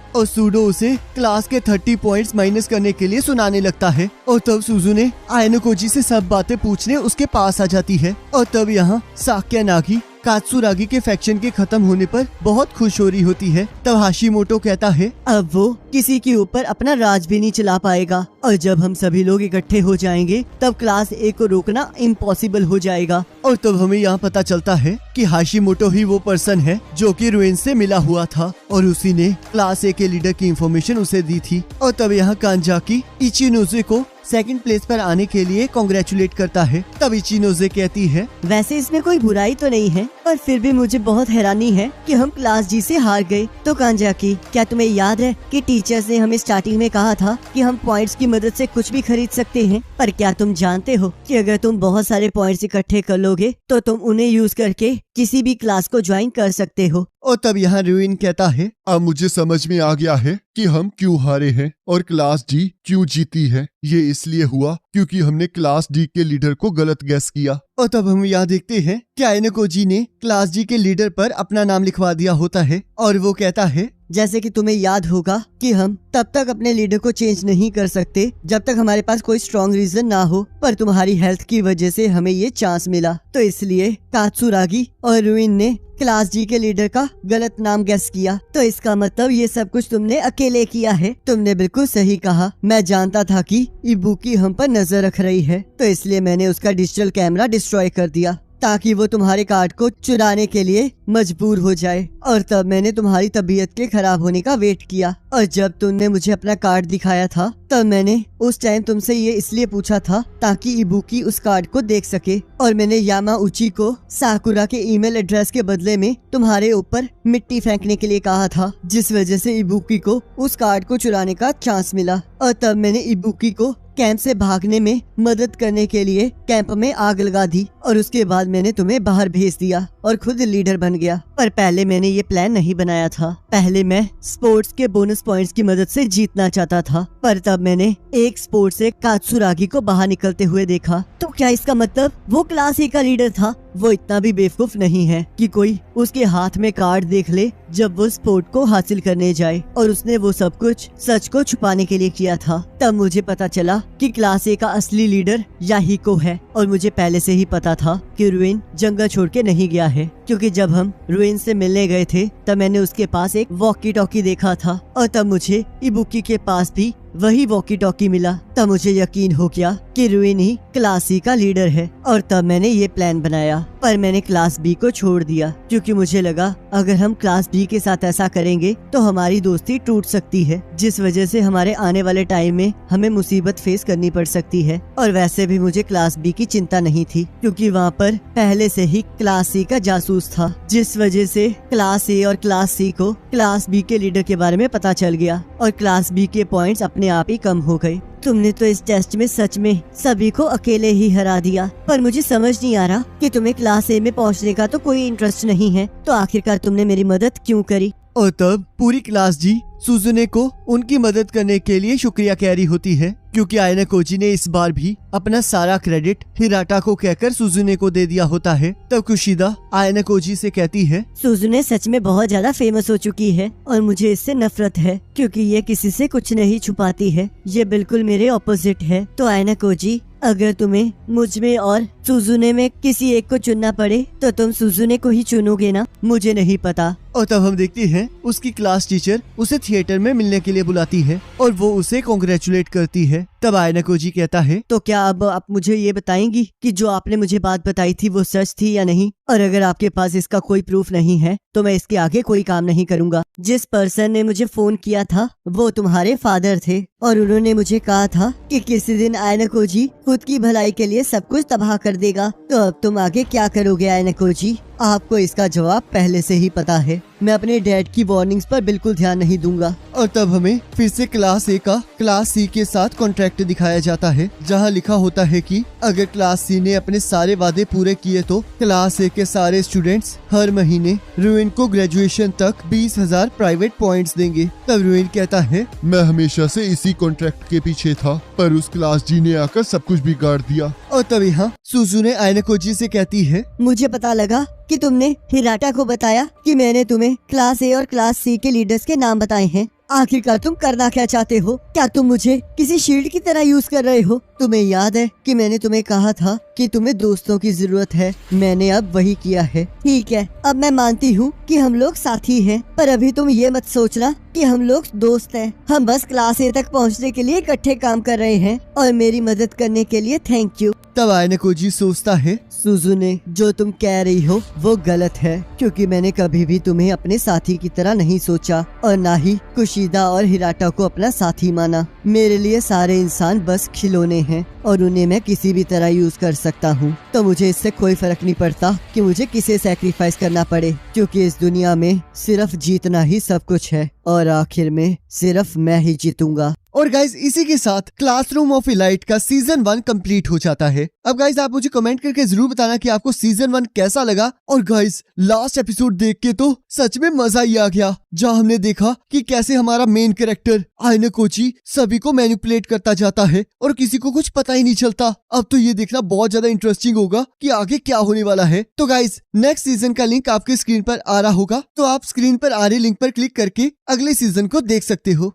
और सूडो उसे क्लास के 30 पॉइंट्स माइनस करने के लिए सुनाने लगता है। और तब सुजुने आयनोकोजी से सब बातें पूछने उसके पास आ जाती है। और तब यहाँ साक्या नागी कात्सुरागी के फैक्शन के खत्म होने पर बहुत खुश हो रही होती है। तब हाशिमोटो कहता है, अब वो किसी के ऊपर अपना राज भी नहीं चला पाएगा और जब हम सभी लोग इकट्ठे हो जाएंगे तब क्लास ए को रोकना इम्पॉसिबल हो जाएगा। और तब हमें यहाँ पता चलता है कि हाशिमोटो ही वो पर्सन है जो कि रुइन से मिला हुआ था और उसी ने क्लास ए के लीडर की इंफॉर्मेशन उसे दी थी। और तब यहाँ कांजाकी इचिनोजे को सेकंड प्लेस पर आने के लिए कांग्रेचुलेट करता है। तब इचिनोजे कहती है, वैसे इसमें कोई बुराई तो नहीं है पर फिर भी मुझे बहुत हैरानी है कि हम क्लास जी से हार गए। तो कांजाकी, क्या तुम्हें याद है कि टीचर्स ने हमें स्टार्टिंग में कहा था कि हम पॉइंट्स की मदद से कुछ भी खरीद सकते हैं? पर क्या तुम जानते हो कि अगर तुम बहुत सारे पॉइंट्स इकट्ठे कर लोगे तो तुम उन्हें यूज करके किसी भी क्लास को ज्वाइन कर सकते हो। और तब यहाँ रुइन कहता है, अब मुझे समझ में आ गया है कि हम क्यों हारे हैं और क्लास डी क्यों जीती है। ये इसलिए हुआ क्योंकि हमने क्लास डी के लीडर को गलत गैस किया। और तब हम यहाँ देखते हैं कि आयनोकोजी ने क्लास जी के लीडर पर अपना नाम लिखवा दिया होता है और वो कहता है, जैसे कि तुम्हें याद होगा कि हम तब तक अपने लीडर को चेंज नहीं कर सकते जब तक हमारे पास कोई स्ट्रॉन्ग रीजन ना हो, पर तुम्हारी हेल्थ की वजह से हमें ये चांस मिला। तो इसलिए कात्सुरागी और रुइन ने क्लास जी के लीडर का गलत नाम गेस किया। तो इसका मतलब ये सब कुछ तुमने अकेले किया है। तुमने बिल्कुल सही कहा। मैं जानता था कि इबुकी हम पर नजर रख रही है, तो इसलिए मैंने उसका डिजिटल कैमरा डिस्ट्रॉय कर दिया ताकि वो तुम्हारे कार्ड को चुराने के लिए मजबूर हो जाए। और तब मैंने तुम्हारी तबीयत के खराब होने का वेट किया और जब तुमने मुझे अपना कार्ड दिखाया था तब मैंने उस टाइम तुमसे ये इसलिए पूछा था ताकि इबुकी उस कार्ड को देख सके। और मैंने यामाउची को साकुरा के ईमेल एड्रेस के बदले में तुम्हारे ऊपर मिट्टी फेंकने के लिए कहा था, जिस वजह से इबुकी को उस कार्ड को चुराने का चांस मिला। और तब मैंने इबुकी को कैंप से भागने में मदद करने के लिए कैंप में आग लगा दी और उसके बाद मैंने तुम्हें बाहर भेज दिया और खुद लीडर बन गया। पर पहले मैंने ये प्लान नहीं बनाया था। पहले मैं स्पोर्ट्स के बोनस पॉइंट्स की मदद से जीतना चाहता था, पर तब मैंने एक स्पोर्ट्स से कात्सुरागी को बाहर निकलते हुए देखा। तो क्या इसका मतलब वो क्लास ए का लीडर था? वो इतना भी बेवकूफ नहीं है कि कोई उसके हाथ में कार्ड देख ले जब वो स्पोर्ट को हासिल करने जाए, और उसने वो सब कुछ सच को छुपाने के लिए किया था। तब मुझे पता चला कि क्लास ए का असली लीडर याहिको है और मुझे पहले से ही पता था कि रुइन जंगल छोड़ के नहीं गया है, क्योंकि जब हम रुइन से मिलने गए थे तब मैंने उसके पास एक वॉकी टॉकी देखा था और तब मुझे इबुकी के पास भी वही वॉकी टॉकी मिला। तब मुझे यकीन हो गया कि रुइन ही क्लास सी का लीडर है और तब मैंने ये प्लान बनाया। पर मैंने क्लास बी को छोड़ दिया क्योंकि मुझे लगा अगर हम क्लास बी के साथ ऐसा करेंगे तो हमारी दोस्ती टूट सकती है, जिस वजह से हमारे आने वाले टाइम में हमें मुसीबत फेस करनी पड़ सकती है। और वैसे भी मुझे क्लास बी की चिंता नहीं थी क्योंकि वहाँ पर पहले से ही क्लास सी का जासूस था, जिस वजह से क्लास ए और क्लास सी को क्लास बी के लीडर के बारे में पता चल गया और क्लास बी के पॉइंट्स अपने आप ही कम हो गए। तुमने तो इस टेस्ट में सच में सभी को अकेले ही हरा दिया, पर मुझे समझ नहीं आ रहा कि तुम्हें क्लास ए में पहुंचने का तो कोई इंटरेस्ट नहीं है, तो आखिरकार तुमने मेरी मदद क्यों करी? और तब पूरी क्लास जी सुजुने को उनकी मदद करने के लिए शुक्रिया कह रही होती है, क्योंकि आयनाकोजी ने इस बार भी अपना सारा क्रेडिट हिराटा को कहकर सुजुने को दे दिया होता है। तब कुशिदा आयनाकोजी से कहती है, सुजुने सच में बहुत ज्यादा फेमस हो चुकी है और मुझे इससे नफरत है क्योंकि ये किसी से कुछ नहीं छुपाती है। ये बिल्कुल मेरे ऑपोजिट है। तो आयनाकोजी, अगर तुम्हें मुझ में और सुजुने में किसी एक को चुनना पड़े तो तुम सुजुने को ही चुनोगे ना? मुझे नहीं पता। और तब हम देखते हैं उसकी क्लास टीचर उसे थिएटर में मिलने के लिए बुलाती है और वो उसे कांग्रेचुलेट करती है। तब आयनाकोजी कहता है, तो क्या अब आप मुझे ये बताएंगी कि जो आपने मुझे बात बताई थी वो सच थी या नहीं? और अगर आपके पास इसका कोई प्रूफ नहीं है तो मैं इसके आगे कोई काम नहीं करूँगा। जिस पर्सन ने मुझे फोन किया था वो तुम्हारे फादर थे और उन्होंने मुझे कहा था कि किसी दिन आयनाकोजी खुद की भलाई के लिए सब कुछ तबाह कर देगा। तो अब तुम आगे क्या करोगे आयनाकोजी? आपको इसका जवाब पहले से ही पता है। मैं अपने डैड की वार्निंग्स पर बिल्कुल ध्यान नहीं दूंगा। और तब हमें फिर से क्लास ए का क्लास सी के साथ कॉन्ट्रैक्ट दिखाया जाता है, जहां लिखा होता है कि अगर क्लास सी ने अपने सारे वादे पूरे किए तो क्लास ए के सारे स्टूडेंट्स हर महीने रुइन को ग्रेजुएशन तक 20,000 प्राइवेट पॉइंट्स देंगे। तब रुइन कहता है, मैं हमेशा से इसी कॉन्ट्रैक्ट के पीछे था, पर उस क्लास जी ने आकर सब कुछ बिगाड़ दिया। और तब यहाँ सुजुने आयनाकोजी से कहती है, मुझे पता लगा कि तुमने हिराटा को बताया कि मैंने तुम्हें क्लास ए और क्लास सी के लीडर्स के नाम बताए हैं। आखिरकार तुम करना क्या चाहते हो? क्या तुम मुझे किसी शील्ड की तरह यूज कर रहे हो? तुम्हें याद है कि मैंने तुम्हें कहा था कि तुम्हें दोस्तों की जरूरत है। मैंने अब वही किया है। ठीक है, अब मैं मानती हूँ कि हम लोग साथी हैं, पर अभी तुम ये मत सोचना कि हम लोग दोस्त हैं। हम बस क्लास ए तक पहुँचने के लिए इकट्ठे काम कर रहे हैं और मेरी मदद करने के लिए थैंक यू। तब आयनाकोजी सोचता है, सुजुने, जो तुम कह रही हो वो गलत है, क्योंकि मैंने कभी भी तुम्हें अपने साथी की तरह नहीं सोचा और ना ही कुशिदा और हिराटा को अपना साथी माना। मेरे लिए सारे इंसान बस खिलौने हैं और उन्हें मैं किसी भी तरह यूज कर सकता हूँ। तो मुझे इससे कोई फर्क नहीं पड़ता कि मुझे किसे सैक्रिफाइस करना पड़े, क्योंकि इस दुनिया में सिर्फ जीतना ही सब कुछ है और आखिर में सिर्फ मैं ही जीतूंगा। और गाइज इसी के साथ क्लासरूम ऑफ इलाइट का सीजन 1 कंप्लीट हो जाता है। अब गाइज आप मुझे कमेंट करके जरूर बताना कि आपको सीजन 1 कैसा लगा। और गाइज लास्ट एपिसोड देख के तो सच में मजा ही आ गया, जहाँ हमने देखा कि कैसे हमारा मेन कैरेक्टर आयनाकोजी सभी को मैनिपुलेट करता जाता है और किसी को कुछ पता ही नहीं चलता। अब तो ये देखना बहुत ज्यादा इंटरेस्टिंग होगा कि आगे क्या होने वाला है। तो गाइज नेक्स्ट सीजन का लिंक आपके स्क्रीन पर आ रहा होगा, तो आप स्क्रीन पर आ रहे लिंक पर क्लिक करके अगले सीजन को देख सकते हो।